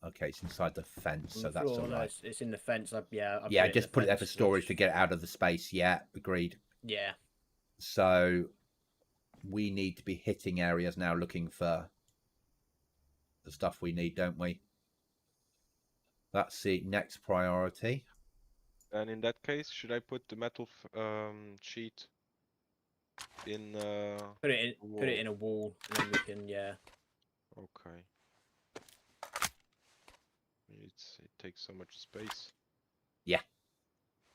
[SPEAKER 1] Okay, it's inside the fence, so that's all right.
[SPEAKER 3] It's in the fence.
[SPEAKER 1] Yeah,
[SPEAKER 3] yeah,
[SPEAKER 1] just put it there for storage to get it out of the space. Yeah, agreed.
[SPEAKER 3] Yeah.
[SPEAKER 1] So we need to be hitting areas now looking for the stuff we need, don't we? That's the next priority.
[SPEAKER 2] and in that case, should I put the metal sheet in
[SPEAKER 3] Put it in a wall, and then we can
[SPEAKER 2] Okay. It takes so much space.
[SPEAKER 1] Yeah.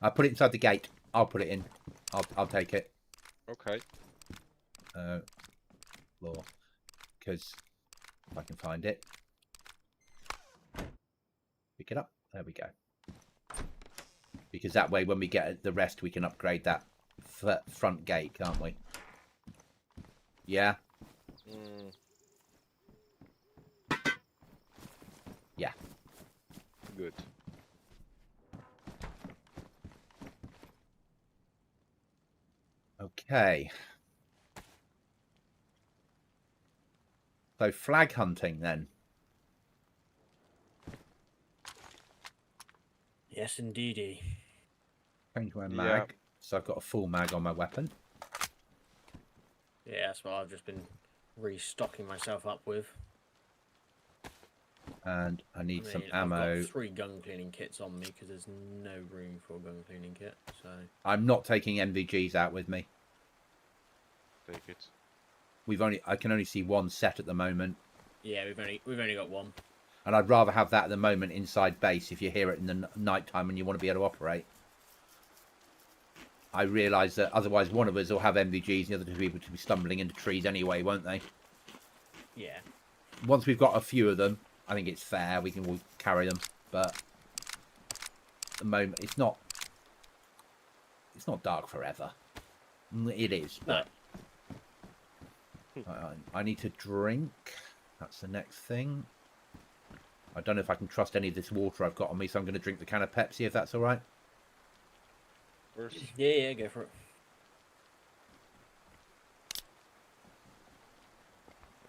[SPEAKER 1] I put it inside the gate. I'll put it in. I'll take it.
[SPEAKER 2] Okay.
[SPEAKER 1] Floor. Because if I can find it. Pick it up. There we go. Because that way when we get the rest we can upgrade that front gate, can't we? Yeah. Yeah.
[SPEAKER 2] Good.
[SPEAKER 1] Okay. So flag hunting then.
[SPEAKER 3] Yes, indeedy.
[SPEAKER 1] Change my mag.
[SPEAKER 2] Yeah.
[SPEAKER 1] So I've got a full mag on my weapon.
[SPEAKER 3] Yeah, that's what I've just been restocking myself up with.
[SPEAKER 1] And I need some
[SPEAKER 3] I've
[SPEAKER 1] ammo.
[SPEAKER 3] got 3 gun cleaning kits on me because there's no room for a gun cleaning kit. So
[SPEAKER 1] I'm not taking MVGs out with me.
[SPEAKER 2] Take it.
[SPEAKER 1] I can only see one set at the moment.
[SPEAKER 3] yeah, we've only got one.
[SPEAKER 1] And I'd rather have that at the moment inside base if you hear it in the night time and you want to be able to operate. I realise that otherwise one of us will have MVGs and the other 2 people to be stumbling into trees anyway, won't they?
[SPEAKER 3] Yeah.
[SPEAKER 1] Once we've got a few of them, I think it's fair. We can all carry them. But at the moment, it's not dark forever. It is.
[SPEAKER 3] No.
[SPEAKER 1] I need to drink. That's the next thing. I don't know if I can trust any of this water I've got on me, so I'm going to drink the can of Pepsi, if that's all right.
[SPEAKER 2] First.
[SPEAKER 3] Yeah, go for it.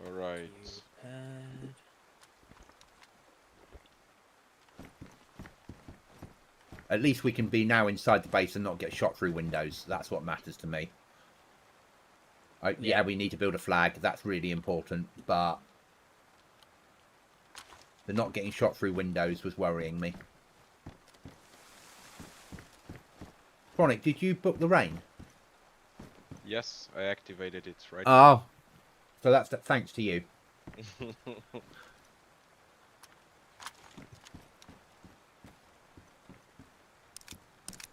[SPEAKER 2] All right.
[SPEAKER 1] At least we can be now inside the base and not get shot through windows. That's what matters to me. Yeah, we need to build a flag. That's really important. But the not getting shot through windows was worrying me. Chronic, did you book the rain?
[SPEAKER 2] Yes, I activated it right.
[SPEAKER 1] Oh, so that's thanks to you.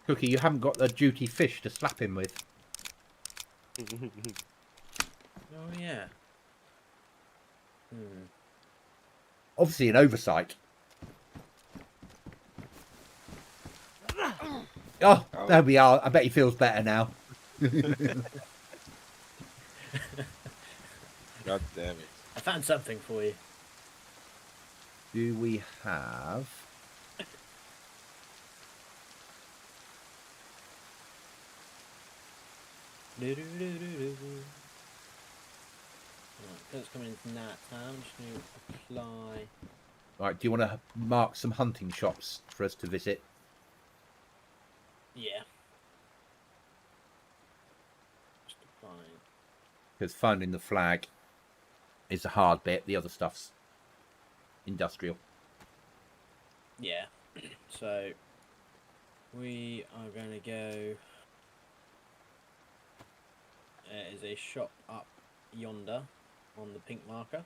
[SPEAKER 1] Cookie, you haven't got the duty fish to slap him with.
[SPEAKER 3] Oh yeah.
[SPEAKER 1] Obviously an oversight. Oh, there we are. I bet he feels better now.
[SPEAKER 2] God damn it.
[SPEAKER 3] I found something for you.
[SPEAKER 1] Do we have...
[SPEAKER 3] Because it's coming into night time, I'm just going to apply.
[SPEAKER 1] Right, do you want to mark some hunting shops for us to visit?
[SPEAKER 3] Yeah. Just applying.
[SPEAKER 1] Because finding the flag is a hard bit. The other stuff's industrial.
[SPEAKER 3] Yeah. So we are going to go. There is a shop up yonder on the pink marker.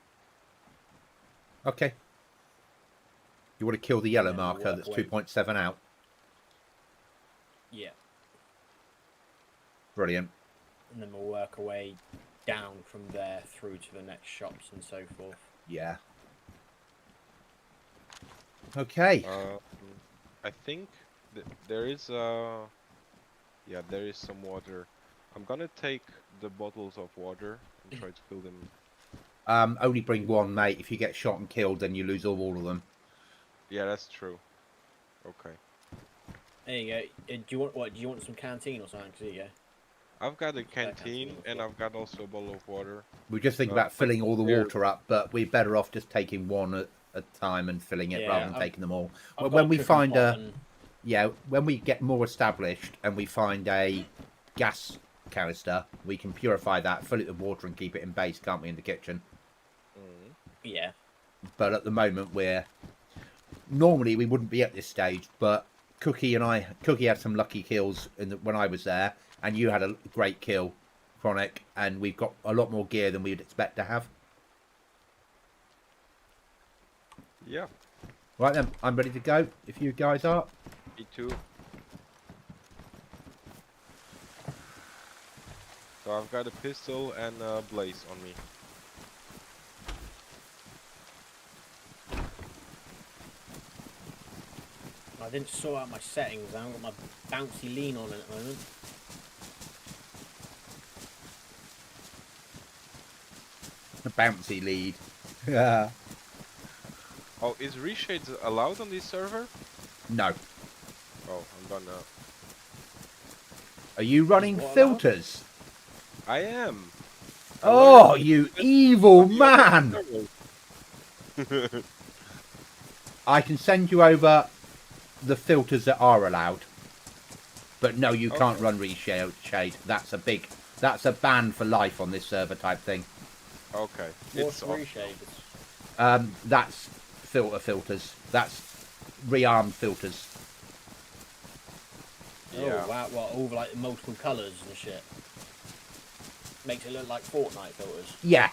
[SPEAKER 1] Okay. You want to kill the yellow
[SPEAKER 3] And then we'll
[SPEAKER 1] marker
[SPEAKER 3] work
[SPEAKER 1] that's
[SPEAKER 3] away.
[SPEAKER 1] 2.7 out.
[SPEAKER 3] Yeah.
[SPEAKER 1] Brilliant.
[SPEAKER 3] And then we'll work our way down from there through to the next shops and so forth.
[SPEAKER 1] Yeah. Okay.
[SPEAKER 2] I think there is yeah, there is some water. I'm gonna take the bottles of water and try to fill them.
[SPEAKER 1] Only bring one, mate. If you get shot and killed, then you lose all of them.
[SPEAKER 2] Yeah, that's true. Okay.
[SPEAKER 3] There you go. Do you want what? Do you want some canteen or something? 'Cause there you go.
[SPEAKER 2] I've got a
[SPEAKER 3] canteen
[SPEAKER 2] canteen
[SPEAKER 3] as
[SPEAKER 2] and
[SPEAKER 3] well.
[SPEAKER 2] I've got also a bottle of water.
[SPEAKER 1] We just think about filling all the water up, but we're better off just taking one at a time and filling it
[SPEAKER 3] Yeah,
[SPEAKER 1] rather than
[SPEAKER 3] I've-
[SPEAKER 1] taking them all.
[SPEAKER 3] I've
[SPEAKER 1] When
[SPEAKER 3] got
[SPEAKER 1] we
[SPEAKER 3] cooking
[SPEAKER 1] find
[SPEAKER 3] pot
[SPEAKER 1] a
[SPEAKER 3] and-
[SPEAKER 1] yeah, when we get more established and we find a gas canister, we can purify that, fill it with water, and keep it in base, can't we, in the kitchen?
[SPEAKER 2] Mm.
[SPEAKER 3] Yeah.
[SPEAKER 1] But at the moment, normally we wouldn't be at this stage, but Cookie had some lucky kills when I was there, and you had a great kill, Chronic, and we've got a lot more gear than we'd expect to have.
[SPEAKER 2] Yeah,
[SPEAKER 1] Right then, I'm ready to go. If you guys are.
[SPEAKER 2] me too. So I've got a pistol and a blaze on me.
[SPEAKER 3] I didn't sort out my settings. I haven't got my bouncy lean on at the moment.
[SPEAKER 1] A bouncy lead. Yeah.
[SPEAKER 2] Oh, is reshades allowed on this server?
[SPEAKER 1] No.
[SPEAKER 2] Oh, I'm gonna.
[SPEAKER 1] Are you running
[SPEAKER 3] What
[SPEAKER 1] filters?
[SPEAKER 2] I am.
[SPEAKER 1] Oh, you evil man! I can send you over the filters that are allowed. But no, you can't
[SPEAKER 2] Okay.
[SPEAKER 1] run reshade. That's a ban for life on this server type thing.
[SPEAKER 2] Okay.
[SPEAKER 3] What's
[SPEAKER 2] It's off.
[SPEAKER 3] reshaders?
[SPEAKER 1] That's filters. That's rearmed filters.
[SPEAKER 2] Yeah.
[SPEAKER 3] Oh wow! What? All like multiple colours and shit. Makes it look like Fortnite filters.
[SPEAKER 1] Yeah.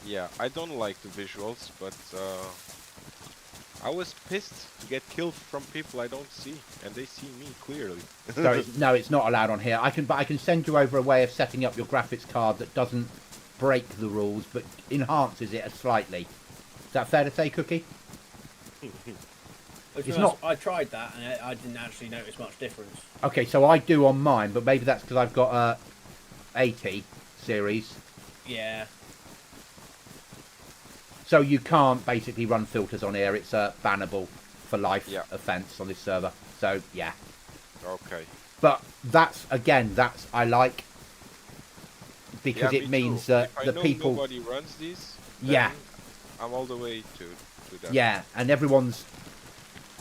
[SPEAKER 2] Yeah, I don't like the visuals, but I was pissed to get killed from people I don't see, and they see me clearly.
[SPEAKER 1] So no, it's not allowed on here. But I can send you over a way of setting up your graphics card that doesn't break the rules, but enhances it slightly. Is that fair to say, Cookie?
[SPEAKER 3] It's
[SPEAKER 1] not-
[SPEAKER 3] I tried that and I didn't actually notice much difference.
[SPEAKER 1] Okay, so I do on mine, but maybe that's because I've got a 80 series.
[SPEAKER 3] Yeah.
[SPEAKER 1] So you can't basically run filters on here. It's a bannable for life
[SPEAKER 2] Yeah.
[SPEAKER 1] offence on this server. So yeah.
[SPEAKER 2] Okay.
[SPEAKER 1] But that's I like because
[SPEAKER 2] Yeah,
[SPEAKER 1] it
[SPEAKER 2] me
[SPEAKER 1] means
[SPEAKER 2] too.
[SPEAKER 1] that
[SPEAKER 2] If I
[SPEAKER 1] the
[SPEAKER 2] know
[SPEAKER 1] people,
[SPEAKER 2] nobody runs these,
[SPEAKER 1] Yeah.
[SPEAKER 2] then I'm all the way to that.
[SPEAKER 1] yeah, and everyone's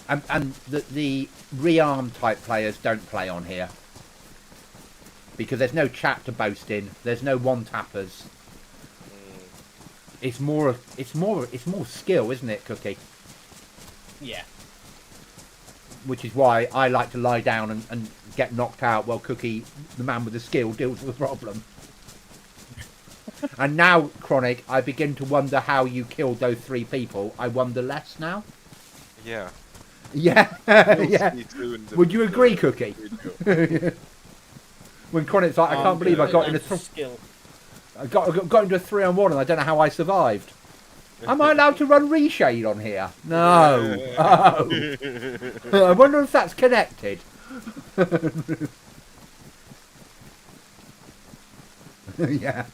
[SPEAKER 1] and the rearm type players don't play on here because there's no chat to boast in. There's no one tappers.
[SPEAKER 2] Mm,
[SPEAKER 1] It's more skill, isn't it, Cookie?
[SPEAKER 3] Yeah.
[SPEAKER 1] Which is why I like to lie down and get knocked out while Cookie, the man with the skill, deals with the problem. And now, Chronic, I begin to wonder how you killed those 3 people. I wonder less now.
[SPEAKER 2] yeah.
[SPEAKER 1] Yeah,
[SPEAKER 2] You'll
[SPEAKER 1] yeah.
[SPEAKER 2] see too in the-
[SPEAKER 1] Would you agree, Cookie?
[SPEAKER 2] video.
[SPEAKER 1] When Chronic's like, I can't believe I got in a
[SPEAKER 3] skill.
[SPEAKER 1] I got into a 3-on-1 and I don't know how I survived. Am I allowed to run reshade on here? No. Oh. I wonder if that's connected. Yeah.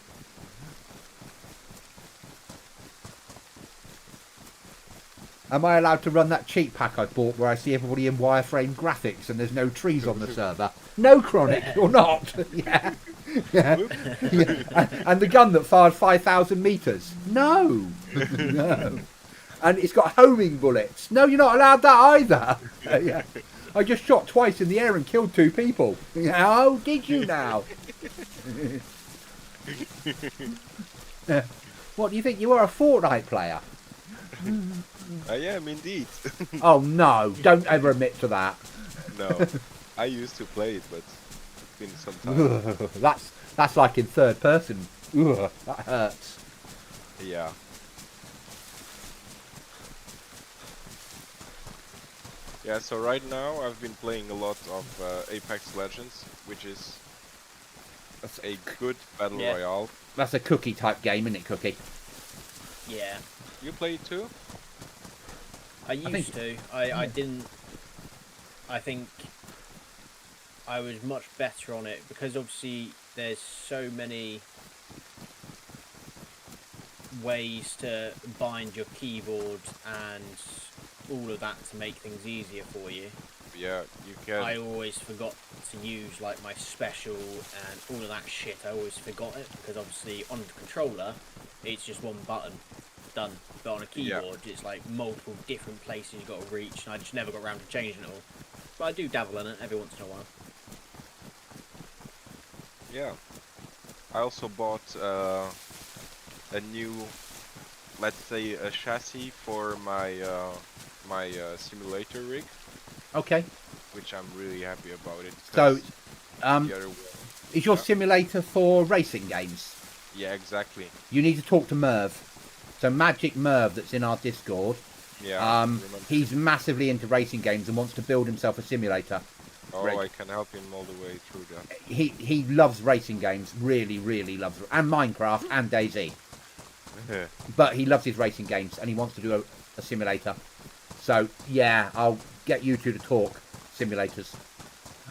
[SPEAKER 1] Am I allowed to run that cheat pack I bought where I see everybody in wireframe graphics and there's no trees on the server? No, Chronic, you're not. Yeah. Yeah. Yeah. And the gun that fired 5,000 meters. No, no. And it's got homing bullets. No, you're not allowed that either. Yeah. I just shot twice in the air and killed 2 people. Oh, did you now? What do you think? You are a Fortnite player?
[SPEAKER 2] I am indeed.
[SPEAKER 1] Oh no! Don't ever admit to that.
[SPEAKER 2] No, I used to play it, but it's been some time.
[SPEAKER 1] That's like in third person. Ugh, that hurts.
[SPEAKER 2] Yeah. Yeah, so right now I've been playing a lot of Apex Legends, which is a good battle
[SPEAKER 3] Yeah.
[SPEAKER 2] royale.
[SPEAKER 1] That's a cookie type game, isn't it, Cookie?
[SPEAKER 3] Yeah.
[SPEAKER 2] You play it too?
[SPEAKER 3] I used to. I didn't. I think I was much better on it because obviously there's so many ways to bind your keyboard and all of that to make things easier for you.
[SPEAKER 2] Yeah, you can.
[SPEAKER 3] I always forgot to use like my special and all of that shit. I always forgot it because obviously on the controller it's just one button, done. But on a keyboard it's like multiple different places you've got to reach, and I just never got around to changing it all. But I do dabble in it every once in a while.
[SPEAKER 2] Yeah. I also bought a new, let's say, a chassis for my simulator rig,
[SPEAKER 1] Okay.
[SPEAKER 2] which I'm really happy about it.
[SPEAKER 1] So,
[SPEAKER 2] 'cause the other one,
[SPEAKER 1] is your
[SPEAKER 2] yeah.
[SPEAKER 1] simulator for racing games?
[SPEAKER 2] Yeah, exactly.
[SPEAKER 1] You need to talk to Merv. So Magic Merv, that's in our Discord.
[SPEAKER 2] Yeah. I remember.
[SPEAKER 1] He's massively into racing games and wants to build himself a simulator.
[SPEAKER 2] Oh,
[SPEAKER 1] rig.
[SPEAKER 2] I can help him all the way through that.
[SPEAKER 1] He loves racing games, really, really loves, and Minecraft and DayZ. But he loves his racing games and he wants to do a simulator. So yeah, I'll get you two to talk simulators.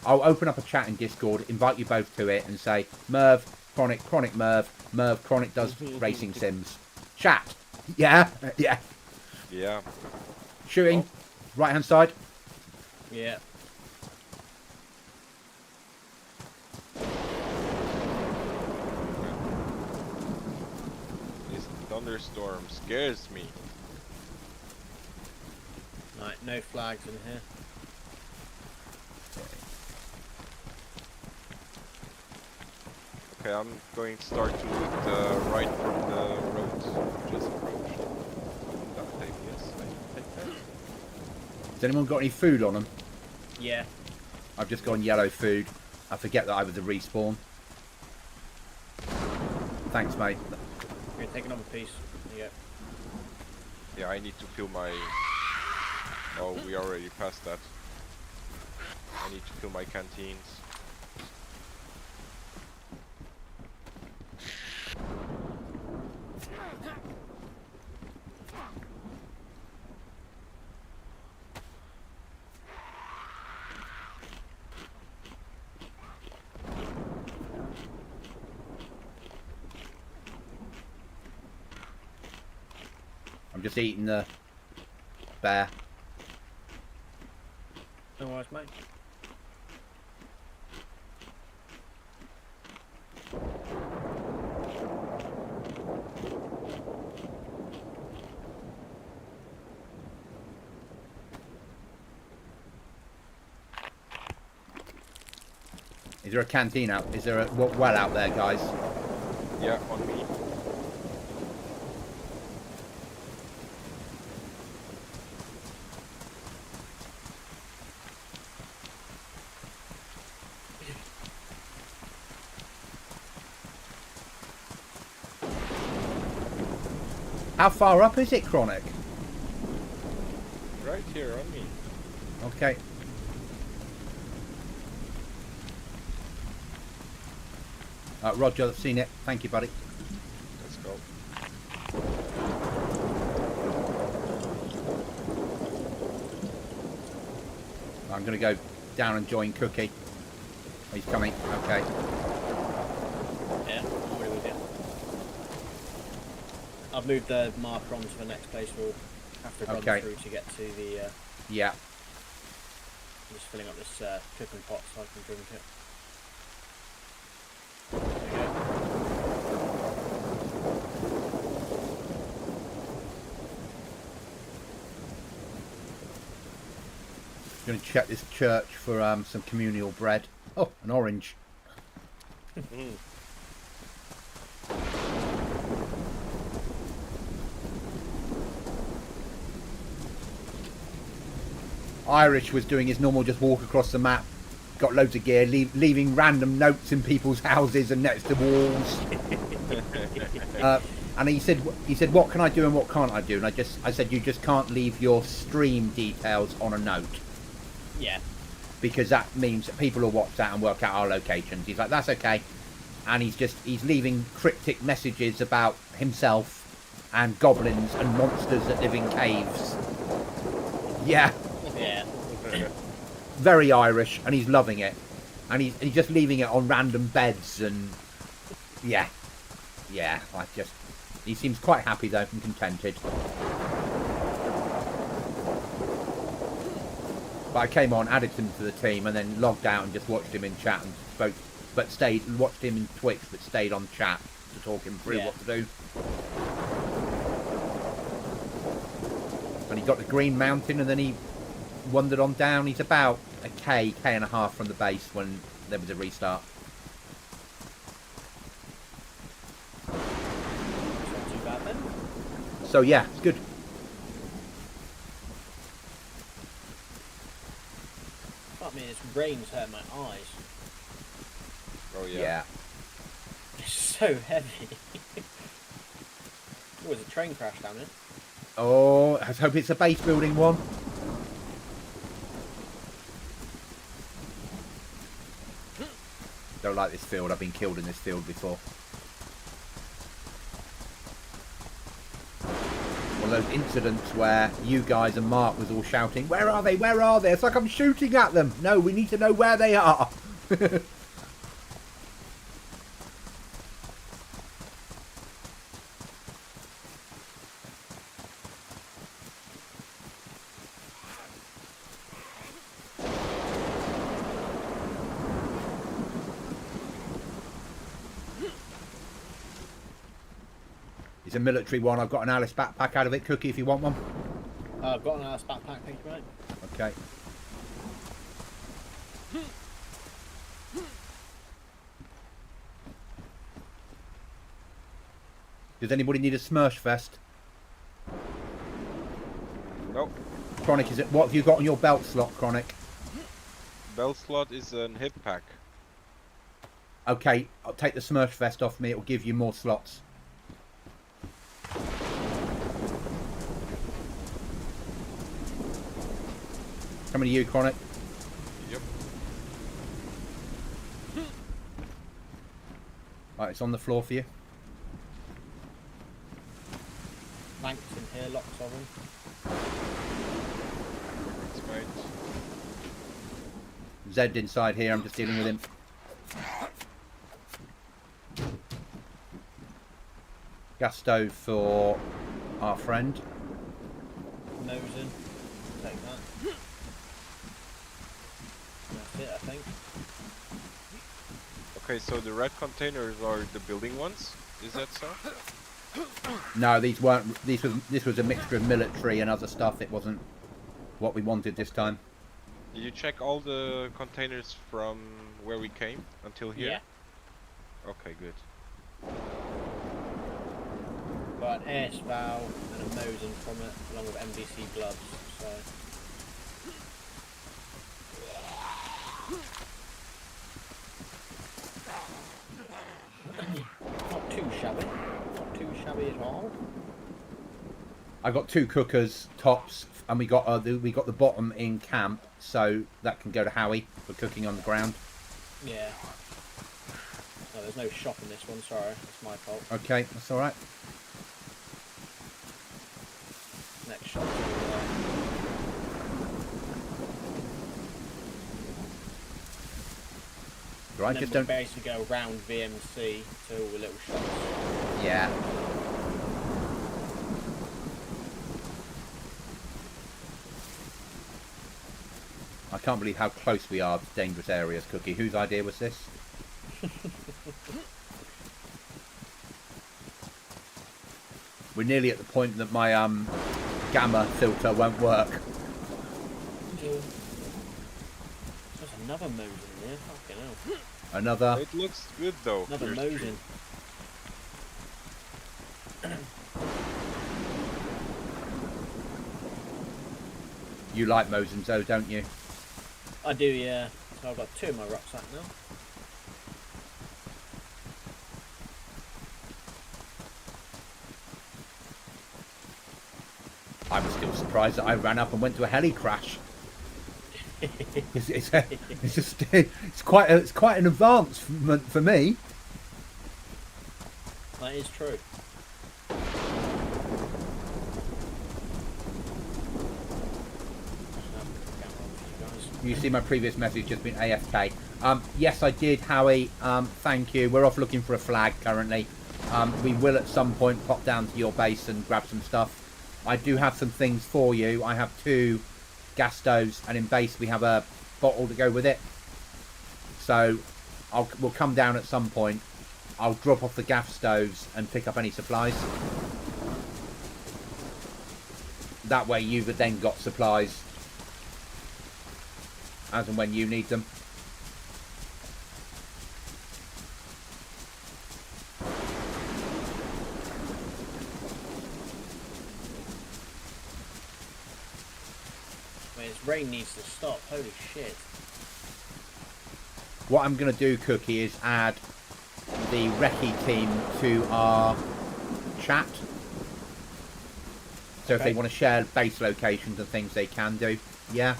[SPEAKER 1] I'll open up a chat in Discord, invite you both to it, and say Merv, Chronic, Merv, Chronic does racing sims. Chat. Yeah, yeah.
[SPEAKER 2] Yeah.
[SPEAKER 1] Shooting, right hand side.
[SPEAKER 3] Yeah.
[SPEAKER 2] This thunderstorm scares me.
[SPEAKER 3] Right, no flags in here.
[SPEAKER 2] Okay, I'm going to start to loot right from the road. Just approach. Duct tape, yes, I take that.
[SPEAKER 1] Has anyone got any food on them?
[SPEAKER 3] Yeah.
[SPEAKER 1] I've just gone yellow food. I forget that I was the respawn. Thanks, mate.
[SPEAKER 3] Here, take another piece. There you go.
[SPEAKER 2] Yeah, I need to fill my... Oh, we already passed that. I need to fill my canteens.
[SPEAKER 1] I'm just eating the bear.
[SPEAKER 3] No worries, mate.
[SPEAKER 1] Is there a canteen out? Is there a well out there, guys?
[SPEAKER 2] Yeah, on me.
[SPEAKER 1] How far up is it, Chronic?
[SPEAKER 2] Right here on me.
[SPEAKER 1] Okay. Roger, I've seen it. Thank you, buddy.
[SPEAKER 2] Let's go.
[SPEAKER 1] I'm going to go down and join Cookie. He's coming. Okay.
[SPEAKER 3] Yeah, I'm already with you. I've moved the marker on to the next place we'll have to run
[SPEAKER 1] Okay.
[SPEAKER 3] through to get to the...
[SPEAKER 1] Yeah.
[SPEAKER 3] I'm just filling up this cooking pot so I can drink it.
[SPEAKER 1] Going to check this church for some communal bread. Oh, an orange.
[SPEAKER 2] Mm.
[SPEAKER 1] Irish was doing his normal just walk across the map, got loads of gear, leaving random notes in people's houses and next to walls. And he said, what can I do and what can't I do? And I said, you just can't leave your stream details on a note,
[SPEAKER 3] Yeah.
[SPEAKER 1] because that means that people will watch that and work out our locations. He's like, that's okay. And he's leaving cryptic messages about himself and goblins and monsters that live in caves. Yeah.
[SPEAKER 3] Yeah.
[SPEAKER 1] Very Irish, and he's loving it, and he's just leaving it on random beds, and yeah, he seems quite happy though and contented. But I came on, added him to the team, and then logged out and just watched him in chat and spoke, but watched him in Twitch, but stayed on chat to talk him through what to do. And he got the Green Mountain, and then he wandered on down. He's about a K and a half from the base when there was a restart.
[SPEAKER 3] Not too bad then.
[SPEAKER 1] So yeah, it's good.
[SPEAKER 3] I mean, this rain's hurt my eyes.
[SPEAKER 2] Oh yeah.
[SPEAKER 1] Yeah.
[SPEAKER 3] It's so heavy. Oh, there's a train crash down it.
[SPEAKER 1] Oh, I hope it's a base building one. Don't like this field. I've been killed in this field before. One of those incidents where you guys and Mark was all shouting, "Where are they? Where are they?" It's like I'm shooting at them. No, we need to know where they are. It's a military one. I've got an Alice backpack out of it. Cookie, if you want one.
[SPEAKER 3] I've got an Alice backpack, thank you, mate.
[SPEAKER 1] Okay. Does anybody need a Smursh vest?
[SPEAKER 2] Nope.
[SPEAKER 1] Chronic, is it? What have you got on your belt slot, Chronic?
[SPEAKER 2] Belt slot is an hip pack.
[SPEAKER 1] Okay, I'll take the Smurf vest off me. It'll give you more slots. Coming to you, Chronic.
[SPEAKER 2] Yep.
[SPEAKER 1] Right, it's on the floor for you.
[SPEAKER 3] Planks in here, lots of them.
[SPEAKER 2] Thanks, mate.
[SPEAKER 1] Zed inside here. I'm just dealing with him. Gas stove for our friend.
[SPEAKER 3] Nosing. Take that. That's it, I think.
[SPEAKER 2] Okay, so the red containers are the building ones. Is that so?
[SPEAKER 1] No, these weren't. This was a mixture of military and other stuff. It wasn't what we wanted this time.
[SPEAKER 2] Did you check all the containers from where we came until here?
[SPEAKER 3] Yeah.
[SPEAKER 2] Okay, good.
[SPEAKER 3] Got an air spout and a Mosin from it, along with NBC gloves, so... Not too shabby. Not too shabby at all.
[SPEAKER 1] I got 2 cookers tops, and we got the bottom in camp, so that can go to Howie for cooking on the ground.
[SPEAKER 3] Yeah. No, there's no shop in this one, sorry. That's my fault.
[SPEAKER 1] Okay, that's all right.
[SPEAKER 3] Next shop.
[SPEAKER 1] Right,
[SPEAKER 3] And
[SPEAKER 1] just
[SPEAKER 3] then we'll
[SPEAKER 1] don't.
[SPEAKER 3] basically go around VMC to all the little shops.
[SPEAKER 1] Yeah. I can't believe how close we are to dangerous areas, Cookie. Whose idea was this? We're nearly at the point that my gamma filter won't work.
[SPEAKER 3] another Mosin there. Fucking hell.
[SPEAKER 1] Another.
[SPEAKER 2] It looks good though.
[SPEAKER 3] Another
[SPEAKER 2] your
[SPEAKER 3] Mosin.
[SPEAKER 2] stream.
[SPEAKER 1] You like Mosins though, don't you?
[SPEAKER 3] I do, yeah. So I've got 2 in my rucksack now.
[SPEAKER 1] I'm still surprised that I ran up and went to a heli crash. It's quite an advancement for me.
[SPEAKER 3] That is true.
[SPEAKER 1] You see my previous message just been AFK. Yes, I did, Howie. Thank you. We're off looking for a flag currently. We will at some point pop down to your base and grab some stuff. I do have some things for you. I have 2 gas stoves, and in base we have a bottle to go with it. So we'll come down at some point. I'll drop off the gas stoves and pick up any supplies. That way you've then got supplies as and when you need them.
[SPEAKER 3] This rain needs to stop. Holy shit.
[SPEAKER 1] What I'm going to do, Cookie, is add the recce team to our chat. So if they want to share base locations and things, they can do. Yeah?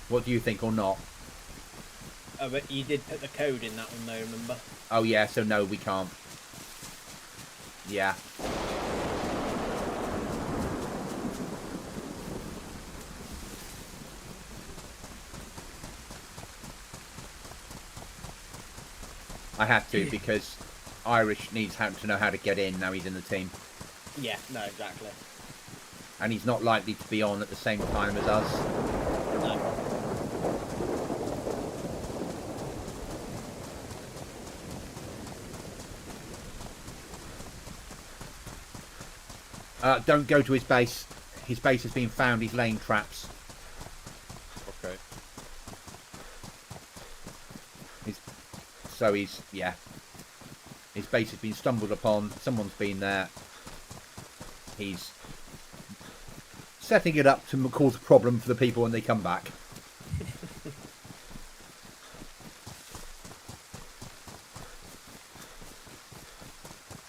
[SPEAKER 1] What do you think or not?
[SPEAKER 3] Oh, but you did put the code in that one though, remember?
[SPEAKER 1] Oh yeah, so no, we can't. Yeah. I have to because Irish needs to know how to get in now he's in the team.
[SPEAKER 3] Yeah, no, exactly.
[SPEAKER 1] And he's not likely to be on at the same time as us.
[SPEAKER 3] No.
[SPEAKER 1] Don't go to his base. His base has been found. He's laying traps.
[SPEAKER 2] Okay.
[SPEAKER 1] Yeah. His base has been stumbled upon. Someone's been there. He's setting it up to cause a problem for the people when they come back.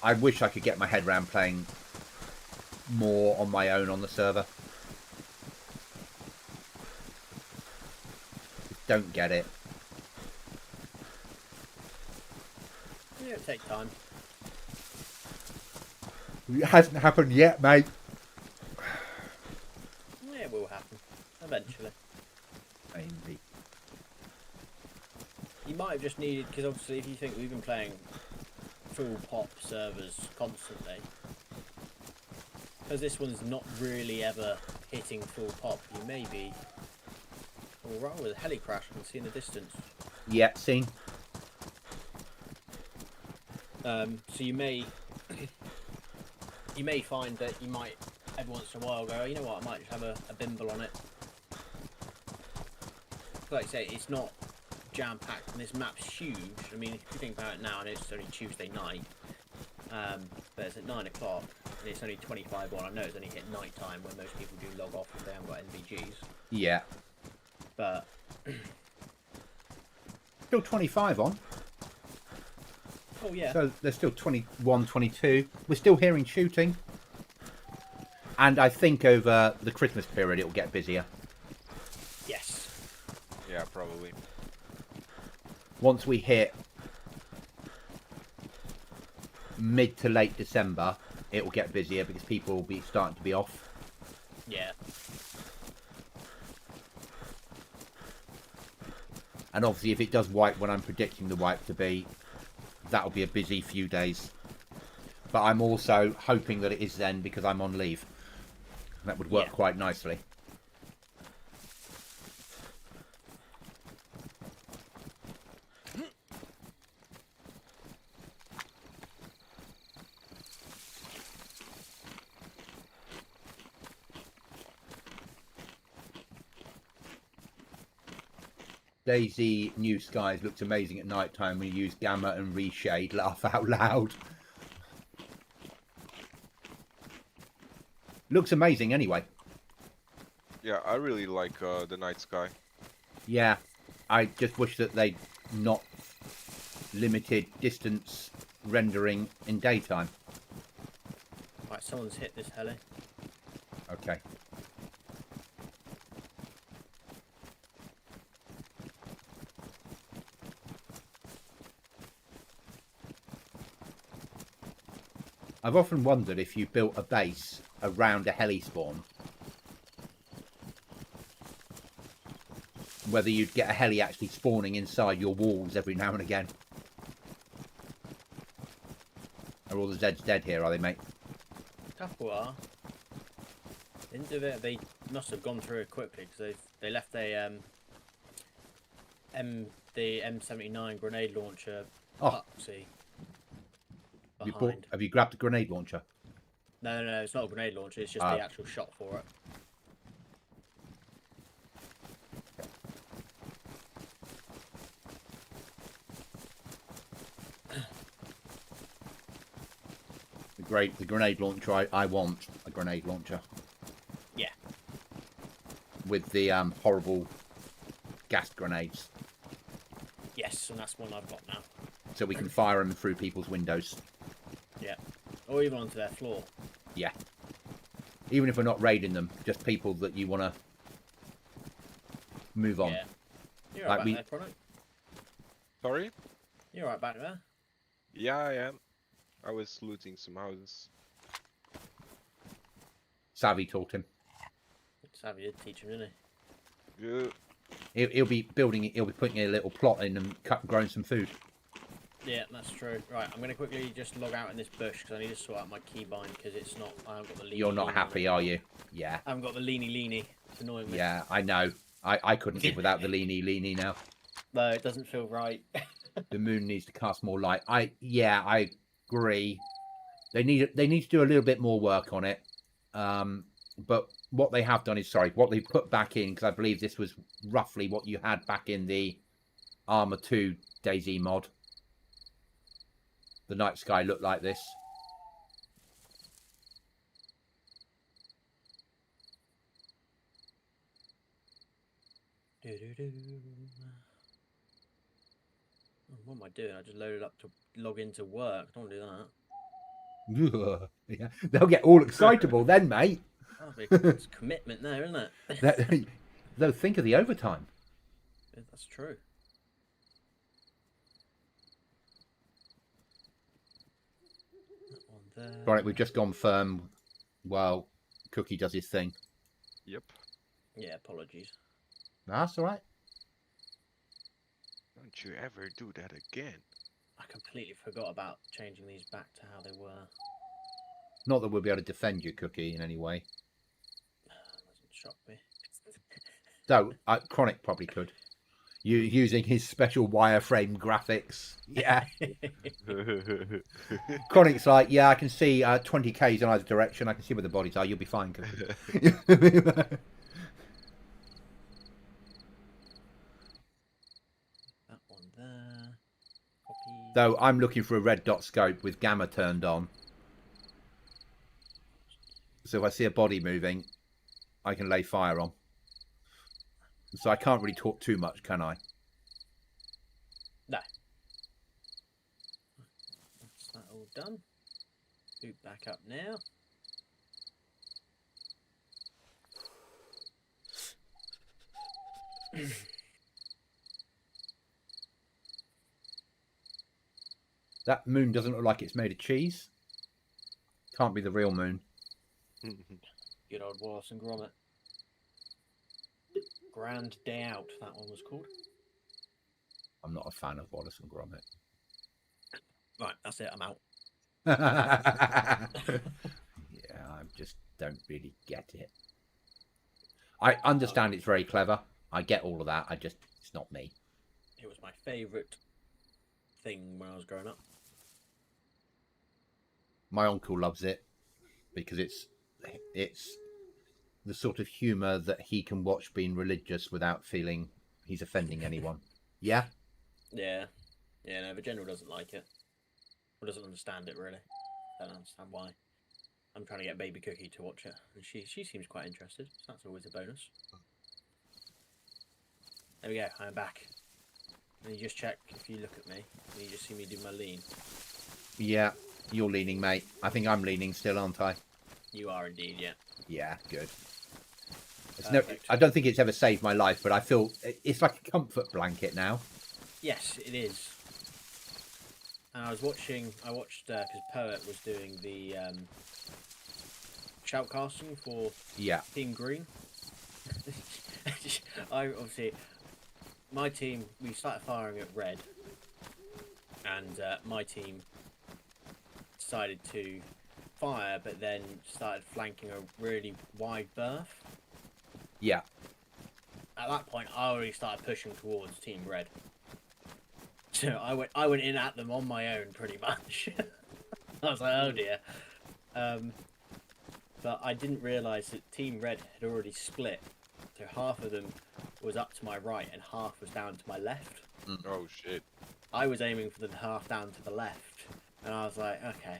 [SPEAKER 1] I wish I could get my head around playing more on my own on the server. Just don't get it.
[SPEAKER 3] Yeah, it'll take time.
[SPEAKER 1] It hasn't happened yet, mate.
[SPEAKER 3] Yeah, it will happen. Eventually.
[SPEAKER 1] Maybe.
[SPEAKER 3] You might have just needed, because obviously if you think we've been playing full pop servers constantly, because this one's not really ever hitting full pop, you may be alright with a heli crash I can see in the distance.
[SPEAKER 1] Yeah, seen.
[SPEAKER 3] So you may find that you might every once in a while go, oh, you know what, I might just have a bimble on it. Like I say, it's not jam packed and this map's huge. I mean, if you think about it now, and it's only Tuesday night, but it's at 9 o'clock and it's only 25 on. I know it's only hit night time when most people do log off if they haven't got NVGs.
[SPEAKER 1] Yeah.
[SPEAKER 3] But
[SPEAKER 1] Still 25 on.
[SPEAKER 3] oh yeah,
[SPEAKER 1] So there's still 21, 22. We're still hearing shooting. And I think over the Christmas period it'll get busier.
[SPEAKER 3] yes,
[SPEAKER 2] Yeah, probably.
[SPEAKER 1] Once we hit mid to late December, it will get busier because people will be starting to be off.
[SPEAKER 3] yeah.
[SPEAKER 1] And obviously if it does wipe when I'm predicting the wipe to be, that'll be a busy few days. But I'm also hoping that it is then because I'm on leave. That would work
[SPEAKER 3] Yeah.
[SPEAKER 1] quite nicely. DayZ New Skies looks amazing at night time when you use gamma and reshade. Laugh out loud. Looks amazing anyway.
[SPEAKER 2] Yeah, I really like the night sky.
[SPEAKER 1] Yeah, I just wish that they'd not limited distance rendering in daytime.
[SPEAKER 3] Right, someone's hit this heli.
[SPEAKER 1] Okay. I've often wondered if you built a base around a heli spawn, whether you'd get a heli actually spawning inside your walls every now and again. Are all the Zeds dead here, are they, mate?
[SPEAKER 3] Couple are. Into it, they must have gone through it quickly because they left the M79 grenade launcher.
[SPEAKER 1] Oh.
[SPEAKER 3] See.
[SPEAKER 1] Have you grabbed a grenade launcher?
[SPEAKER 3] No, it's not a grenade launcher. It's just the actual shot for it.
[SPEAKER 1] The grenade launcher. I want a grenade launcher.
[SPEAKER 3] Yeah.
[SPEAKER 1] With the horrible gas grenades,
[SPEAKER 3] Yes, and that's one I've got now.
[SPEAKER 1] so we can fire them through people's windows.
[SPEAKER 3] Yeah. Or even onto their floor.
[SPEAKER 1] Yeah. Even if we're not raiding them, just people that you want to move on.
[SPEAKER 3] Yeah. You're
[SPEAKER 1] Like
[SPEAKER 3] right back there, Chronic.
[SPEAKER 2] Sorry?
[SPEAKER 3] You're right back there.
[SPEAKER 2] Yeah, I am. I was looting some houses.
[SPEAKER 1] Savvy taught him.
[SPEAKER 3] Savvy did teach him, didn't he?
[SPEAKER 2] Yeah.
[SPEAKER 1] He'll be building. He'll be putting a little plot in and growing some food.
[SPEAKER 3] Yeah, that's true. Right, I'm going to quickly just log out in this bush because I need to sort out my keybind because it's not. I haven't got the leany.
[SPEAKER 1] You're not
[SPEAKER 3] leany
[SPEAKER 1] happy,
[SPEAKER 3] on it.
[SPEAKER 1] are you? Yeah.
[SPEAKER 3] I haven't got the leany. It's annoying me.
[SPEAKER 1] Yeah, I know. I couldn't live without the leany now.
[SPEAKER 3] No, it doesn't feel right.
[SPEAKER 1] The moon needs to cast more light. I agree. They need to do a little bit more work on it. But what they have done is what they put back in, because I believe this was roughly what you had back in the Arma 2 DayZ mod. The night sky looked like this.
[SPEAKER 3] What am I doing? I just loaded up to log into work. Don't do that.
[SPEAKER 1] Yeah, they'll get all excitable then, mate.
[SPEAKER 3] It's commitment there, isn't it?
[SPEAKER 1] They'll think of the overtime.
[SPEAKER 3] Yeah, that's true. That one there.
[SPEAKER 1] Right, we've just gone firm while Cookie does his thing.
[SPEAKER 2] Yep.
[SPEAKER 3] Yeah, apologies.
[SPEAKER 1] That's all right.
[SPEAKER 2] Don't you ever do that again.
[SPEAKER 3] I completely forgot about changing these back to how they were.
[SPEAKER 1] Not that we'll be able to defend you, Cookie, in any way.
[SPEAKER 3] Doesn't shock me.
[SPEAKER 1] Though Chronic probably could. Using his special wireframe graphics. Yeah. Chronic's like, yeah, I can see 20 Ks in either direction. I can see where the bodies are. You'll be fine, Cookie.
[SPEAKER 3] That one there. Copy.
[SPEAKER 1] Though I'm looking for a red dot scope with gamma turned on. So if I see a body moving, I can lay fire on. So I can't really talk too much, can I?
[SPEAKER 3] No. That's that all done. Boot back up now.
[SPEAKER 1] That moon doesn't look like it's made of cheese. Can't be the real moon.
[SPEAKER 3] Good old Wallace and Gromit. Grand Day Out, that one was called.
[SPEAKER 1] I'm not a fan of Wallace and Gromit.
[SPEAKER 3] Right, that's it, I'm out.
[SPEAKER 1] Yeah, I just don't really get it. I understand it's very clever. I get all of that. It's not me.
[SPEAKER 3] It was my favourite thing when I was growing up.
[SPEAKER 1] My uncle loves it because it's the sort of humour that he can watch being religious without feeling he's offending anyone. Yeah?
[SPEAKER 3] Yeah. Yeah, no, the general doesn't like it. Or doesn't understand it, really. Don't understand why. I'm trying to get Baby Cookie to watch it, and she seems quite interested, so that's always a bonus. There we go, I'm back. And you just check, if you look at me, and you just see me do my lean.
[SPEAKER 1] Yeah, you're leaning, mate. I think I'm leaning still, aren't I?
[SPEAKER 3] You are indeed, yeah.
[SPEAKER 1] Yeah, good.
[SPEAKER 3] Perfect.
[SPEAKER 1] I don't think it's ever saved my life, but I feel it's like a comfort blanket now.
[SPEAKER 3] Yes, it is. And I watched, because Poet was doing the shoutcasting for
[SPEAKER 1] Yeah.
[SPEAKER 3] Team Green. My team, we started firing at red, and my team decided to fire, but then started flanking a really wide berth.
[SPEAKER 1] Yeah.
[SPEAKER 3] At that point, I already started pushing towards Team Red. So I went in at them on my own, pretty much. I was like, oh dear. But I didn't realise that Team Red had already split. So half of them was up to my right and half was down to my left.
[SPEAKER 2] Oh shit.
[SPEAKER 3] I was aiming for the half down to the left. And I was like, okay.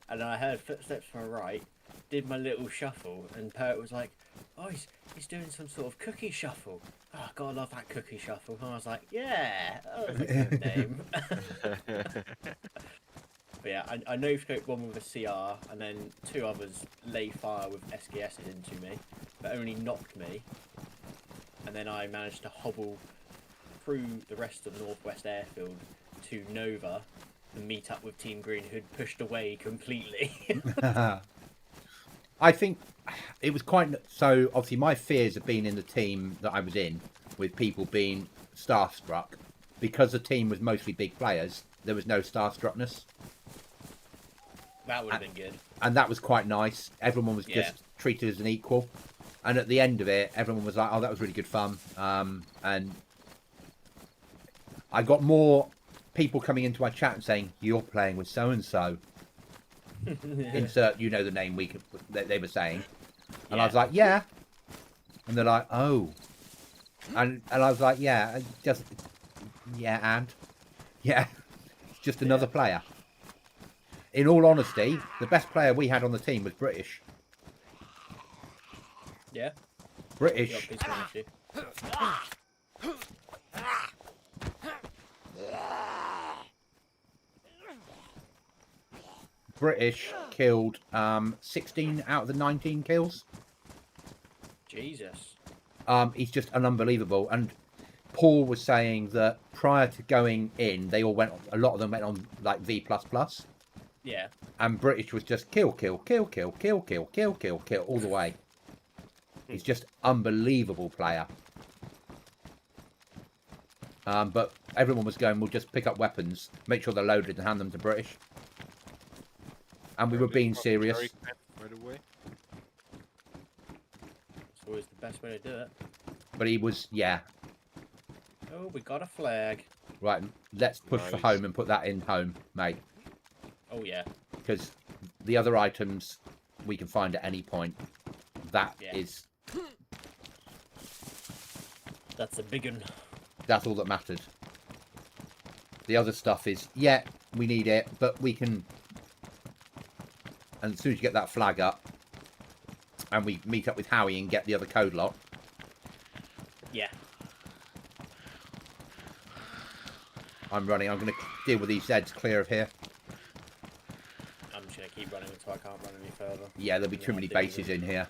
[SPEAKER 3] And then I heard footsteps from my right, did my little shuffle, and Poet was like, oh, he's doing some sort of cookie shuffle. Oh, God, I love that cookie shuffle. And I was like, yeah, that was a good name. But yeah, I no-scoped one with a CR, and then two others lay fire with SKSs into me, but only knocked me. And then I managed to hobble through the rest of the Northwest Airfield to Nova and meet up with Team Green, who'd pushed away completely.
[SPEAKER 1] I think it was quite... So, obviously, my fears have been in the team that I was in, with people being starstruck. Because the team was mostly big players, there was no starstruckness.
[SPEAKER 3] That would have been good.
[SPEAKER 1] And that was quite nice. Everyone was just treated as an equal. And at the end of it, everyone was like, oh, that was really good fun. And I got more people coming into my chat and saying, you're playing with so-and-so. Insert, you know, the name they were saying. And I was like, yeah. And they're like, oh. And I was like, yeah, just, yeah, and? Yeah, it's just another player. In all honesty, the best player we had on the team was British.
[SPEAKER 3] Yeah?
[SPEAKER 1] British. British killed 16 out of the 19 kills.
[SPEAKER 3] Jesus.
[SPEAKER 1] He's just unbelievable. And Paul was saying that prior to going in, they all went. A lot of them went on like V++.
[SPEAKER 3] Yeah.
[SPEAKER 1] And British was just kill, kill, kill, kill, kill, kill, kill, kill, kill all the way. He's just unbelievable player. But everyone was going, we'll just pick up weapons, make sure they're loaded and hand them to British. And we were being serious.
[SPEAKER 2] By the way.
[SPEAKER 3] It's always the best way to do it.
[SPEAKER 1] But he was, yeah.
[SPEAKER 3] Oh, we got a flag.
[SPEAKER 1] Right, let's push for home and put that in home, mate.
[SPEAKER 3] Oh, yeah.
[SPEAKER 1] Because the other items we can find at any point. That is...
[SPEAKER 3] That's a big one.
[SPEAKER 1] That's all that mattered. The other stuff is, yeah, we need it, but we can... And as soon as you get that flag up, and we meet up with Howie and get the other code lock.
[SPEAKER 3] Yeah.
[SPEAKER 1] I'm running. I'm going to deal with these Zeds clear of here.
[SPEAKER 3] I'm just going to keep running until I can't run any further.
[SPEAKER 1] Yeah, there'll be too many bases in here.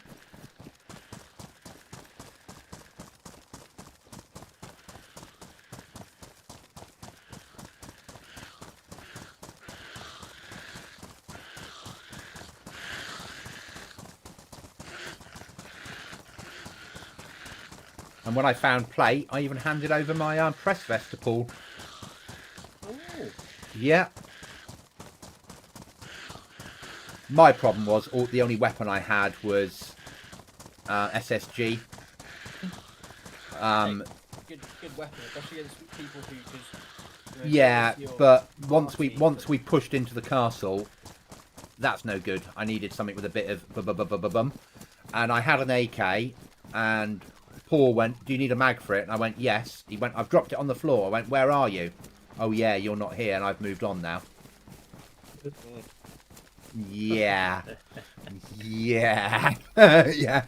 [SPEAKER 1] And when I found plate, I even handed over my press vest to Paul.
[SPEAKER 3] Oh.
[SPEAKER 1] Yeah. My problem was the only weapon I had was SSG.
[SPEAKER 3] Good weapon, especially against people who just.
[SPEAKER 1] Yeah, but once we pushed into the castle, that's no good. I needed something with a bit of bum. And I had an AK, and Paul went, "Do you need a mag for it?" And I went, "Yes." He went, "I've dropped it on the floor." I went, "Where are you?" "Oh yeah, you're not here," and I've moved on now. Yeah, yeah, yeah.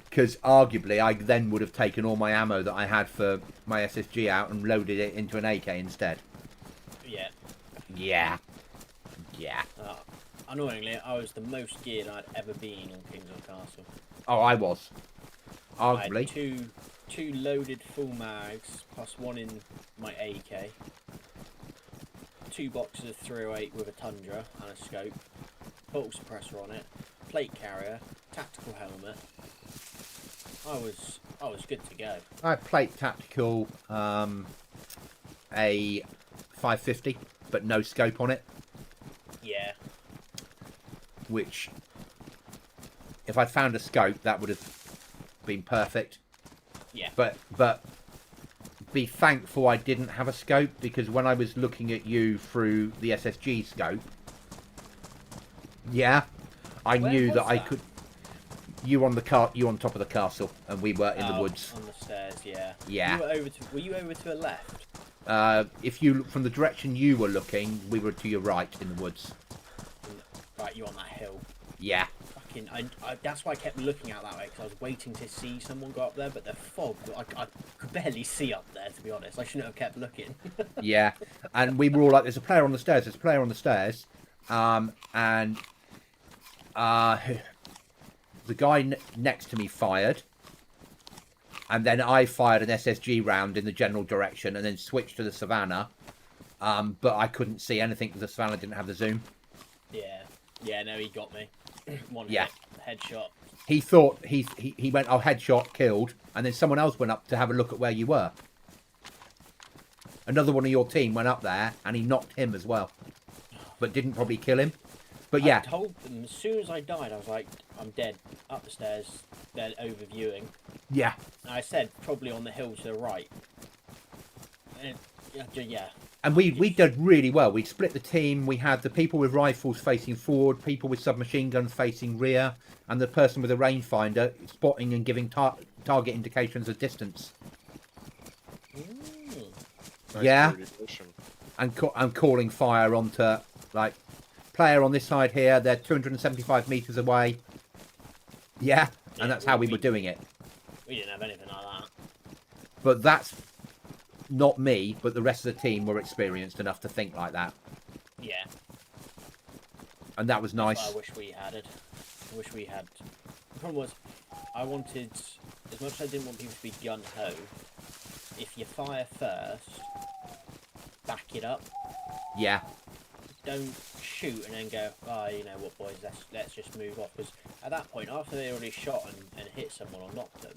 [SPEAKER 1] Because arguably, I then would have taken all my ammo that I had for my SSG out and loaded it into an AK instead.
[SPEAKER 3] Yeah.
[SPEAKER 1] Yeah, yeah.
[SPEAKER 3] Annoyingly, I was the most geared I'd ever been on Kingsland Castle.
[SPEAKER 1] Oh, I was.
[SPEAKER 3] I had
[SPEAKER 1] Arguably.
[SPEAKER 3] two loaded full mags, plus one in my AK. 2 boxes of 308 with a Tundra and a scope. Pulse suppressor on it. Plate carrier. Tactical helmet. I was good to go.
[SPEAKER 1] I had plate tactical, a 550, but no scope on it.
[SPEAKER 3] Yeah.
[SPEAKER 1] Which, if I'd found a scope, that would have been perfect.
[SPEAKER 3] Yeah.
[SPEAKER 1] But be thankful I didn't have a scope, because when I was looking at you through the SSG scope, yeah, I
[SPEAKER 3] Where
[SPEAKER 1] knew
[SPEAKER 3] was
[SPEAKER 1] that I
[SPEAKER 3] that?
[SPEAKER 1] could. You on top of the castle, and we were in the woods.
[SPEAKER 3] On the stairs, yeah.
[SPEAKER 1] Yeah.
[SPEAKER 3] Were you over to the left?
[SPEAKER 1] If you look from the direction you were looking, we were to your right in the woods.
[SPEAKER 3] Right, you on that hill.
[SPEAKER 1] Yeah.
[SPEAKER 3] Fucking, that's why I kept looking out that way, because I was waiting to see someone go up there, but the fog, I could barely see up there, to be honest. I shouldn't have kept looking.
[SPEAKER 1] Yeah, and we were all like, "There's a player on the stairs. There's a player on the stairs," and the guy next to me fired, and then I fired an SSG round in the general direction, and then switched to the Savannah. But I couldn't see anything because the Savannah didn't have the zoom.
[SPEAKER 3] Yeah, no, he got me. One
[SPEAKER 1] Yeah.
[SPEAKER 3] headshot.
[SPEAKER 1] He thought he went, "Oh, headshot, killed," and then someone else went up to have a look at where you were. Another one of your team went up there, and he knocked him as well, but didn't probably kill him. But yeah,
[SPEAKER 3] I told them as soon as I died, I was like, I'm dead. Up the stairs, they're overviewing.
[SPEAKER 1] yeah.
[SPEAKER 3] And I said, probably on the hill to the right. And, yeah.
[SPEAKER 1] And we did really well. We split the team. We had the people with rifles facing forward, people with submachine guns facing rear, and the person with a rangefinder spotting and giving target indications of distance.
[SPEAKER 2] Nice
[SPEAKER 1] Yeah.
[SPEAKER 2] coordination.
[SPEAKER 1] And calling fire onto, like, player on this side here. They're 275 meters away. Yeah,
[SPEAKER 3] Yeah,
[SPEAKER 1] and that's how we were doing it.
[SPEAKER 3] We didn't have anything like that.
[SPEAKER 1] But that's not me, but the rest of the team were experienced enough to think like that.
[SPEAKER 3] Yeah.
[SPEAKER 1] And that was
[SPEAKER 3] That's
[SPEAKER 1] nice.
[SPEAKER 3] what I wish we had. I wish we had. The problem was, I wanted, as much as I didn't want people to be gun-ho, if you fire first, back it up.
[SPEAKER 1] Yeah.
[SPEAKER 3] Don't shoot and then go, oh, you know what, boys, let's just move off. Because at that point, after they already shot and hit someone or knocked them,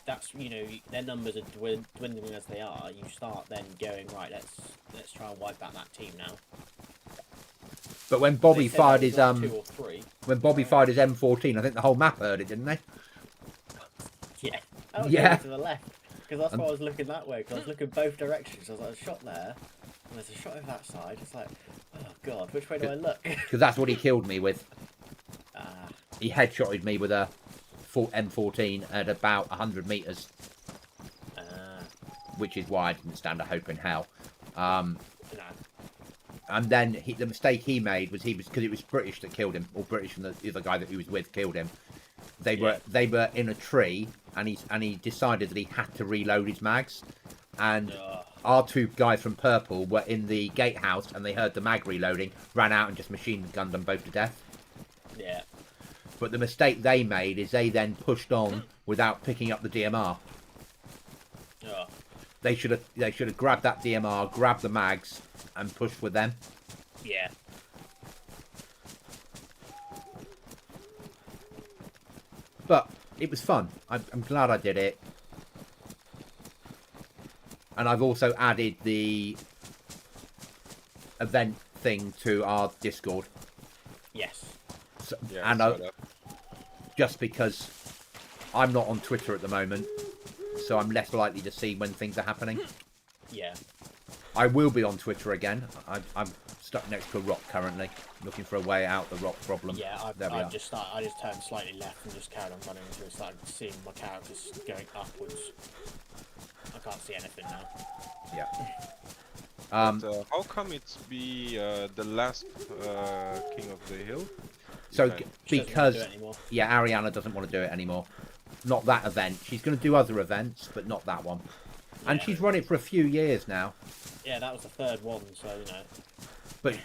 [SPEAKER 3] that's, you know, their numbers are dwindling as they are. You start then going, right, let's try and wipe out that team now.
[SPEAKER 1] But when Bobby
[SPEAKER 3] They said
[SPEAKER 1] fired
[SPEAKER 3] there
[SPEAKER 1] his
[SPEAKER 3] was like 2 or 3.
[SPEAKER 1] when Bobby fired his M14, I think the whole map heard it, didn't they?
[SPEAKER 3] Yeah. I was
[SPEAKER 1] Yeah.
[SPEAKER 3] going to the left. Because that's why I was looking that way. Because I was looking both directions. I was like, a shot there. And there's a shot over that side. It's like, oh god, which way do I look?
[SPEAKER 1] Because that's what he killed me with.
[SPEAKER 3] Ah,
[SPEAKER 1] He headshotted me with a full M14 at about 100 meters, which is why I didn't stand a hope in hell.
[SPEAKER 3] no.
[SPEAKER 1] And then the mistake he made was because it was British that killed him, or British and the other guy that he was with killed him. They were in a tree, and he decided that he had to reload his mags, and our 2 guys from Purple were in the gatehouse, and they heard the mag reloading, ran out and just machine gunned them both to death.
[SPEAKER 3] Yeah.
[SPEAKER 1] But the mistake they made is they then pushed on without picking up the DMR.
[SPEAKER 3] Oh.
[SPEAKER 1] They should have grabbed that DMR, grabbed the mags, and pushed with them.
[SPEAKER 3] Yeah.
[SPEAKER 1] But it was fun. I'm glad I did it. And I've also added the event thing to our Discord.
[SPEAKER 3] Yes.
[SPEAKER 1] So,
[SPEAKER 2] Yeah,
[SPEAKER 1] and
[SPEAKER 2] I saw that.
[SPEAKER 1] just because I'm not on Twitter at the moment, so I'm less likely to see when things are happening.
[SPEAKER 3] Yeah.
[SPEAKER 1] I will be on Twitter again. I'm stuck next to a rock currently, looking for a way out the rock problem.
[SPEAKER 3] Yeah,
[SPEAKER 1] There we
[SPEAKER 3] I
[SPEAKER 1] are.
[SPEAKER 3] just turned slightly left and just carried on running until I started seeing my characters going upwards. I can't see anything now.
[SPEAKER 1] Yeah.
[SPEAKER 2] But, how come it's the last King of the Hill?
[SPEAKER 1] So
[SPEAKER 2] event?
[SPEAKER 3] She doesn't wanna do it anymore.
[SPEAKER 1] yeah, Ariana doesn't want to do it anymore. Not that event. She's going to do other events, but not that one. And
[SPEAKER 3] Yeah.
[SPEAKER 1] she's run it for a few years now.
[SPEAKER 3] Yeah, that was the third one, so you know.
[SPEAKER 1] But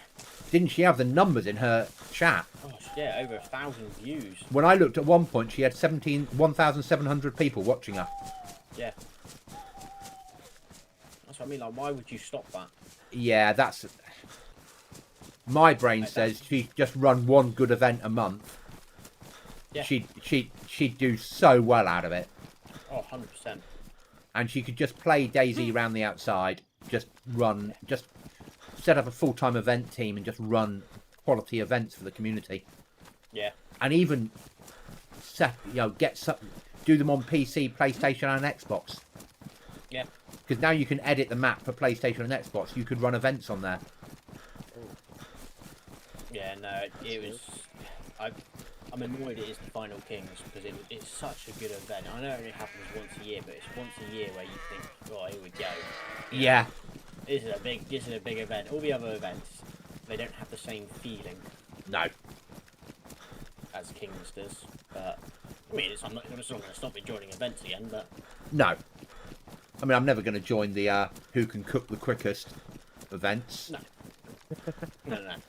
[SPEAKER 1] didn't she have the numbers in her chat?
[SPEAKER 3] Gosh, yeah, over 1,000 views.
[SPEAKER 1] When I looked at one point, she had 1,700 people watching her.
[SPEAKER 3] Yeah. That's what I mean. Like, why would you stop that?
[SPEAKER 1] Yeah, that's... My brain
[SPEAKER 3] Like,
[SPEAKER 1] says she'd just run one good event a month.
[SPEAKER 3] Yeah.
[SPEAKER 1] She'd do so well out of it.
[SPEAKER 3] Oh, 100%.
[SPEAKER 1] And she could just play Daisy around the outside, just set up a full-time event team and just run quality events for the community.
[SPEAKER 3] Yeah.
[SPEAKER 1] And even do them on PC, PlayStation and Xbox.
[SPEAKER 3] Yeah.
[SPEAKER 1] Because now you can edit the map for PlayStation and Xbox. You could run events on there.
[SPEAKER 3] Yeah, no, it was. I'm annoyed it is the Final Kings because it's such a good event. I know it only happens once a year, but it's once a year where you think, oh, here we go.
[SPEAKER 1] Yeah.
[SPEAKER 3] This is a big event. All the other events, they don't have the same feeling
[SPEAKER 1] No.
[SPEAKER 3] as Kings does. But I mean, it's not going to stop me joining events again. But
[SPEAKER 1] No. I mean, I'm never going to join the who can cook the quickest events.
[SPEAKER 3] no. No. There's got to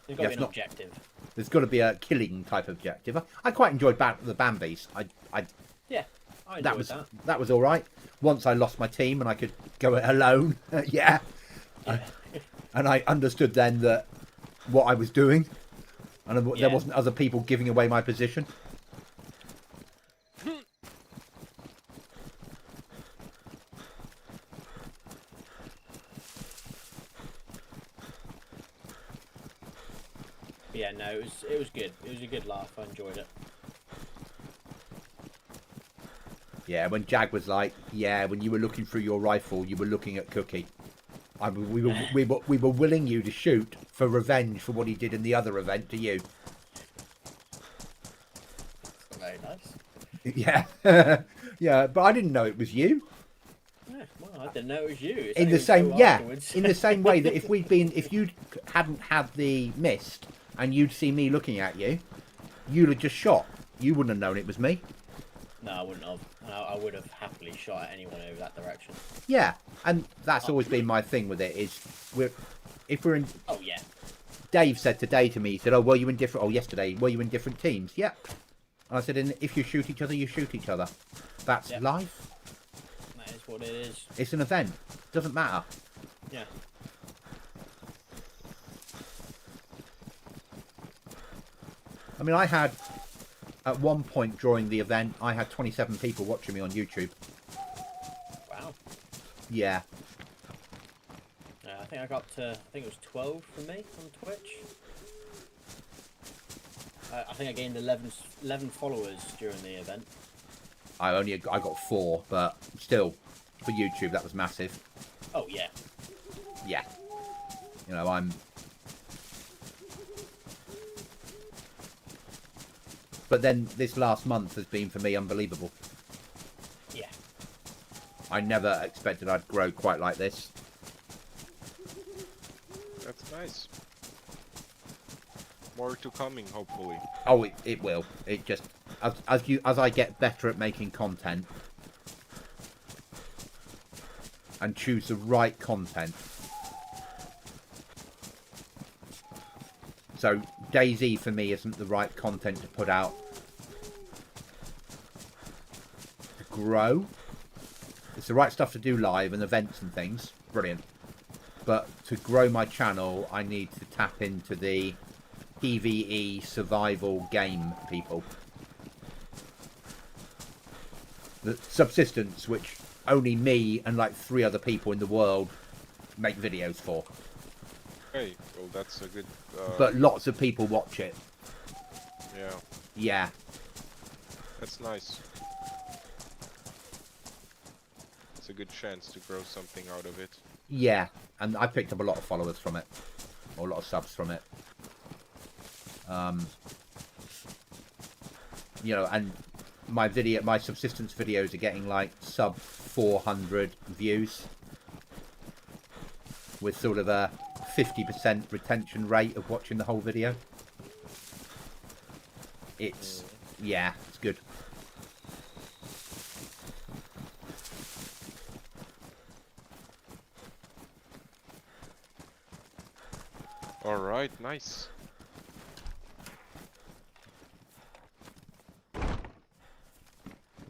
[SPEAKER 1] Yeah,
[SPEAKER 3] be
[SPEAKER 1] it's
[SPEAKER 3] an
[SPEAKER 1] not-
[SPEAKER 3] objective.
[SPEAKER 1] There's got to be a killing type objective. I quite enjoyed the Bambies.
[SPEAKER 3] Yeah, I enjoyed
[SPEAKER 1] that was all right. Once I lost my team and I could go it alone. Yeah. And I understood then that what I was doing, and there
[SPEAKER 3] Yeah.
[SPEAKER 1] wasn't other people giving away my position.
[SPEAKER 3] Yeah, no, it was good. It was a good laugh. I enjoyed it.
[SPEAKER 1] Yeah, when Jag was like, yeah, when you were looking through your rifle, you were looking at Cookie. We were willing you to shoot for revenge for what he did in the other event to you.
[SPEAKER 3] Very nice.
[SPEAKER 1] Yeah. Yeah, but I didn't know it was you.
[SPEAKER 3] Yeah, well, I didn't know it was you. It's
[SPEAKER 1] In
[SPEAKER 3] only
[SPEAKER 1] the same,
[SPEAKER 3] until
[SPEAKER 1] yeah,
[SPEAKER 3] afterwards.
[SPEAKER 1] in the same way that if you hadn't had the mist and you'd see me looking at you, you'd have just shot. You wouldn't have known it was me.
[SPEAKER 3] No, I wouldn't have. I would have happily shot at anyone over that direction.
[SPEAKER 1] Yeah, and that's always been my thing with it. Is if we're in.
[SPEAKER 3] Oh yeah.
[SPEAKER 1] Dave said today to me, he said, "Oh, were you in different? Oh, yesterday, were you in different teams?" Yep. And I said, "If you shoot each other, you shoot each other. That's
[SPEAKER 3] Yep.
[SPEAKER 1] life.
[SPEAKER 3] That is what it is.
[SPEAKER 1] It's an event. Doesn't matter."
[SPEAKER 3] Yeah.
[SPEAKER 1] I mean, I had at one point during the event, I had 27 people watching me on YouTube.
[SPEAKER 3] Wow.
[SPEAKER 1] Yeah.
[SPEAKER 3] I think I got to. I think it was 12 for me on Twitch. I think I gained 11 followers during the event.
[SPEAKER 1] I got 4, but still, for YouTube, that was massive.
[SPEAKER 3] Oh yeah.
[SPEAKER 1] Yeah. You know, I'm... But then this last month has been, for me, unbelievable.
[SPEAKER 3] Yeah.
[SPEAKER 1] I never expected I'd grow quite like this.
[SPEAKER 2] That's nice. More to coming, hopefully.
[SPEAKER 1] Oh, it will. It just... As I get better at making content and choose the right content. So DayZ for me isn't the right content to put out to grow. It's the right stuff to do live and events and things. Brilliant. But to grow my channel, I need to tap into the PvE survival game people. The subsistence, which only me and like 3 other people in the world make videos for.
[SPEAKER 2] Hey, well, that's a good.
[SPEAKER 1] But lots of people watch it.
[SPEAKER 2] Yeah,
[SPEAKER 1] Yeah.
[SPEAKER 2] that's nice. It's a good chance to grow something out of it.
[SPEAKER 1] Yeah. And I picked up a lot of followers from it. or a lot of subs from it. You know, and my subsistence videos are getting like sub 400 views with sort of a 50% retention rate of watching the whole video. It's, yeah, it's good.
[SPEAKER 2] All right, nice.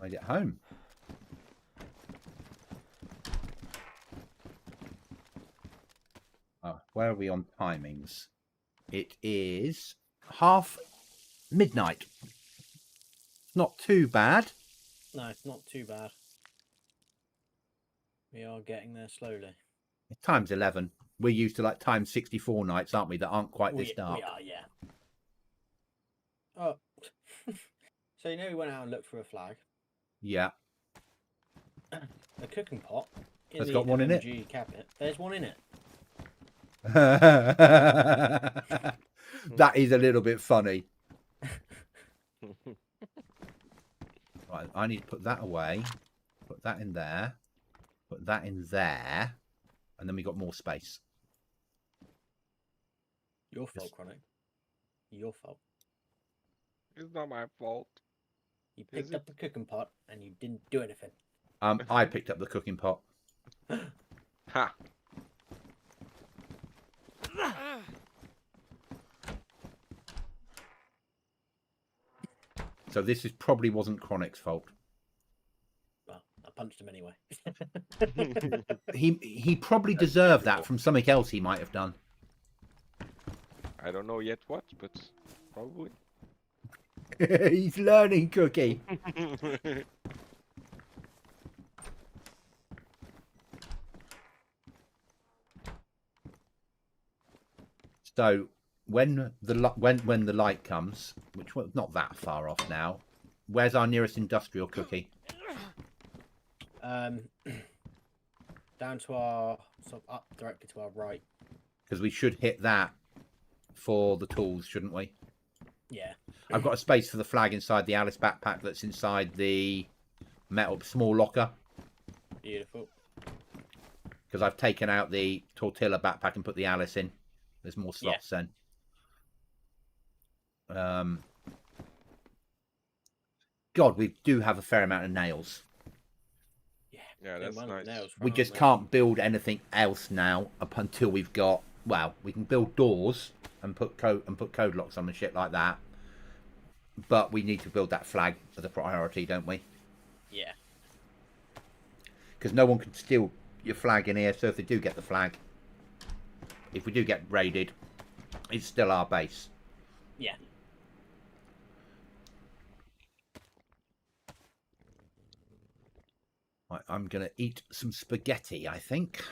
[SPEAKER 1] Made it home. Oh, where are we on timings? It is half midnight. Not too bad.
[SPEAKER 3] No, it's not too bad. We are getting there slowly.
[SPEAKER 1] Time's 11. We're used to like time 64 nights, aren't we? That aren't quite this dark.
[SPEAKER 3] We are, yeah. Oh, so you know we went out and looked for a flag.
[SPEAKER 1] Yeah.
[SPEAKER 3] The cooking pot. In
[SPEAKER 1] Has
[SPEAKER 3] the
[SPEAKER 1] got one in it?
[SPEAKER 3] MG cabinet. There's one in it.
[SPEAKER 1] That is a little bit funny. Right, I need to put that away. Put that in there. Put that in there. And then we got more space.
[SPEAKER 3] Your fault, Chronic. Your fault.
[SPEAKER 2] It's not my fault.
[SPEAKER 3] You picked up the cooking pot and you didn't do anything.
[SPEAKER 1] I picked up the cooking pot.
[SPEAKER 2] Ha!
[SPEAKER 1] So this is probably wasn't Chronic's fault.
[SPEAKER 3] Well, I punched him anyway.
[SPEAKER 1] He probably deserved that from something else he might have done.
[SPEAKER 2] I don't know yet what, but probably.
[SPEAKER 1] He's learning, Cookie. So when the light comes, which was not that far off now, where's our nearest industrial, Cookie?
[SPEAKER 3] Down to our sort of up directly to our right.
[SPEAKER 1] Because we should hit that for the tools, shouldn't we?
[SPEAKER 3] Yeah.
[SPEAKER 1] I've got a space for the flag inside the Alice backpack that's inside the metal small locker.
[SPEAKER 3] Beautiful.
[SPEAKER 1] Because I've taken out the Tortilla backpack and put the Alice in. There's more slots then. God, we do have a fair amount of nails.
[SPEAKER 2] Yeah, that's nice.
[SPEAKER 1] We just can't build anything else now up until we've got. Well, we can build doors and put code locks on and shit like that. But we need to build that flag as a priority, don't we?
[SPEAKER 3] Yeah.
[SPEAKER 1] Because no one can steal your flag in here. So if they do get the flag, if we do get raided, it's still our base.
[SPEAKER 3] Yeah.
[SPEAKER 1] Right, I'm going to eat some spaghetti, I think.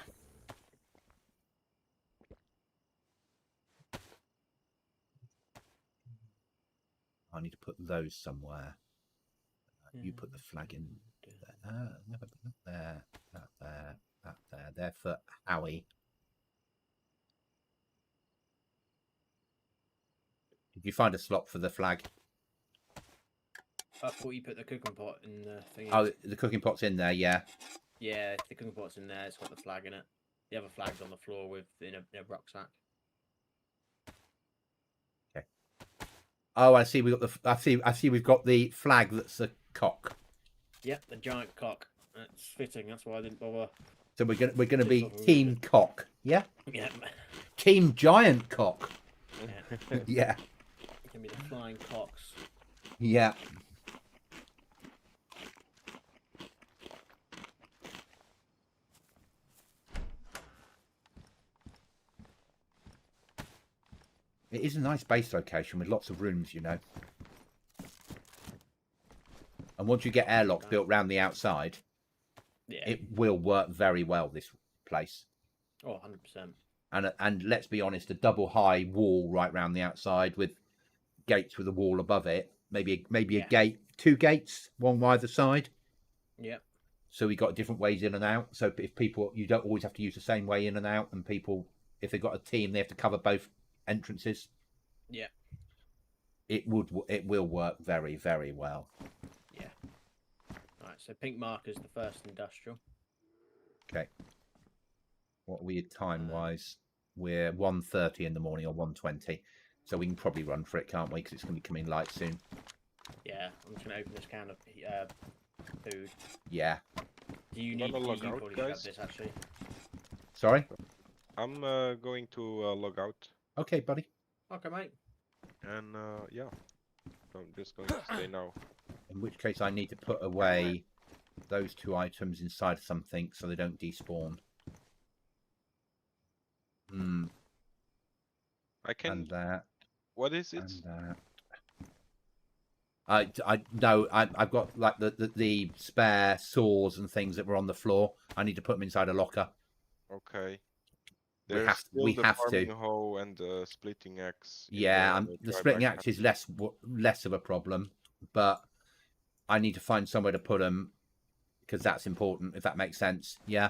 [SPEAKER 1] I need to put those somewhere. You put the flag in there. Never put there. That there. That there. There for Howie. Did you find a slot for the flag?
[SPEAKER 3] I thought you put the cooking pot in the thing.
[SPEAKER 1] Oh, the cooking pot's in there, yeah.
[SPEAKER 3] Yeah, the cooking pot's in there. It's got the flag in it. The other flag's on the floor in a rucksack.
[SPEAKER 1] Okay. Oh, I see. We got the. I see. We've got the flag that's a cock.
[SPEAKER 3] Yep, the giant cock. That's fitting. That's why I didn't bother.
[SPEAKER 1] So we're gonna be Team Cock, yeah.
[SPEAKER 3] Yeah.
[SPEAKER 1] Team Giant Cock.
[SPEAKER 3] Yeah.
[SPEAKER 1] Yeah.
[SPEAKER 3] It can be the flying cocks.
[SPEAKER 1] Yeah. It is a nice base location with lots of rooms, you know. And once you get airlocks built around the outside,
[SPEAKER 3] Yeah.
[SPEAKER 1] it will work very well, this place.
[SPEAKER 3] Oh, 100%.
[SPEAKER 1] And let's be honest, a double high wall right round the outside with gates with a wall above it. Maybe a gate, 2 gates, one either side.
[SPEAKER 3] Yep.
[SPEAKER 1] So we got different ways in and out. So if people, you don't always have to use the same way in and out, and people if they've got a team, they have to cover both entrances.
[SPEAKER 3] Yeah.
[SPEAKER 1] It will work very, very well.
[SPEAKER 3] Yeah. Alright, so pink marker's the first industrial.
[SPEAKER 1] Okay. What are we time-wise? We're 1:30 in the morning or 1:20. So we can probably run for it, can't we? Because it's going to be coming light soon.
[SPEAKER 3] Yeah, I'm just gonna open this can of food.
[SPEAKER 1] Yeah.
[SPEAKER 3] Do you
[SPEAKER 2] I'm
[SPEAKER 3] need?
[SPEAKER 2] gonna log
[SPEAKER 3] You
[SPEAKER 2] out,
[SPEAKER 3] probably have
[SPEAKER 2] guys.
[SPEAKER 3] this actually.
[SPEAKER 1] Sorry?
[SPEAKER 2] I'm going to log out,
[SPEAKER 1] Okay, buddy.
[SPEAKER 3] Okay, mate.
[SPEAKER 2] and yeah, I'm just going to stay now.
[SPEAKER 1] In which case I need to put away those 2 items inside of something so they don't despawn.
[SPEAKER 2] I can.
[SPEAKER 1] And that.
[SPEAKER 2] What is it?
[SPEAKER 1] And that. I've got like the spare saws and things that were on the floor. I need to put them inside a locker.
[SPEAKER 2] Okay.
[SPEAKER 1] We
[SPEAKER 2] There's
[SPEAKER 1] have to-
[SPEAKER 2] still
[SPEAKER 1] we
[SPEAKER 2] the
[SPEAKER 1] have to.
[SPEAKER 2] farming hoe and the splitting axe. in
[SPEAKER 1] Yeah,
[SPEAKER 2] the
[SPEAKER 1] the
[SPEAKER 2] dry
[SPEAKER 1] splitting
[SPEAKER 2] backpack.
[SPEAKER 1] axe is less of a problem, but I need to find somewhere to put them because that's important. If that makes sense, yeah.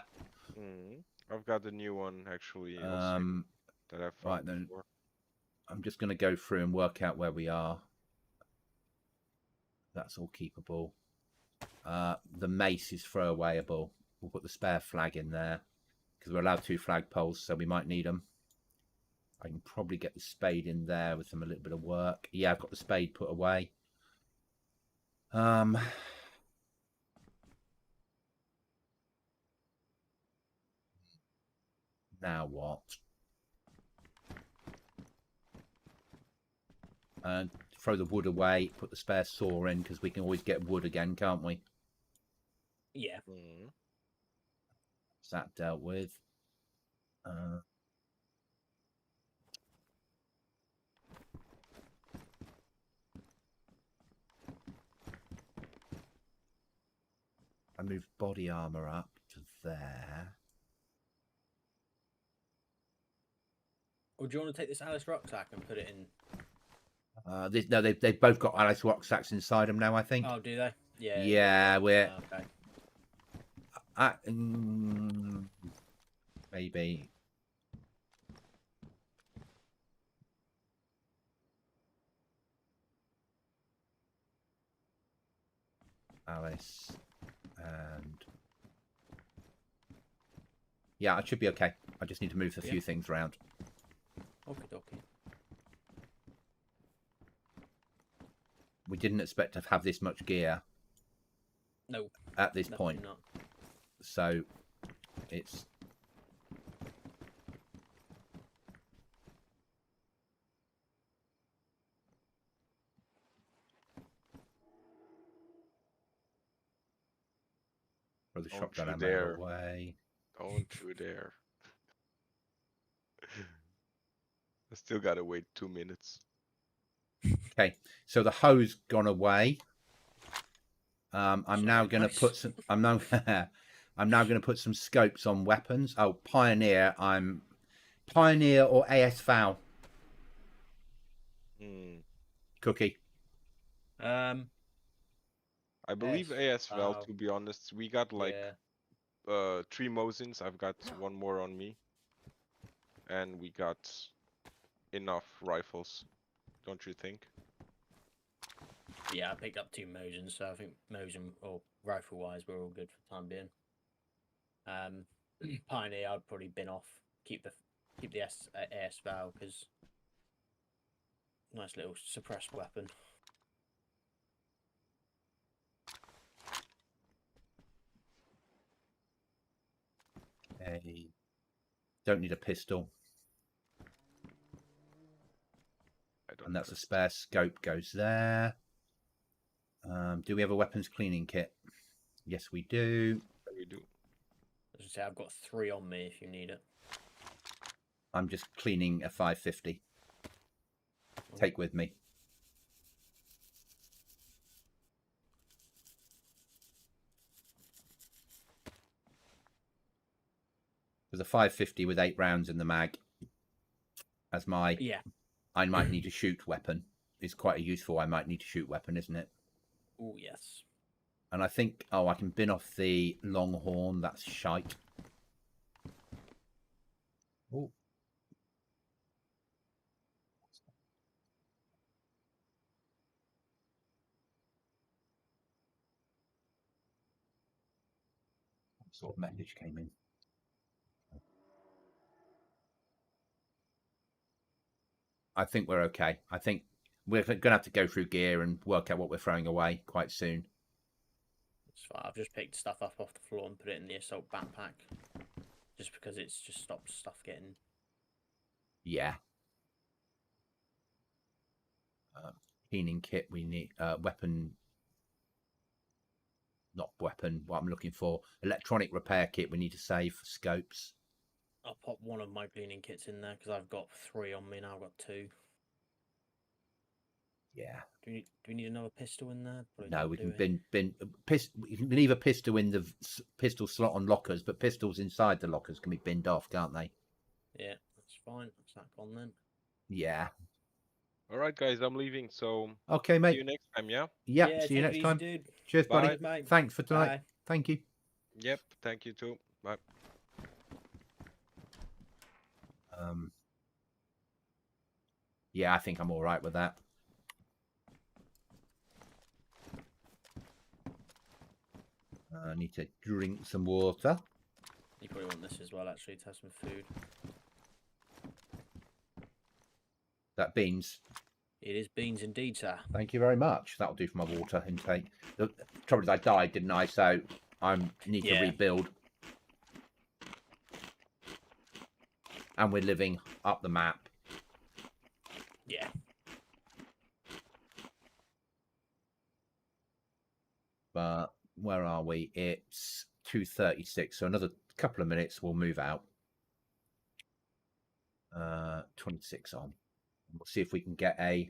[SPEAKER 2] I've got a new one actually. Also, that I've
[SPEAKER 1] right
[SPEAKER 2] found
[SPEAKER 1] then.
[SPEAKER 2] before.
[SPEAKER 1] I'm just going to go through and work out where we are. That's all keepable. The mace is throwawayable. We'll put the spare flag in there because we're allowed 2 flagpoles, so we might need them. I can probably get the spade in there with a little bit of work. Yeah, I've got the spade put away. Now what? And throw the wood away, put the spare saw in because we can always get wood again, can't we?
[SPEAKER 3] Yeah.
[SPEAKER 1] Is that dealt with? I moved body armor up to there.
[SPEAKER 3] Or do you want to take this Alice rucksack and put it in?
[SPEAKER 1] No, they've both got Alice rucksacks inside them now, I think.
[SPEAKER 3] Oh, do they? Yeah.
[SPEAKER 1] Yeah, we're
[SPEAKER 3] Okay.
[SPEAKER 1] maybe. Alice and yeah, I should be okay. I just need to move a few things around.
[SPEAKER 3] Okay, dokie.
[SPEAKER 1] We didn't expect to have this much gear.
[SPEAKER 3] No.
[SPEAKER 1] At this point.
[SPEAKER 3] Not.
[SPEAKER 1] So it's throw the
[SPEAKER 2] Don't
[SPEAKER 1] shotgun
[SPEAKER 2] you
[SPEAKER 1] ammo
[SPEAKER 2] dare.
[SPEAKER 1] away.
[SPEAKER 2] Don't you dare. I still gotta wait 2 minutes.
[SPEAKER 1] Okay, so the hoe's gone away. I'm now going to put some. I'm now going to put some scopes on weapons. Oh, Pioneer. I'm Pioneer or AS Val. Cookie.
[SPEAKER 2] I believe AS Val.
[SPEAKER 3] Val.
[SPEAKER 2] To be honest, we got like 3 Mosins. I've got 1 more on me, and we got enough rifles. Don't you think?
[SPEAKER 3] Yeah, I picked up 2 Mosins, so I think Mosin or rifle wise we're all good for the time being. Pioneer I'd probably bin off. Keep the AS Val because nice little suppressed weapon.
[SPEAKER 1] Okay. Don't need a pistol. And that's a spare scope goes there. Do we have a weapons cleaning kit? Yes, we do.
[SPEAKER 2] We do.
[SPEAKER 3] As I say, I've got 3 on me if you need it.
[SPEAKER 1] I'm just cleaning a 550. Take with me. There's a 550 with 8 rounds in the mag. As my I might need to shoot weapon. It's quite a useful I might need to shoot weapon, isn't it?
[SPEAKER 3] Oh, yes.
[SPEAKER 1] And I think, I can bin off the Longhorn. That's shite. Oh, sort of message came in? I think we're okay. I think we're going to have to go through gear and work out what we're throwing away quite soon.
[SPEAKER 3] It's fine. I've just picked stuff up off the floor and put it in the assault backpack. Just because it's just stopped stuff getting...
[SPEAKER 1] Yeah. Cleaning kit, we need weapon... Not weapon, what I'm looking for. Electronic repair kit we need to save for scopes.
[SPEAKER 3] I'll pop one of my cleaning kits in there because I've got 3 on me now. I've got 2.
[SPEAKER 1] Yeah.
[SPEAKER 3] Do we need another pistol in there? Probably
[SPEAKER 1] No,
[SPEAKER 3] not,
[SPEAKER 1] we
[SPEAKER 3] do
[SPEAKER 1] can we can leave a pistol in the pistol slot on lockers, but pistols inside the lockers can be binned off, can't they?
[SPEAKER 3] Yeah, that's fine. That's that gone then.
[SPEAKER 1] Yeah.
[SPEAKER 2] All right, guys, I'm leaving. So
[SPEAKER 1] Okay,
[SPEAKER 2] see
[SPEAKER 1] mate.
[SPEAKER 2] you next time. Yeah.
[SPEAKER 1] Yeah. See you
[SPEAKER 3] take it
[SPEAKER 1] next
[SPEAKER 3] easy,
[SPEAKER 1] time.
[SPEAKER 3] dude.
[SPEAKER 1] Cheers, buddy.
[SPEAKER 2] Bye.
[SPEAKER 3] Mate.
[SPEAKER 1] Thanks for tonight.
[SPEAKER 3] Bye.
[SPEAKER 1] Thank you.
[SPEAKER 2] Yep. Thank you too. Bye.
[SPEAKER 1] Yeah, I think I'm all right with that. I need to drink some water.
[SPEAKER 3] You probably want this as well, actually, to have some food.
[SPEAKER 1] That beans.
[SPEAKER 3] It is beans indeed, sir.
[SPEAKER 1] Thank you very much. That'll do for my water intake. The trouble is I died, didn't I? So I need to
[SPEAKER 3] Yeah.
[SPEAKER 1] rebuild. And we're living up the map.
[SPEAKER 3] Yeah.
[SPEAKER 1] But where are we? It's 2:36, so another couple of minutes we'll move out. 26 on. We'll see if we can get a...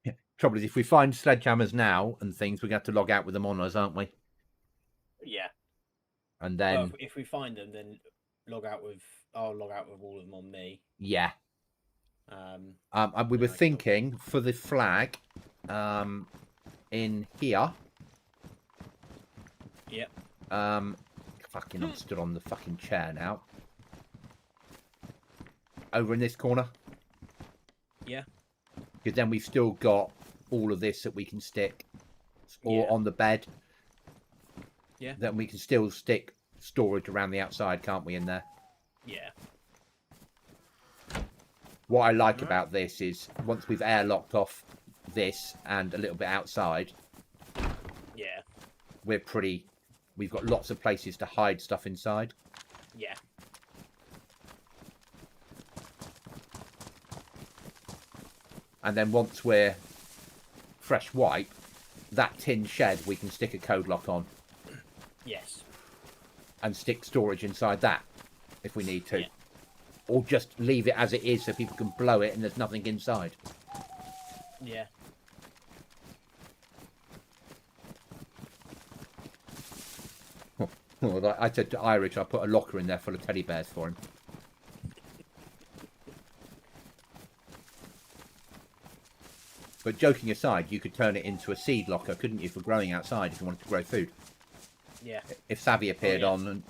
[SPEAKER 1] Yeah. Trouble is, if we find sledgehammers now and things, we're going to have to log out with them on us, aren't we?
[SPEAKER 3] Yeah.
[SPEAKER 1] And
[SPEAKER 3] Well,
[SPEAKER 1] then...
[SPEAKER 3] if we find them, then log out with... I'll log out with all of them on me.
[SPEAKER 1] Yeah.
[SPEAKER 3] And
[SPEAKER 1] we were
[SPEAKER 3] I can-
[SPEAKER 1] thinking for the flag in here.
[SPEAKER 3] Yep.
[SPEAKER 1] Fucking, I'm stood on the fucking chair now. Over in this corner.
[SPEAKER 3] Yeah.
[SPEAKER 1] Because then we've still got all of this that we can stick. Or
[SPEAKER 3] Yeah.
[SPEAKER 1] on the bed.
[SPEAKER 3] Yeah.
[SPEAKER 1] Then we can still stick storage around the outside, can't we, in there?
[SPEAKER 3] Yeah.
[SPEAKER 1] What I like
[SPEAKER 3] Alright.
[SPEAKER 1] about this is once we've airlocked off this and a little bit outside,
[SPEAKER 3] Yeah.
[SPEAKER 1] we're pretty... We've got lots of places to hide stuff inside.
[SPEAKER 3] Yeah.
[SPEAKER 1] And then once we're fresh white, that tin shed we can stick a code lock on
[SPEAKER 3] Yes.
[SPEAKER 1] and stick storage inside that if we need to.
[SPEAKER 3] Yeah.
[SPEAKER 1] Or just leave it as it is so people can blow it and there's nothing inside.
[SPEAKER 3] Yeah.
[SPEAKER 1] Well, I said to Irish, I put a locker in there full of teddy bears for him. But joking aside, you could turn it into a seed locker, couldn't you, for growing outside if you wanted to grow food?
[SPEAKER 3] Yeah.
[SPEAKER 1] If Savvy appeared
[SPEAKER 3] yeah.
[SPEAKER 1] on and...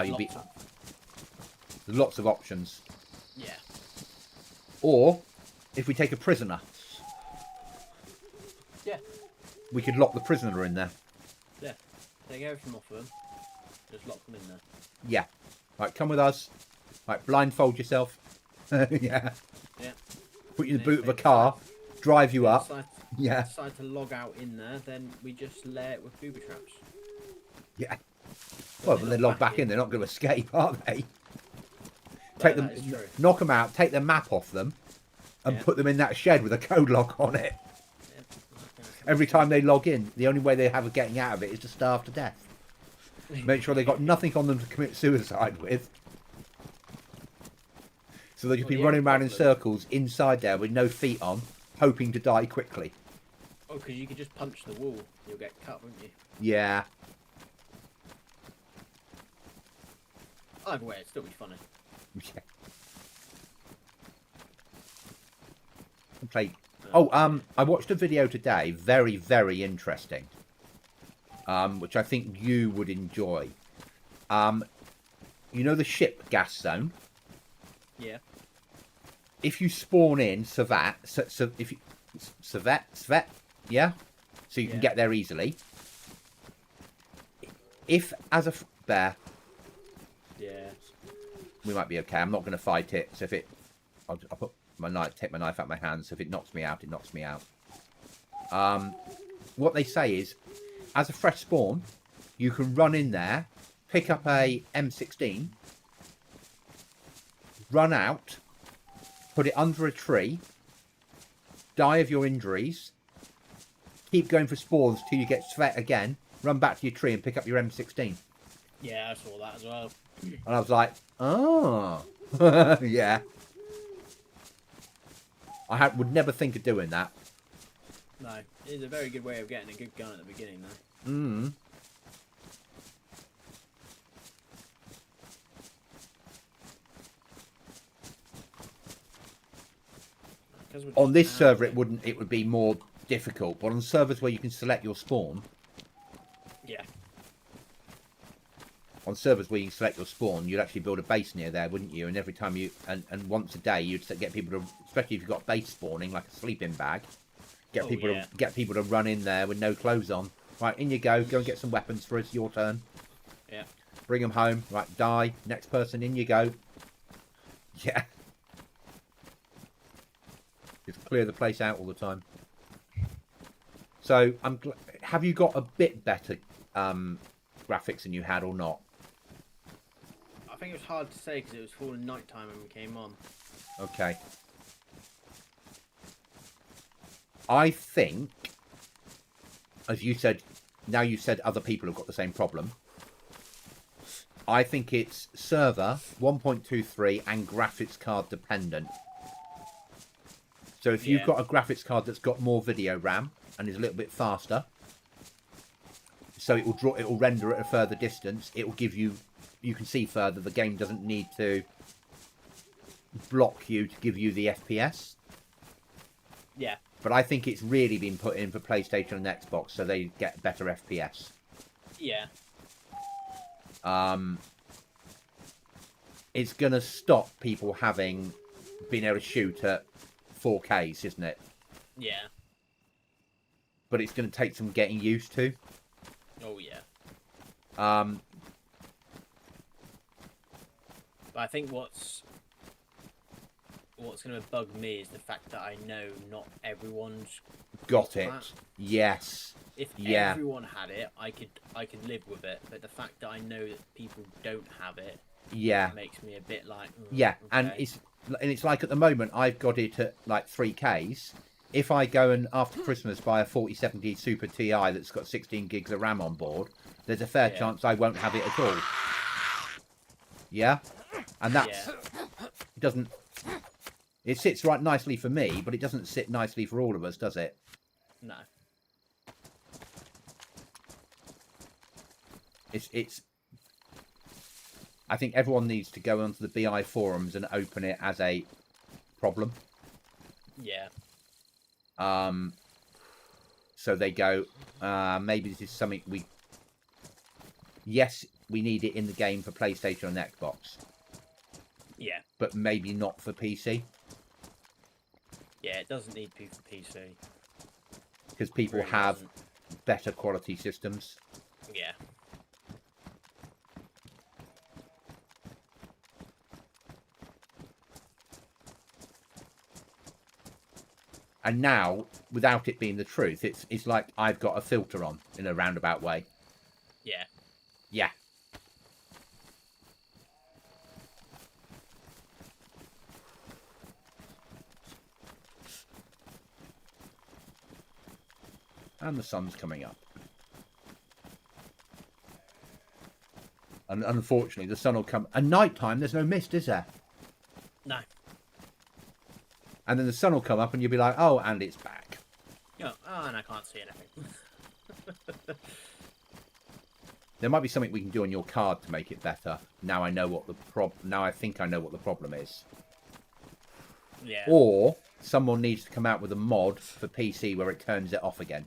[SPEAKER 1] you'd be...
[SPEAKER 3] Lots of-
[SPEAKER 1] There's lots of options.
[SPEAKER 3] Yeah.
[SPEAKER 1] Or, if we take a prisoner,
[SPEAKER 3] Yeah.
[SPEAKER 1] we could lock the prisoner in there.
[SPEAKER 3] Yeah. Take everything off of them. Just lock them in there.
[SPEAKER 1] Yeah. Right, come with us. Right, blindfold yourself. Yeah.
[SPEAKER 3] Yeah.
[SPEAKER 1] Put you in the
[SPEAKER 3] Yeah,
[SPEAKER 1] boot of a
[SPEAKER 3] take
[SPEAKER 1] car, drive you
[SPEAKER 3] If
[SPEAKER 1] up.
[SPEAKER 3] Decide,
[SPEAKER 1] Yeah.
[SPEAKER 3] decide to log out in there, then we just layer it with booby traps.
[SPEAKER 1] Yeah. Well, when they log back in, they're not going to escape, are they? Take them,
[SPEAKER 3] that is true.
[SPEAKER 1] knock them out, take the map off them, and
[SPEAKER 3] Yeah.
[SPEAKER 1] put them in that shed with a code lock on it.
[SPEAKER 3] Yeah.
[SPEAKER 1] Every time they log in, the only way they have of getting out of it is to starve to death. Make sure they've got nothing on them to commit suicide with. So they'll just
[SPEAKER 3] Well,
[SPEAKER 1] be
[SPEAKER 3] the
[SPEAKER 1] running
[SPEAKER 3] only
[SPEAKER 1] around in
[SPEAKER 3] problem-
[SPEAKER 1] circles inside there with no feet on, hoping to die quickly.
[SPEAKER 3] Oh, because you could just punch the wall. You'll get cut, won't you?
[SPEAKER 1] Yeah.
[SPEAKER 3] Either way, it'd still be funny.
[SPEAKER 1] Yeah. Play. Oh, I watched a video today, very, very interesting, which I think you would enjoy. You know the ship gas zone?
[SPEAKER 3] Yeah.
[SPEAKER 1] If you spawn in Savat, if you Savet, yeah, so you can
[SPEAKER 3] Yeah.
[SPEAKER 1] get there easily. if as a bear,
[SPEAKER 3] Yeah.
[SPEAKER 1] we might be okay. I'm not going to fight it. So if it, I'll put my knife, take my knife out of my hand. So if it knocks me out, it knocks me out. What they say is, as a fresh spawn, you can run in there, pick up a M16, run out, put it under a tree, die of your injuries, keep going for spawns till you get sweat again, run back to your tree and pick up your M16.
[SPEAKER 3] Yeah, I saw that as well.
[SPEAKER 1] And I was like, oh, yeah. I would never think of doing that.
[SPEAKER 3] No, it is a very good way of getting a good gun at the beginning, though.
[SPEAKER 1] Mm. On this server, it wouldn't. It would be more difficult. But on servers where you can select your spawn,
[SPEAKER 3] Yeah.
[SPEAKER 1] on servers where you can select your spawn, you'd actually build a base near there, wouldn't you? And every time you and once a day, you'd get people to, especially if you've got base spawning like a sleeping bag, get people to run in there with no clothes on. Right, in you go. Go and get some weapons for us. Your turn.
[SPEAKER 3] Yeah.
[SPEAKER 1] Bring them home. Right, die. Next person. In you go. Yeah. Just clear the place out all the time. So have you got a bit better graphics than you had or not?
[SPEAKER 3] I think it was hard to say because it was falling nighttime when we came on.
[SPEAKER 1] Okay. I think, as you said, now you said other people have got the same problem. I think it's server 1.23 and graphics card dependent. So if you've got a graphics card that's got more video RAM and is a little bit faster, so it will render at a further distance. It will give you can see further. The game doesn't need to block you to give you the FPS.
[SPEAKER 3] Yeah.
[SPEAKER 1] But I think it's really been put in for PlayStation and Xbox, so they get better FPS.
[SPEAKER 3] Yeah.
[SPEAKER 1] It's gonna stop people being able to shoot at 4Ks, isn't it?
[SPEAKER 3] Yeah.
[SPEAKER 1] But it's going to take some getting used to.
[SPEAKER 3] Oh yeah. But I think what's going to bug me is the fact that I know not everyone's
[SPEAKER 1] got it.
[SPEAKER 3] that.
[SPEAKER 1] Yes.
[SPEAKER 3] If
[SPEAKER 1] Yeah.
[SPEAKER 3] everyone had it, I could live with it. But the fact that I know that people don't have it,
[SPEAKER 1] Yeah.
[SPEAKER 3] makes me a bit like.
[SPEAKER 1] Yeah, and
[SPEAKER 3] okay.
[SPEAKER 1] it's like at the moment I've got it at like 3Ks. If I go and after Christmas buy a 4070 Super Ti that's got 16 gigs of RAM on board, there's a fair chance I won't have it at all. Yeah, and that's it doesn't. It sits right nicely for me, but it doesn't sit nicely for all of us, does it?
[SPEAKER 3] No.
[SPEAKER 1] It's. I think everyone needs to go onto the BI forums and open it as a problem.
[SPEAKER 3] Yeah.
[SPEAKER 1] So they go, maybe this is something yes, we need it in the game for PlayStation and Xbox.
[SPEAKER 3] Yeah.
[SPEAKER 1] But maybe not for PC.
[SPEAKER 3] Yeah, it doesn't need to be for PC.
[SPEAKER 1] Because people
[SPEAKER 3] Really
[SPEAKER 1] have
[SPEAKER 3] doesn't.
[SPEAKER 1] better quality systems.
[SPEAKER 3] Yeah.
[SPEAKER 1] And now, without it being the truth, it's like I've got a filter on in a roundabout way.
[SPEAKER 3] Yeah.
[SPEAKER 1] Yeah. And the sun's coming up. And unfortunately, the sun will come. At night time, there's no mist, is there?
[SPEAKER 3] No.
[SPEAKER 1] And then the sun will come up and you'll be like, oh, and it's back.
[SPEAKER 3] Oh, and I can't see anything.
[SPEAKER 1] There might be something we can do on your card to make it better. Now I know what the now I think I know what the problem is.
[SPEAKER 3] Yeah.
[SPEAKER 1] Or someone needs to come out with a mod for PC where it turns it off again.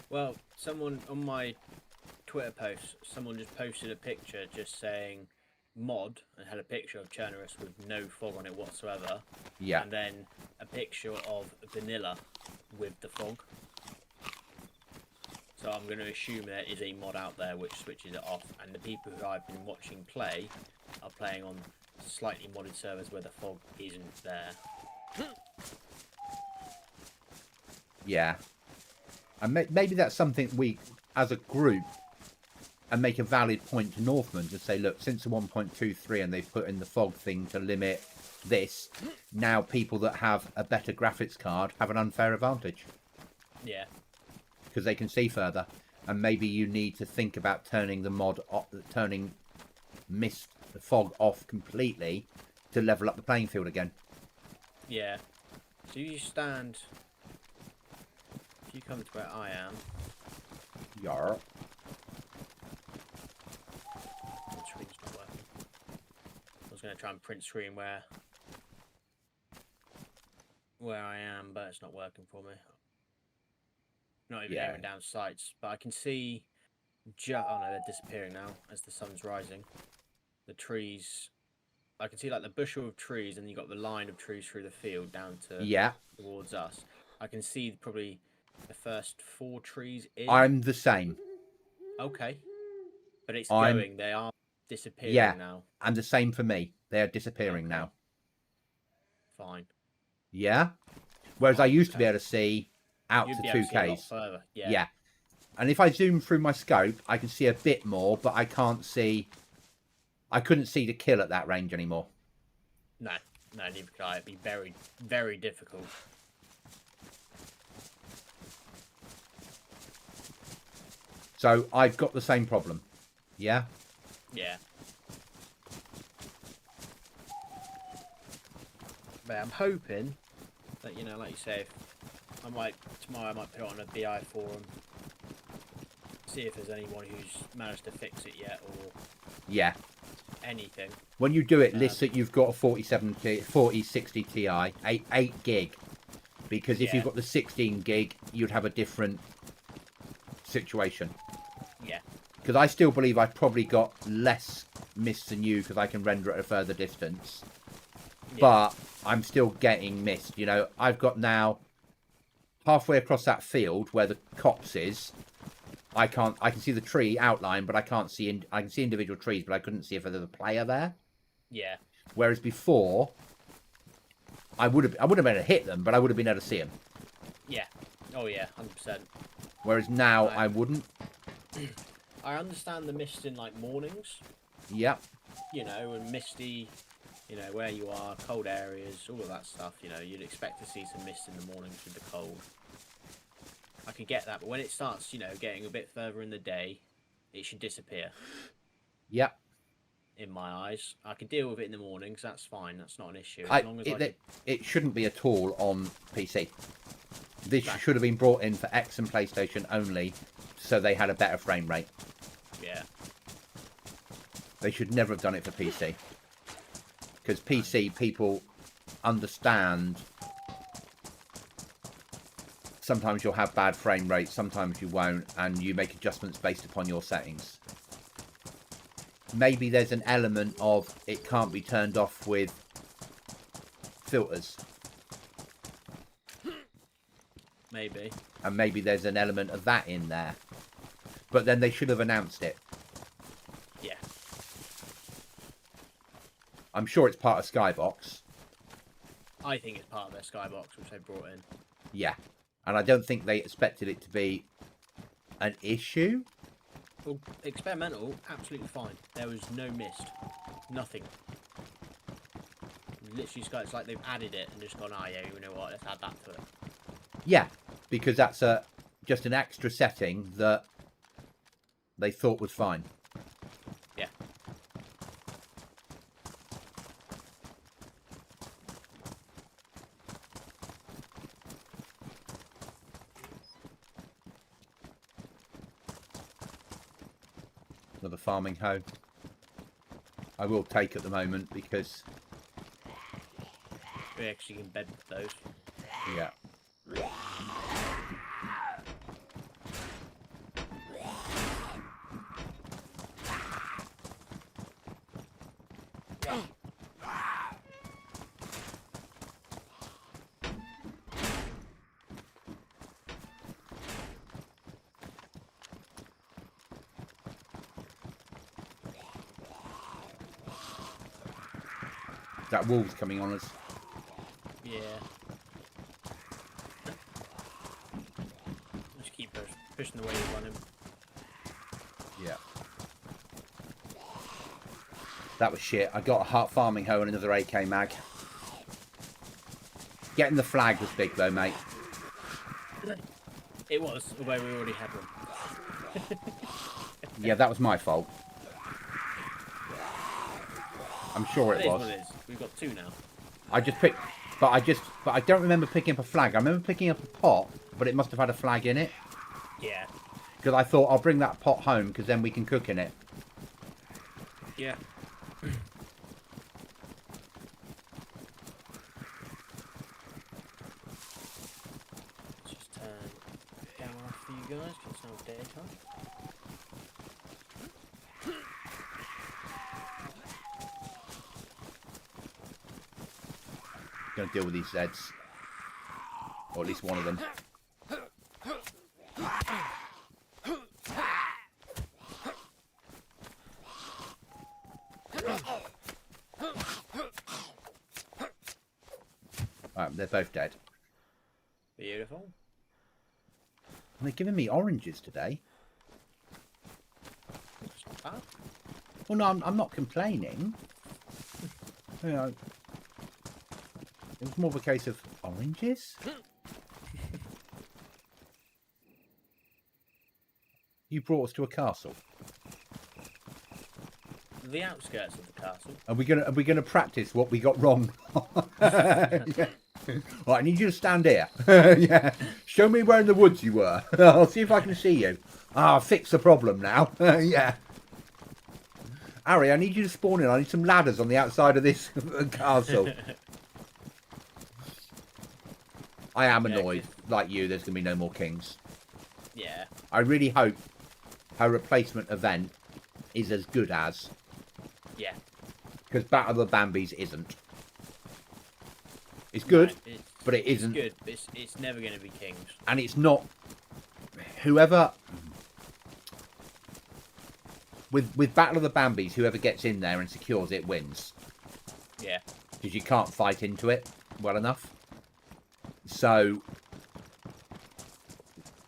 [SPEAKER 3] Well, someone on my Twitter post, someone just posted a picture just saying mod and had a picture of Chernarus with no fog on it whatsoever.
[SPEAKER 1] Yeah.
[SPEAKER 3] And then a picture of vanilla with the fog. So I'm going to assume there is a mod out there which switches it off, and the people who I've been watching play are playing on slightly modded servers where the fog isn't there.
[SPEAKER 1] Yeah. And maybe that's something we, as a group, and make a valid point to Northman to say, look, since the 1.23 and they've put in the fog thing to limit this, now people that have a better graphics card have an unfair advantage.
[SPEAKER 3] Yeah.
[SPEAKER 1] Because they can see further. And maybe you need to think about turning the mod off, turning the fog off completely to level up the playing field again.
[SPEAKER 3] Yeah. So you stand... If you come to where I am...
[SPEAKER 1] Yarr.
[SPEAKER 3] The screen's not working. I was going to try and print screen where I am, but it's not working for me. Not even aiming down sights, but I can see... Oh no, they're disappearing now as the sun's rising. The trees... I can see like the bushel of trees, and you got the line of trees through the field down to towards us. I can see probably the first 4 trees in.
[SPEAKER 1] I'm the same.
[SPEAKER 3] Okay. But it's going. They are disappearing now.
[SPEAKER 1] And the same for me. They are disappearing now.
[SPEAKER 3] Fine.
[SPEAKER 1] Yeah? Whereas I used to be able to see out
[SPEAKER 3] You'd
[SPEAKER 1] to
[SPEAKER 3] be able
[SPEAKER 1] 2Ks.
[SPEAKER 3] to see a lot further. Yeah.
[SPEAKER 1] Yeah. And if I zoom through my scope, I can see a bit more, but I can't see... I couldn't see the kill at that range anymore.
[SPEAKER 3] No, neither could I. It'd be very, very difficult.
[SPEAKER 1] So I've got the same problem. Yeah?
[SPEAKER 3] Yeah. But I'm hoping that, you know, like you say, tomorrow I might put it on a BI forum, see if there's anyone who's managed to fix it yet, or
[SPEAKER 1] Yeah.
[SPEAKER 3] anything.
[SPEAKER 1] When you do it, list that you've got a 4060 Ti, 8 gig. Because if you've got the 16 gig, you'd have a different situation.
[SPEAKER 3] Yeah.
[SPEAKER 1] Because I still believe I've probably got less mist than you because I can render at a further distance. Yeah. But I'm still getting mist. You know, I've got now halfway across that field where the copse is. I can see the tree outline, but I can't see. I can see individual trees, but I couldn't see if there's a player there.
[SPEAKER 3] Yeah.
[SPEAKER 1] Whereas before, I wouldn't have been able to hit them, but I would have been able to see them.
[SPEAKER 3] Yeah. Oh yeah, 100%.
[SPEAKER 1] Whereas now I wouldn't.
[SPEAKER 3] I understand the mist in like mornings.
[SPEAKER 1] Yep.
[SPEAKER 3] You know, and misty. You know, where you are, cold areas, all of that stuff. You know, you'd expect to see some mist in the mornings with the cold. I could get that, but when it starts, you know, getting a bit further in the day, it should disappear.
[SPEAKER 1] Yep.
[SPEAKER 3] In my eyes, I can deal with it in the mornings. That's fine. That's not an issue. As long as
[SPEAKER 1] it shouldn't be at all on PC. This should have been brought in for X and PlayStation only, so they had a better frame rate.
[SPEAKER 3] Yeah.
[SPEAKER 1] They should never have done it for PC. Because PC, people understand. Sometimes you'll have bad frame rates, sometimes you won't, and you make adjustments based upon your settings. Maybe there's an element of it can't be turned off with filters.
[SPEAKER 3] Maybe.
[SPEAKER 1] And maybe there's an element of that in there. But then they should have announced it.
[SPEAKER 3] Yeah.
[SPEAKER 1] I'm sure it's part of Skybox.
[SPEAKER 3] I think it's part of their Skybox, which they brought in.
[SPEAKER 1] Yeah. And I don't think they expected it to be an issue.
[SPEAKER 3] Well, experimental, absolutely fine. There was no mist. Nothing. Literally, it's like they've added it and just gone, oh yeah, you know what, let's add that to it.
[SPEAKER 1] Yeah, because that's just an extra setting that they thought was fine.
[SPEAKER 3] Yeah.
[SPEAKER 1] Another farming hoe. I will take at the moment because
[SPEAKER 3] We actually can bed with those.
[SPEAKER 1] yeah. That wolf's coming on us.
[SPEAKER 3] Yeah. Just keep pushing the way you want him.
[SPEAKER 1] Yeah. That was shit. I got a heart farming hoe and another AK mag. Getting the flag was big though, mate.
[SPEAKER 3] It was, although we already had one.
[SPEAKER 1] Yeah, that was my fault. I'm sure it
[SPEAKER 3] It is
[SPEAKER 1] was.
[SPEAKER 3] what it is. We've got 2 now.
[SPEAKER 1] I just picked, but I don't remember picking up a flag. I remember picking up a pot, but it must have had a flag in it.
[SPEAKER 3] Yeah.
[SPEAKER 1] Because I thought I'll bring that pot home because then we can cook in it.
[SPEAKER 3] Yeah. Just turn down off for you guys because it's now daytime.
[SPEAKER 1] Gonna deal with these Zeds, or at least one of them. Right, they're both dead.
[SPEAKER 3] Beautiful.
[SPEAKER 1] And they're giving me oranges today.
[SPEAKER 3] That's not bad.
[SPEAKER 1] Well, no, I'm not complaining. You know, it was more of a case of oranges. You brought us to a castle.
[SPEAKER 3] The outskirts of the castle.
[SPEAKER 1] Are we gonna practice what we got wrong? Yeah. Right, I need you to stand here. Yeah. Show me where in the woods you were. I'll see if I can see you. Ah, fix the problem now. Yeah. Harry, I need you to spawn in. I need some ladders on the outside of this castle. I am
[SPEAKER 3] Yeah,
[SPEAKER 1] annoyed, like you, there's going to be no more kings.
[SPEAKER 3] Yeah.
[SPEAKER 1] I really hope her replacement event is as good as.
[SPEAKER 3] Yeah.
[SPEAKER 1] Because Battle of the Bambies isn't. It's good,
[SPEAKER 3] No,
[SPEAKER 1] but it
[SPEAKER 3] it's
[SPEAKER 1] isn't.
[SPEAKER 3] good, but it's never going to be kings.
[SPEAKER 1] And it's not... Whoever... With Battle of the Bambies, whoever gets in there and secures it wins.
[SPEAKER 3] Yeah.
[SPEAKER 1] Because you can't fight into it well enough. So...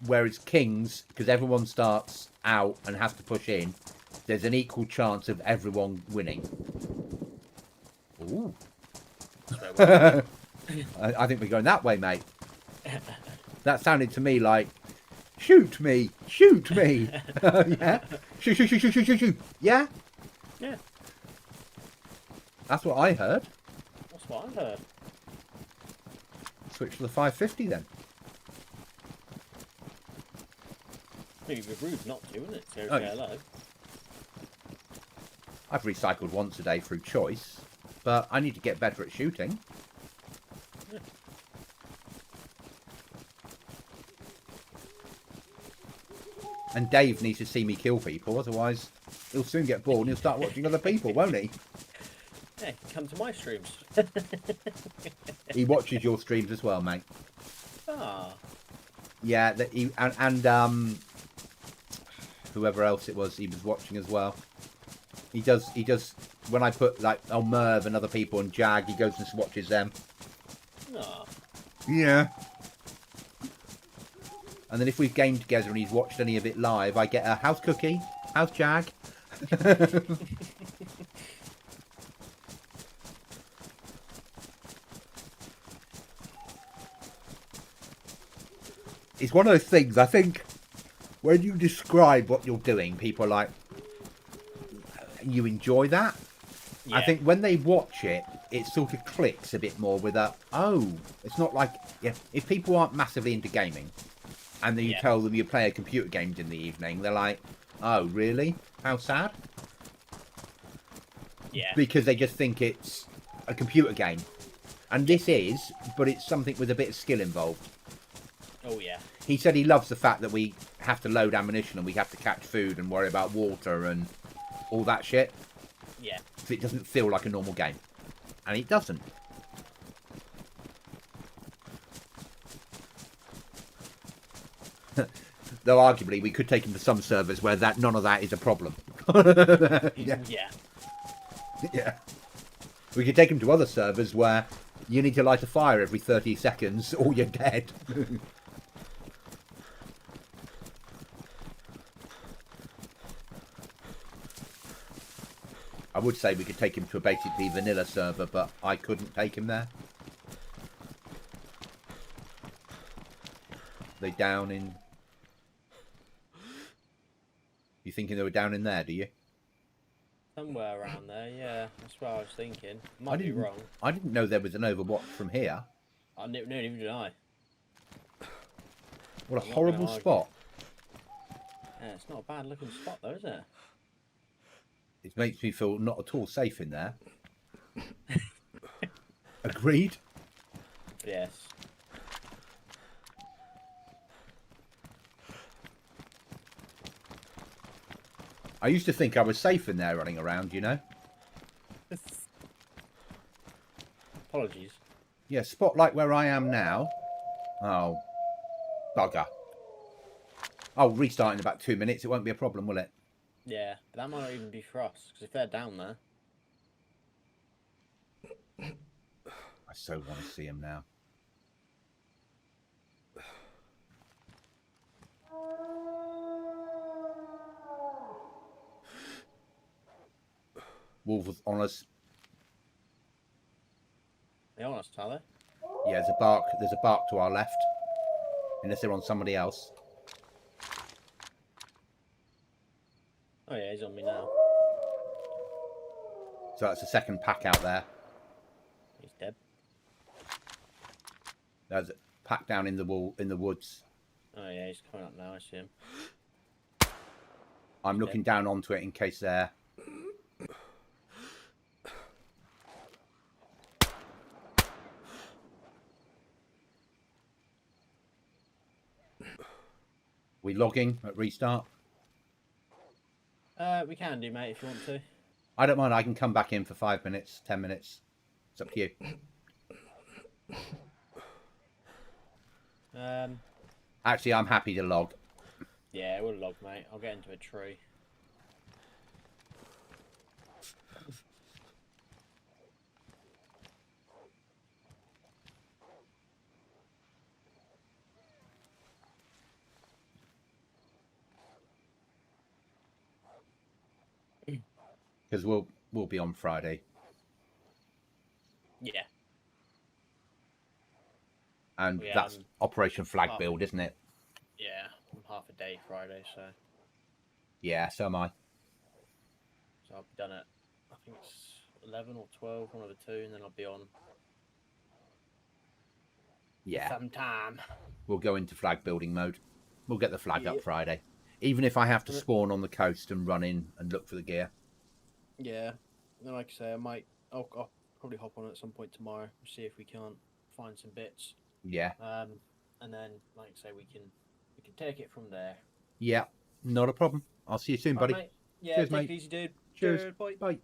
[SPEAKER 1] Whereas Kings, because everyone starts out and has to push in, there's an equal chance of everyone winning. Ooh.
[SPEAKER 3] So,
[SPEAKER 1] I think we're going that way, mate. That sounded to me like, shoot me, shoot me. Yeah? Shoot, shoot, shoot, shoot, shoot, shoot, shoot. Yeah?
[SPEAKER 3] yeah.
[SPEAKER 1] That's what I heard.
[SPEAKER 3] That's what I heard.
[SPEAKER 1] Switch to the 550 then.
[SPEAKER 3] It'd be rude not to, wouldn't it? So
[SPEAKER 1] Oh,
[SPEAKER 3] say hello.
[SPEAKER 1] I've recycled once a day through choice, but I need to get better at shooting.
[SPEAKER 3] Yeah.
[SPEAKER 1] And Dave needs to see me kill people, otherwise he'll soon get bored and he'll start watching other people, won't he?
[SPEAKER 3] Hey, come to my streams.
[SPEAKER 1] He watches your streams as well, mate.
[SPEAKER 3] Ah.
[SPEAKER 1] Yeah, that he and whoever else it was, he was watching as well. He does when I put like Merv and other people and Jag, he goes and watches them.
[SPEAKER 3] Ah.
[SPEAKER 1] Yeah. And then if we've gamed together and he's watched any of it live, I get a house cookie, house Jag. It's one of those things, I think, when you describe what you're doing, people are like, you enjoy that?
[SPEAKER 3] Yeah.
[SPEAKER 1] I think when they watch it, it sort of clicks a bit more with a, oh, it's not like, yeah, if people aren't massively into gaming, and then you
[SPEAKER 3] Yeah.
[SPEAKER 1] tell them you play a computer games in the evening, they're like, oh, really? How sad?
[SPEAKER 3] Yeah.
[SPEAKER 1] Because they just think it's a computer game. And this is, but it's something with a bit of skill involved.
[SPEAKER 3] Oh yeah.
[SPEAKER 1] He said he loves the fact that we have to load ammunition and we have to catch food and worry about water and all that shit.
[SPEAKER 3] Yeah.
[SPEAKER 1] So it doesn't feel like a normal game. And it doesn't. Though arguably we could take him to some servers where none of that is a problem. Yeah.
[SPEAKER 3] Yeah.
[SPEAKER 1] Yeah. We could take him to other servers where you need to light a fire every 30 seconds or you're dead. I would say we could take him to a basically vanilla server, but I couldn't take him there. They down in... You thinking they were down in there, do you?
[SPEAKER 3] Somewhere around there, yeah. That's what I was thinking. Might be
[SPEAKER 1] didn't-
[SPEAKER 3] wrong.
[SPEAKER 1] I didn't know there was an Overwatch from here.
[SPEAKER 3] I never knew, even did I.
[SPEAKER 1] What a
[SPEAKER 3] I'm not
[SPEAKER 1] horrible
[SPEAKER 3] gonna argue.
[SPEAKER 1] spot.
[SPEAKER 3] Yeah, it's not a bad looking spot though, is it?
[SPEAKER 1] It makes me feel not at all safe in there. Agreed?
[SPEAKER 3] Yes.
[SPEAKER 1] I used to think I was safe in there running around, you know?
[SPEAKER 3] Apologies.
[SPEAKER 1] Yeah, spot like where I am now. Oh, bugger. I'll restart in about 2 minutes. It won't be a problem, will it?
[SPEAKER 3] Yeah, but that might not even be for us, because if they're down there...
[SPEAKER 1] I so want to see him now. Wolves on us.
[SPEAKER 3] They're on us, are they?
[SPEAKER 1] Yeah, there's a bark. There's a bark to our left. Unless they're on somebody else.
[SPEAKER 3] Oh yeah, he's on me now.
[SPEAKER 1] So that's the second pack out there.
[SPEAKER 3] He's dead.
[SPEAKER 1] There's a pack down in the wall in the woods.
[SPEAKER 3] Oh yeah, he's coming up now, I see him.
[SPEAKER 1] I'm looking down onto it in case they're... We logging at restart?
[SPEAKER 3] We can do, mate, if you want to.
[SPEAKER 1] I don't mind. I can come back in for 5 minutes, 10 minutes. It's up to you. Actually, I'm happy to log.
[SPEAKER 3] Yeah, we'll log, mate. I'll get into a tree.
[SPEAKER 1] Because we'll be on Friday.
[SPEAKER 3] Yeah.
[SPEAKER 1] And
[SPEAKER 3] Yeah,
[SPEAKER 1] that's Operation Flag
[SPEAKER 3] oh.
[SPEAKER 1] Build, isn't it?
[SPEAKER 3] Yeah, I'm half a day Friday, so
[SPEAKER 1] Yeah, so am I.
[SPEAKER 3] I'll be done at, I think it's 11 or 12, one of the two, and then I'll be on
[SPEAKER 1] Yeah,
[SPEAKER 3] sometime.
[SPEAKER 1] we'll go into flag building mode. We'll get the flag up
[SPEAKER 3] Yep.
[SPEAKER 1] Friday. Even if I have to spawn on the coast and run in and look for the gear.
[SPEAKER 3] Yeah. And then, like I say, I'll probably hop on at some point tomorrow, see if we can't find some bits.
[SPEAKER 1] Yeah.
[SPEAKER 3] And then, like I say, we can take it from there.
[SPEAKER 1] Yeah, not a problem. I'll see you soon, buddy.
[SPEAKER 3] Right, mate. Yeah,
[SPEAKER 1] Cheers,
[SPEAKER 3] take
[SPEAKER 1] mate.
[SPEAKER 3] it easy, dude.
[SPEAKER 1] Cheers.
[SPEAKER 3] Bye.
[SPEAKER 1] Bye.